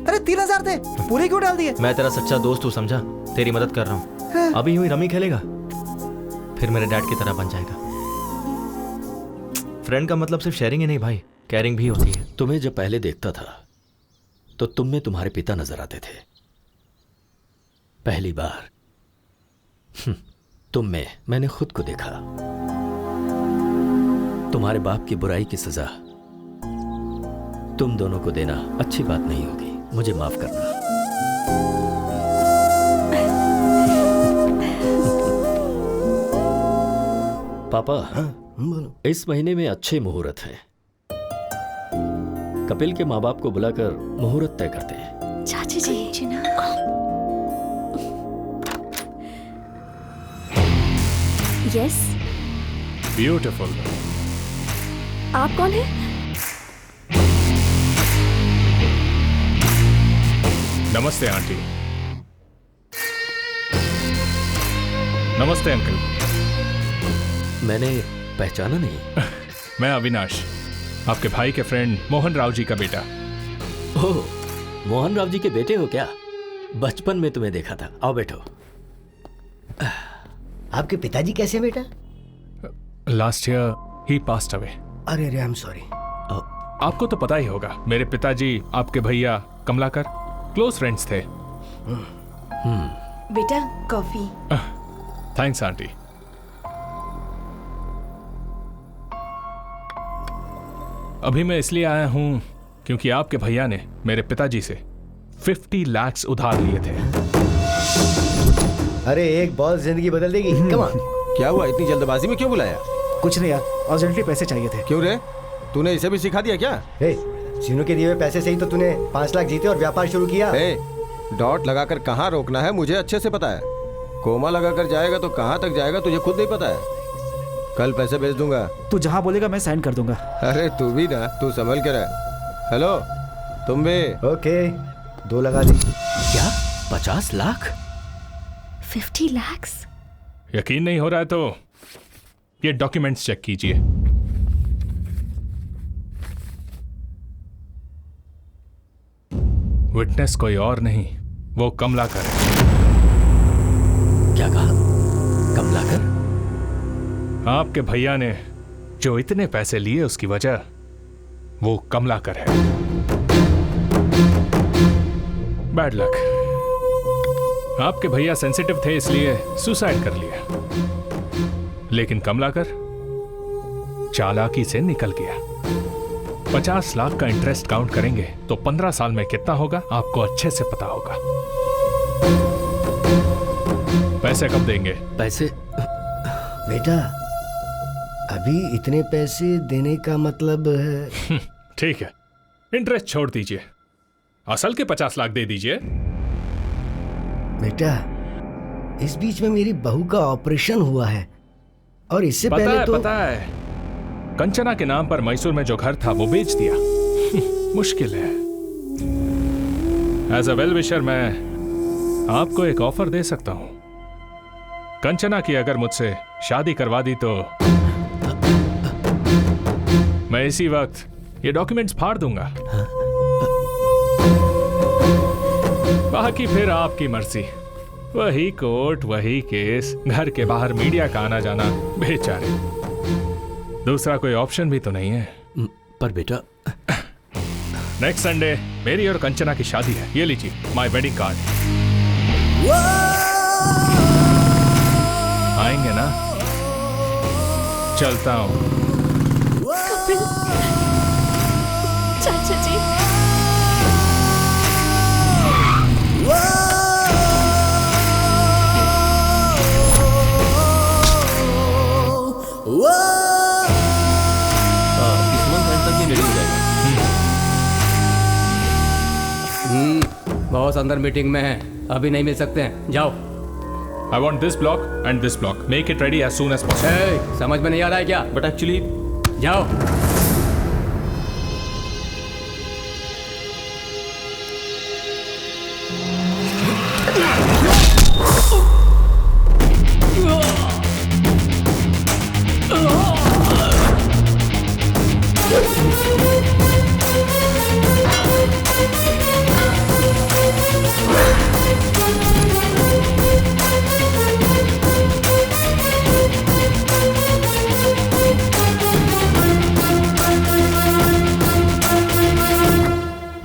अरे 3000 थे, पूरे क्यों डाल दिए? मैं तेरा सच्चा दोस्त हूँ, समझा? तेरी मदद कर रहा हूँ। अभी यूं ही रमी खेलेगा, फिर मेरे डैड की तरह बन जाएगा। फ्रेंड का मतलब सिर्फ शेयरिंग ही नहीं भाई, केयरिंग भी होती है। तुम्हें जब पहले देखता था तो तुम में तुम्हारे पिता नजर आते थे। पहली बार तुम में मैंने खुद को देखा। तुम्हारे बाप की बुराई की सजा तुम दोनों को देना अच्छी बात नहीं होगी, मुझे माफ करना। पापा, इस महीने में अच्छे मुहूर्त हैं। कपिल के माँ बाप को बुलाकर मुहूर्त तय करते हैं। चाची जी ना। यस। ब्यूटीफुल। आप कौन है? नमस्ते आंटी। नमस्ते अंकल। मैंने पहचाना नहीं। मैं अविनाश, आपके भाई के फ्रेंड मोहन राव जी का बेटा। ओह, मोहन राव जी के बेटे हो क्या? बचपन में तुम्हें देखा था। आओ बैठो। आपके पिताजी कैसे हैं बेटा? लास्ट ईयर ही पास्ड अवे। अरे अरे, आई एम सॉरी। आपको तो पता ही होगा, मेरे पिताजी आपके भैया कमलाकर क्लोज फ्रेंड्स थे। बेटा कॉफी। Thanks aunty. अभी मैं इसलिए आया हूं क्योंकि आपके भैया ने मेरे पिताजी से 50 लाख उधार लिए थे। अरे एक बॉल जिंदगी बदल देगी। Come on. क्या हुआ, इतनी जल्दबाजी में क्यों बुलाया? कुछ नहीं यार, अर्जेंटली पैसे चाहिए थे। क्यों रे, तूने इसे भी सिखा दिया क्या? सीनू के दिए हुए पैसे से ही तो तूने 5 लाख जीते और व्यापार शुरू किया। डॉट लगाकर कहाँ रोकना है मुझे अच्छे से पता है। कोमा लगाकर जाएगा तो कहाँ तक जाएगा तुझे खुद नहीं पता है। कल पैसे भेज दूंगा। तू जहाँ बोलेगा मैं साइन कर दूंगा। अरे तू भी ना, तू संभल के रह। हेलो तुम भी। ओके 2 लगा दी। क्या 50 लाख? 50 लाख? यकीन नहीं हो रहा है तो ये डॉक्यूमेंट्स चेक कीजिए। विटनेस कोई और नहीं, वो कमलाकर है। क्या कहा? कमलाकर? आपके भैया ने जो इतने पैसे लिए उसकी वजह वो कमलाकर है। Bad luck. आपके भैया सेंसिटिव थे इसलिए सुसाइड कर लिया, लेकिन कमलाकर चालाकी से निकल गया। 50 लाख का इंटरेस्ट काउंट करेंगे तो 15 साल में कितना होगा आपको अच्छे से पता होगा। पैसे कब देंगे? पैसे बेटा अभी इतने पैसे देने का मतलब है। ठीक है, इंटरेस्ट छोड़ दीजिए, असल के 50 लाख दे दीजिए। बेटा इस बीच में मेरी बहू का ऑपरेशन हुआ है और इससे पहले तो पता है कंचना के नाम पर मैसूर में जो घर था वो बेच दिया। मुश्किल है। एज अ वेल विशर मैं आपको एक ऑफर दे सकता हूं। कंचना की अगर मुझसे शादी करवा दी तो मैं इसी वक्त ये डॉक्यूमेंट्स फाड़ दूंगा। बाकी फिर आपकी मर्जी। वही कोर्ट, वही केस, घर के बाहर मीडिया का आना जाना, बेचारे। दूसरा कोई ऑप्शन भी तो नहीं है। पर बेटा नेक्स्ट संडे मेरी और कंचना की शादी है। ये लीजिए माय वेडिंग कार्ड। आएंगे ना? चलता हूं। कपिल चाचा जी। इस मंथ एंड तक ये रेडी हो जाएगा। बॉस अंदर मीटिंग में है, अभी नहीं मिल सकते हैं, जाओ। I want this block and this block. Make it ready as soon as possible. Hey, समझ में नहीं आ रहा है क्या? But actually, जाओ।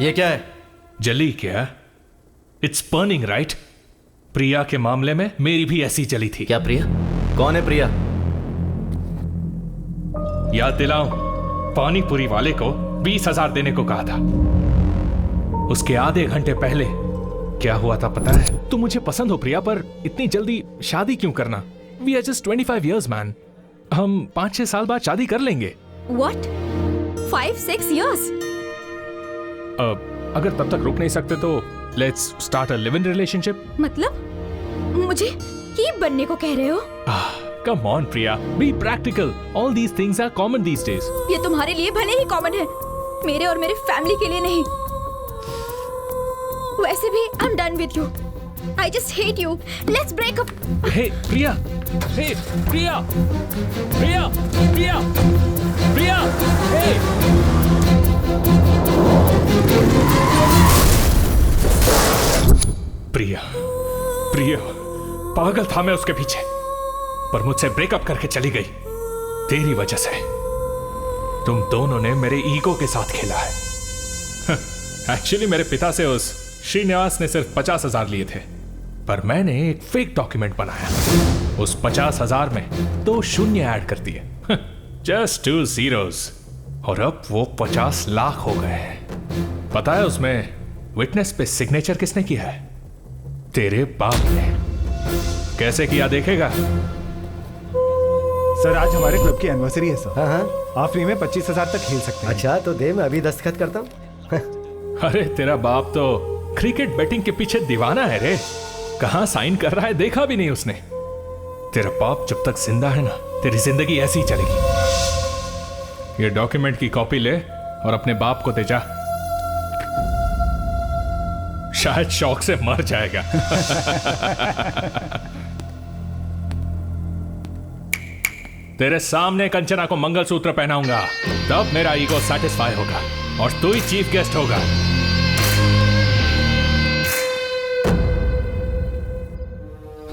ये क्या है? जली क्या? It's burning right? प्रिया के मामले में मेरी भी ऐसी जली थी। क्या प्रिया? कौन है प्रिया? याद दिलाऊं, पानीपुरी वाले को 20,000 देने को कहा था। उसके आधे घंटे पहले क्या हुआ था पता है? तुम मुझे पसंद हो प्रिया, पर इतनी जल्दी शादी क्यों करना? We are just 25 years man. हम 5-6 साल बाद शादी कर लेंगे। What? 5-6 years? अगर तब तक रुक नहीं सकते तो let's start a live in relationship. मतलब मुझे कीप बनने को कह रहे हो? Come on Priya, be practical. All these things are common these days. ये तुम्हारे लिए भले ही कॉमन है, मेरे और मेरे फैमिली के लिए नहीं। वैसे भी I am done with you. I just hate you. Let's break up. Hey Priya, hey Priya, Priya, Priya, Priya, hey Priya, Priya, पागल था मैं उसके पीछे, पर मुझसे ब्रेकअप करके चली गई तेरी वजह से। तुम दोनों ने मेरे ईगो के साथ खेला है। एक्चुअली मेरे पिता से उस श्रीनिवास ने सिर्फ 50,000 लिए थे, पर मैंने एक फेक डॉक्यूमेंट बनाया। उस 50,000 में 2 शून्य ऐड कर दिए, जस्ट 2 zeros, और अब वो 50 लाख हो गए हैं। पता है उसमें विटनेस पे सिग्नेचर किसने किया है? तेरे बाप ने। कैसे किया देखेगा? सर आज हमारे क्लब की एनिवर्सरी है सर। हाँ। आप फ्री में 25,000 तक खेल सकते हैं। अच्छा तो दे, मैं अभी दस्तखत करता हूँ। अरे तेरा बाप तो क्रिकेट बैटिंग के पीछे दीवाना है रे। कहां साइन कर रहा है देखा भी नहीं उसने। तेरा बाप जब तक जिंदा है ना, तेरी जिंदगी ऐसी ही चलेगी। ये डॉक्यूमेंट की कॉपी ले और अपने बाप को दे जा, शायद शौक से मर जाएगा। तेरे सामने कंचना को मंगलसूत्र पहनाऊंगा, तब मेरा ईगो सेटिस्फाई होगा और तू ही चीफ गेस्ट होगा।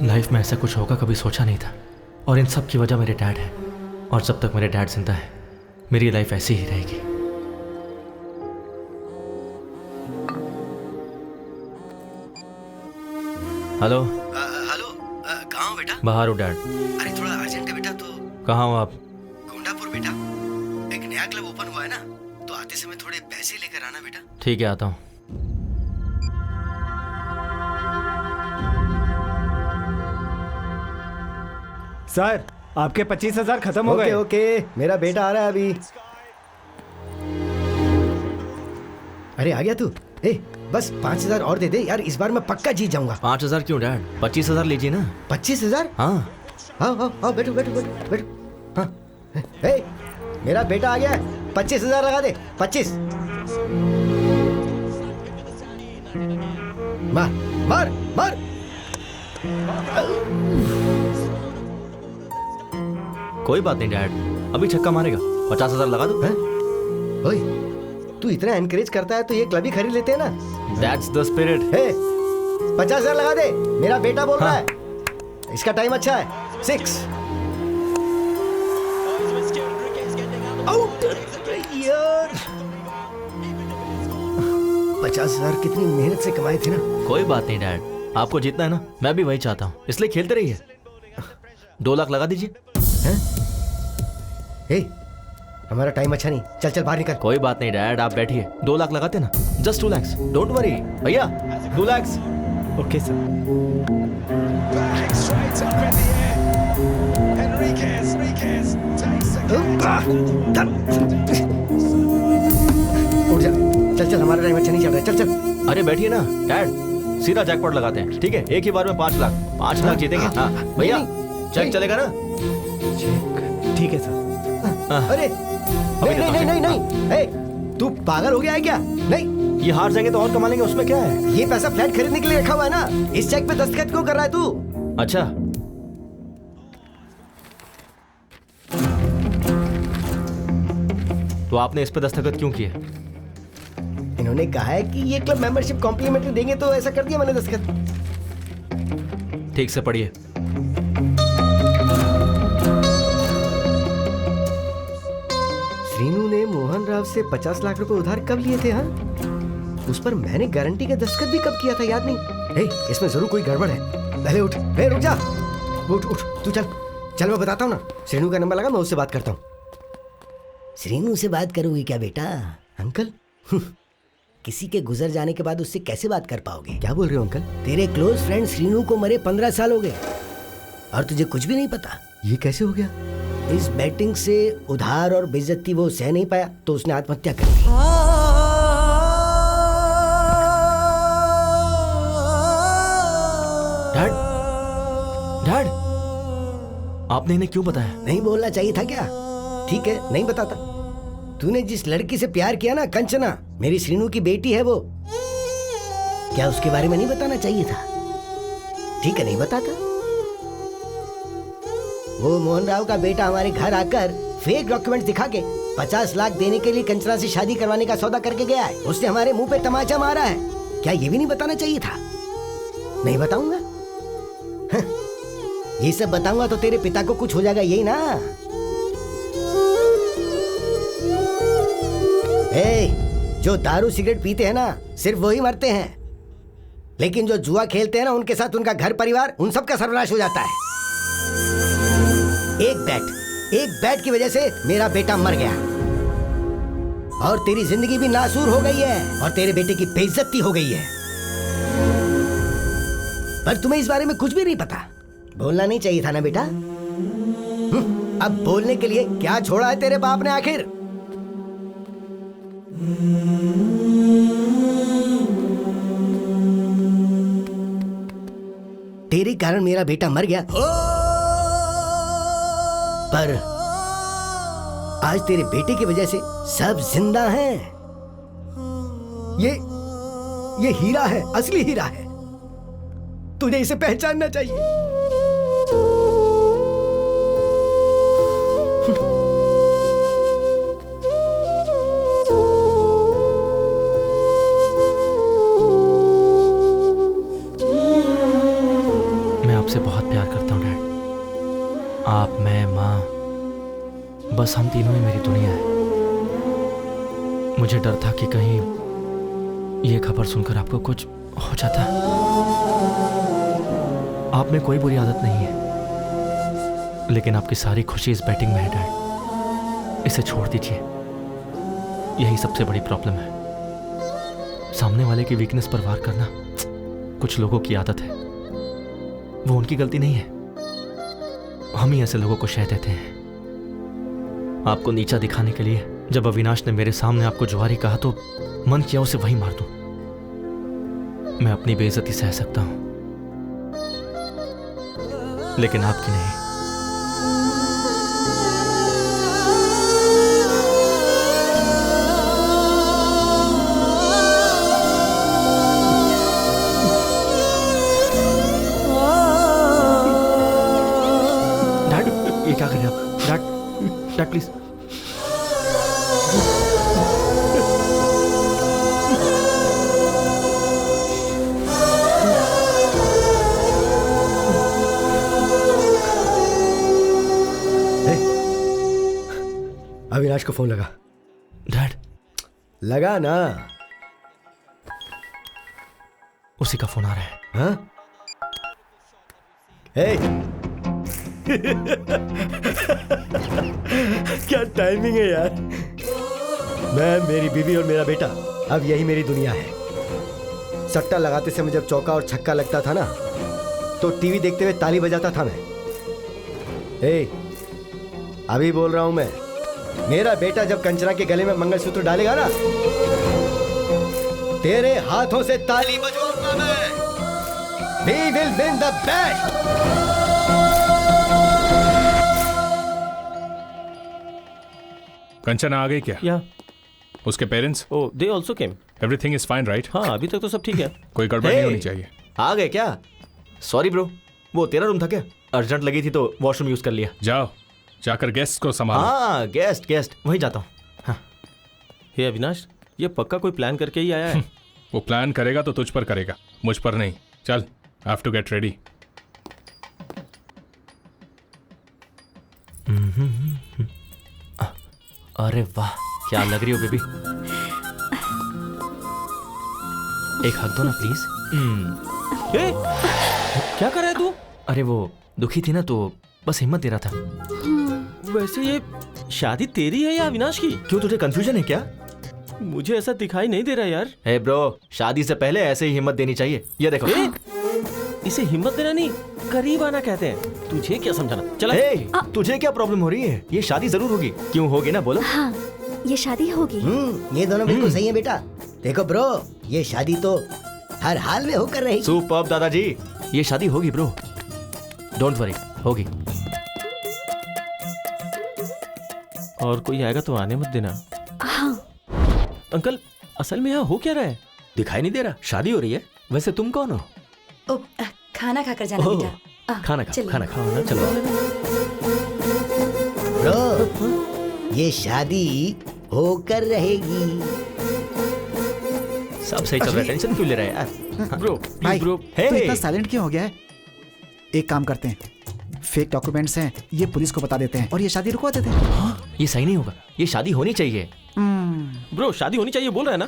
लाइफ में ऐसा कुछ होगा कभी सोचा नहीं था, और इन सब की वजह मेरे डैड है। और जब तक मेरे डैड जिंदा है, मेरी लाइफ ऐसी ही रहेगी। हेलो हेलो, कहाँ हो बेटा? बाहर हो डैड। अरे थोड़ा अर्जेंट है बेटा। तो कहाँ हो आप? गोंडापुर बेटा, एक नया क्लब ओपन हुआ है ना, तो आते समय थोड़े पैसे लेकर आना बेटा। ठीक है, आता हूँ। सर आपके 25,000 खत्म हो गए। ओके, मेरा बेटा आ रहा है अभी। अरे आ गया तू? ए, बस 5,000 और दे दे यार, इस बार मैं पक्का जीत जाऊंगा। 5,000 क्यों डैड? 25,000 लीजिए ना। 25,000? हाँ हाँ, बैठो। हाँ, ए, मेरा बेटा आ गया है। 25,000 लगा दे। 25। मार। कोई बात नहीं डैड, अभी छक्का मारेगा। 50,000 लगा दो। ओए, तू इतना एनकरेज करता है तो ये क्लब ही खरीद लेते हैं ना। That's the spirit। 50,000 लगा दे, मेरा बेटा बोल रहा है। इसका टाइम अच्छा है। 6 आउट यार। 50,000 कितनी मेहनत से कमाए थे ना। कोई बात नहीं डैड, आपको जीतना है ना, मैं भी वही चाहता हूँ, इसलिए खेलते रहिए। 2 लाख लगा दीजिए। हमारा टाइम अच्छा नहीं, चल बाहर निकल। कोई बात नहीं डैड, आप बैठिए। 2 लाख लगाते ना, जस्ट 2 lakhs, डोंट वरी भैया। 2 lakhs। Okay sir. उठ जा, चल, हमारा टाइम अच्छा नहीं चल रहा है। चल। अरे बैठिए ना डैड, सीधा जैकपॉट लगाते हैं, ठीक है? एक ही बार में 5 लाख। 5 लाख जीतेंगे। हाँ भैया, चेक चलेगा ना? ठीक है सर। अरे नहीं, तू पागल हो गया है क्या? नहीं, ये हार जाएंगे तो और कमा लेंगे, उसमें क्या है? ये पैसा फ्लैट खरीदने के लिए रखा हुआ है ना। इस चेक पे दस्तखत क्यों कर रहा है तू? अच्छा, तो आपने इस पे दस्तखत क्यों किए? इन्होंने कहा है कि ये क्लब मेंबरशिप कॉम्प्लीमेंट्री देंगे, तो ऐसा कर दिया मैंने दस्तखत। ठीक से पढ़िए। श्रीनू ने मोहन राव से 50 लाख रुपए उधार कब लिए थे? हाँ, उस पर मैंने गारंटी का दस्तखत भी कब किया था, याद नहीं। इसमें जरूर कोई गड़बड़ है। पहले उठ, रुक जा। उठ, तू चल मैं बताता हूँ ना। श्रीनू का नंबर लगा, मैं उससे बात करता हूँ। श्रीनू से बात करोगे क्या बेटा? अंकल, किसी के गुजर जाने के बाद उससे कैसे बात कर पाओगे? क्या बोल रहे हो अंकल? तेरे क्लोज फ्रेंड श्रीनू को मरे 15 साल हो गए और तुझे कुछ भी नहीं पता। ये कैसे हो गया? इस बैटिंग से उधार और बेइज्जती वो सह नहीं पाया, तो उसने आत्महत्या कर ली। डैड, आपने इन्हें क्यों बताया? नहीं बोलना चाहिए था क्या? ठीक है, नहीं बताता। तूने जिस लड़की से प्यार किया ना, कंचना, मेरी श्रीनू की बेटी है वो। क्या उसके बारे में नहीं बताना चाहिए था? ठीक है, नहीं बताता। वो मोहन राव का बेटा हमारे घर आकर फेक डॉक्यूमेंट दिखा के 50 लाख देने के लिए कंचना से शादी करवाने का सौदा करके गया है। उसने हमारे मुंह पे तमाचा मारा है। क्या ये भी नहीं बताना चाहिए था? नहीं बताऊंगा। ये सब बताऊंगा तो तेरे पिता को कुछ हो जाएगा, यही ना? जो दारू सिगरेट पीते हैं ना सिर्फ वही मरते हैं, लेकिन जो जुआ खेलते हैं ना उनके साथ उनका घर परिवार उन सब का सर्वनाश हो जाता है। एक बैट की वजह से मेरा बेटा मर गया और तेरी जिंदगी भी नासूर हो गई है और तेरे बेटे की बेइज्जती हो गई है, पर तुम्हें इस बारे में कुछ भी नहीं पता। बोलना नहीं चाहिए था ना बेटा। अब बोलने के लिए क्या छोड़ा है तेरे बाप ने आखिर? तेरे कारण मेरा बेटा मर गया, पर आज तेरे बेटे की वजह से सब जिंदा हैं। ये हीरा है, असली हीरा है। तुझे इसे पहचानना चाहिए। मैं आपसे बहुत प्यार करता हूँ डैड। आप, मैं, माँ, बस हम तीनों ही मेरी दुनिया है। मुझे डर था कि कहीं ये खबर सुनकर आपको कुछ हो जाता। आप में कोई बुरी आदत नहीं है, लेकिन आपकी सारी खुशी इस बैटिंग में है डैड। इसे छोड़ दीजिए, यही सबसे बड़ी प्रॉब्लम है। सामने वाले की वीकनेस पर वार करना कुछ लोगों की आदत है, वो उनकी गलती नहीं है। हम ही ऐसे लोगों को शह देते हैं। आपको नीचा दिखाने के लिए जब अविनाश ने मेरे सामने आपको जुआरी कहा तो मन किया उसे वहीं मार दूं। मैं अपनी बेइज्जती सह सकता हूं, लेकिन आपकी नहीं। डैड, ये क्या कर रहे हैं आप? Dad please. अविनाश को फोन लगा। डैड, लगा ना। उसी का फोन आ रहा है। हाँ? क्या टाइमिंग है यार। मैं, मेरी बीवी और मेरा बेटा, अब यही मेरी दुनिया है। सट्टा लगाते समय जब चौका और छक्का लगता था ना, तो टीवी देखते हुए ताली बजाता था मैं। अभी बोल रहा हूं मैं, मेरा बेटा जब कंचना के गले में मंगलसूत्र डालेगा ना, तेरे हाथों से ताली बजवाऊंगा मैं। We will win the bet. Kanchana आ गई क्या? या उसके parents? Oh, they also came. Everything is fine right? हाँ, अभी तक तो सब ठीक है। कोई गड़बड़ नहीं होनी चाहिए। आ गए क्या? सॉरी ब्रो, वो तेरा रूम था क्या? अर्जेंट लगी थी तो वॉशरूम यूज कर लिया। जाओ, जाकर गेस्ट को संभालो। हाँ, गेस्ट वहीं जाता हूँ। हाँ। हे अविनाश, ये पक्का कोई प्लान करके ही आया है। वो प्लान करेगा तो तुझ पर करेगा, मुझ पर नहीं। चल, I have to get ready. अरे वाह, क्या लग रही हो बेबी। एक हक दो ना प्लीज। क्या कर रहा है तू? अरे वो दुखी थी ना, तो बस हिम्मत दे रहा था। वैसे ये शादी तेरी है या अविनाश की? क्यों, तुझे कंफ्यूजन है क्या? मुझे ऐसा दिखाई नहीं दे रहा यार। हे ब्रो, शादी से पहले ऐसे ही हिम्मत देनी चाहिए। ये देखो। इसे हिम्मत देना नहीं, करीब आना कहते हैं। तुझे क्या समझाना? चला। तुझे क्या प्रॉब्लम हो रही है? ये शादी जरूर होगी। क्यों होगी ना, बोलो। हाँ, ये शादी होगी। ये दोनों बिल्कुल सही है बेटा। देखो ब्रो, ये शादी तो हर हाल में होकर रहेगी। सुपर्ब दादाजी, ये शादी होगी ब्रो, डोंट वरी, होगी। और कोई आएगा तो आने मत देना। हाँ। अंकल, असल में यहाँ हो क्या रहा है? दिखाई नहीं दे रहा? शादी हो रही है। वैसे तुम कौन हो? खाना खाकर जाना बेटा। खाना खाओ। चलो। ब्रो, ये शादी होकर रहेगी। सब सही चल रहा है, टेंशन क्यों ले रहा है यार? ब्रो, भाई ब्रो, तो इतना साइलेंट क्यों हो गया है? एक काम करते हैं, फेक डॉक्यूमेंट्स हैं, ये पुलिस को बता देते हैं और ये शादी रुकवा देते हैं। ये सही नहीं होगा, ये शादी होनी चाहिए। ब्रो शादी होनी चाहिए बोल रहा है ना।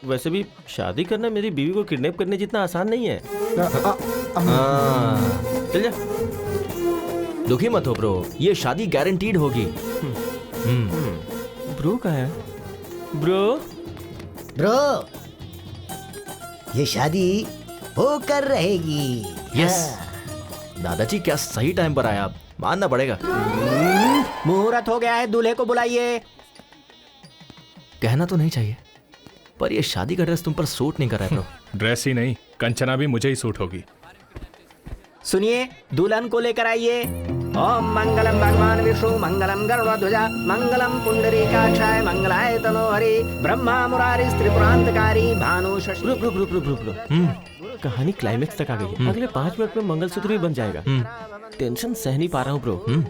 वैसे भी शादी करना मेरी बीवी को किडनैप करने जितना आसान नहीं है। चल जा, दुखी मत हो ब्रो, ये शादी गारंटीड होगी। ब्रो कहाँ है? ब्रो ये शादी होकर रहेगी। यस दादाजी, क्या सही टाइम पर आया आप, मानना पड़ेगा। मुहूर्त हो गया है, दूल्हे को बुलाइए। कहना तो नहीं चाहिए, पर ये शादी का ड्रेस तुम पर सूट नहीं कर रहा है ब्रो। ड्रेस ही नहीं, कंचना भी मुझे ही सूट होगी। सुनिए, दुल्हन को लेकर आइए। ओम मंगलम भगवान विष्णु, मंगलम गरुड़ध्वजा, मंगलम पुंडरीकाक्षाय, मंगलाय तनोहरि, ब्रह्मा मुरारी त्रिपुरांतकारी, भानु शशि। ब्रो कहानी क्लाइमेक्स तक आ गई है। अगले 5 मिनट में मंगलसूत्र भी बन जाएगा। टेंशन सह नहीं पा रहा हूँ ब्रो।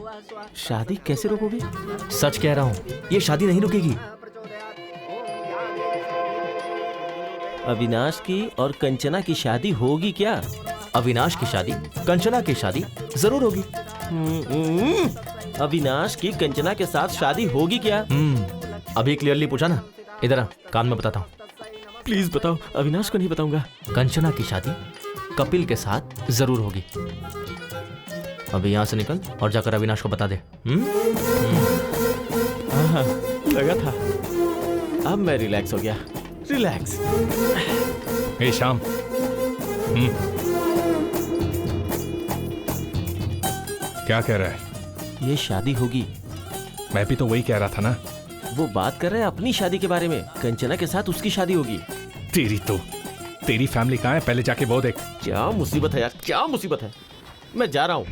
शादी कैसे रोकोगे? सच कह रहा हूँ, ये शादी नहीं रुकेगी। अविनाश की और कंचना की शादी होगी क्या? अविनाश की शादी, कंचना की शादी जरूर होगी। अविनाश की कंचना के साथ शादी होगी क्या? अभी क्लियरली पूछा ना, इधर आ, कान में बताता हूँ। प्लीज बताओ, अविनाश को नहीं बताऊंगा। कंचना की शादी कपिल के साथ जरूर होगी। अभी यहाँ से निकल और जाकर अविनाश को बता दे। लगा था, अब मैं रिलैक्स हो गया। रिलैक्स। हे श्याम, क्या कह रहा है? ये शादी होगी। मैं भी तो वही कह रहा था ना। वो बात कर रहे हैं अपनी शादी के बारे में। कंचना के साथ उसकी शादी होगी। तेरी फैमिली कहाँ है? पहले जाके वो देख। क्या मुसीबत है यार, क्या मुसीबत है। मैं जा रहा हूँ।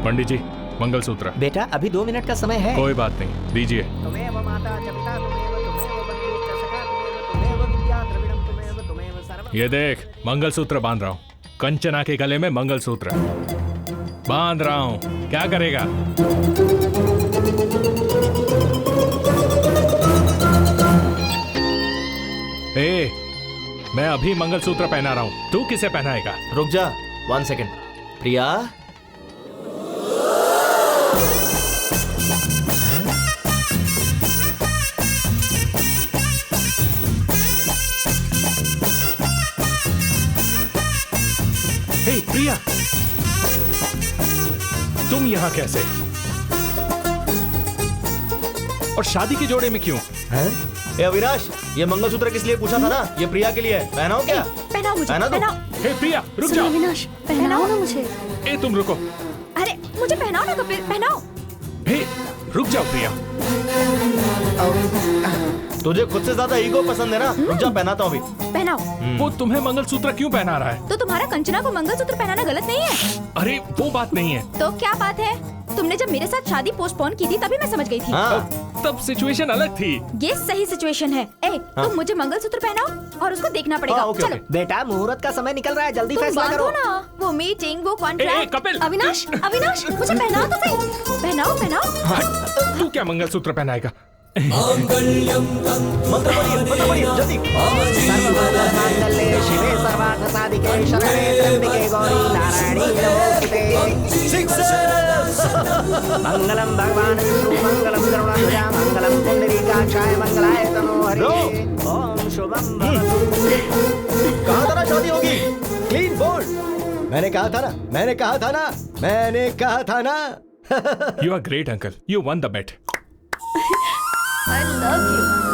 पंडित जी, मंगलसूत्र। बेटा अभी 2 मिनट का समय है। कोई बात नहीं, दीजिए। ये देख, मंगलसूत्र बांध रहा हूँ। कंचना के गले में मंगलसूत्र बांध रहा हूँ। क्या करेगा? ए, मैं अभी मंगलसूत्र पहना रहा हूँ, तू किसे पहनाएगा? रुक जा 1 सेकेंड। प्रिया, हे प्रिया, तुम यहाँ कैसे? और शादी के जोड़े में क्यों? ए अविनाश, ये मंगलसूत्र किस लिए पूछा था ना? ये प्रिया के लिए है। पहनाओ क्या? पहनाओ मुझे, पहनाओ। हे प्रिया, रुक जाओ। अविनाश, पहनाओ ना मुझे। ए तुम रुको। अरे मुझे पहनाओ ना कपिल, पहनाओ। हे रुक जाओ प्रिया। तुझे खुद से ज्यादा ईगो पसंद है ना? रुक जा, पहनाता हूँ अभी। पहनाओ। वो तुम्हें मंगलसूत्र क्यों पहना रहा है? तो तुम्हारा कंचना को मंगलसूत्र पहनाना गलत नहीं है? अरे वो बात नहीं है। तो क्या बात है? तुमने जब मेरे साथ शादी पोस्टपोन की थी तभी मैं समझ गई थी। तब सिचुएशन अलग थी। ये सही सिचुएशन है। तुम मुझे मंगलसूत्र पहनाओ और उसको देखना पड़ेगा। चलो बेटा, मुहूर्त का समय निकल रहा है, जल्दी तुम फैसला करो ना। वो मीटिंग, वो कॉन्ट्रैक्ट। कपिल, अविनाश, मुझे पहनाओ तो सही। पहनाओ। तू क्या मंगलसूत्र पहनाएगा? मंत्र पढ़िए जल्दी। सर्वमंगलमांगल्ये शिवे सर्वार्थसाधिके शरणे त्र्यंबके गौरी नारायणी नमोस्तुते। मंगलम भगवान विष्णु, मंगलम गरुड़ध्वजा, मंगलम पुंडरीकाक्षाय, मंगलाय तनोहरि। ओम शुभम भवतु। कहा था ना शादी होगी? Clean bowled. मैंने कहा था ना। You are great, uncle. You won the bet. I love you.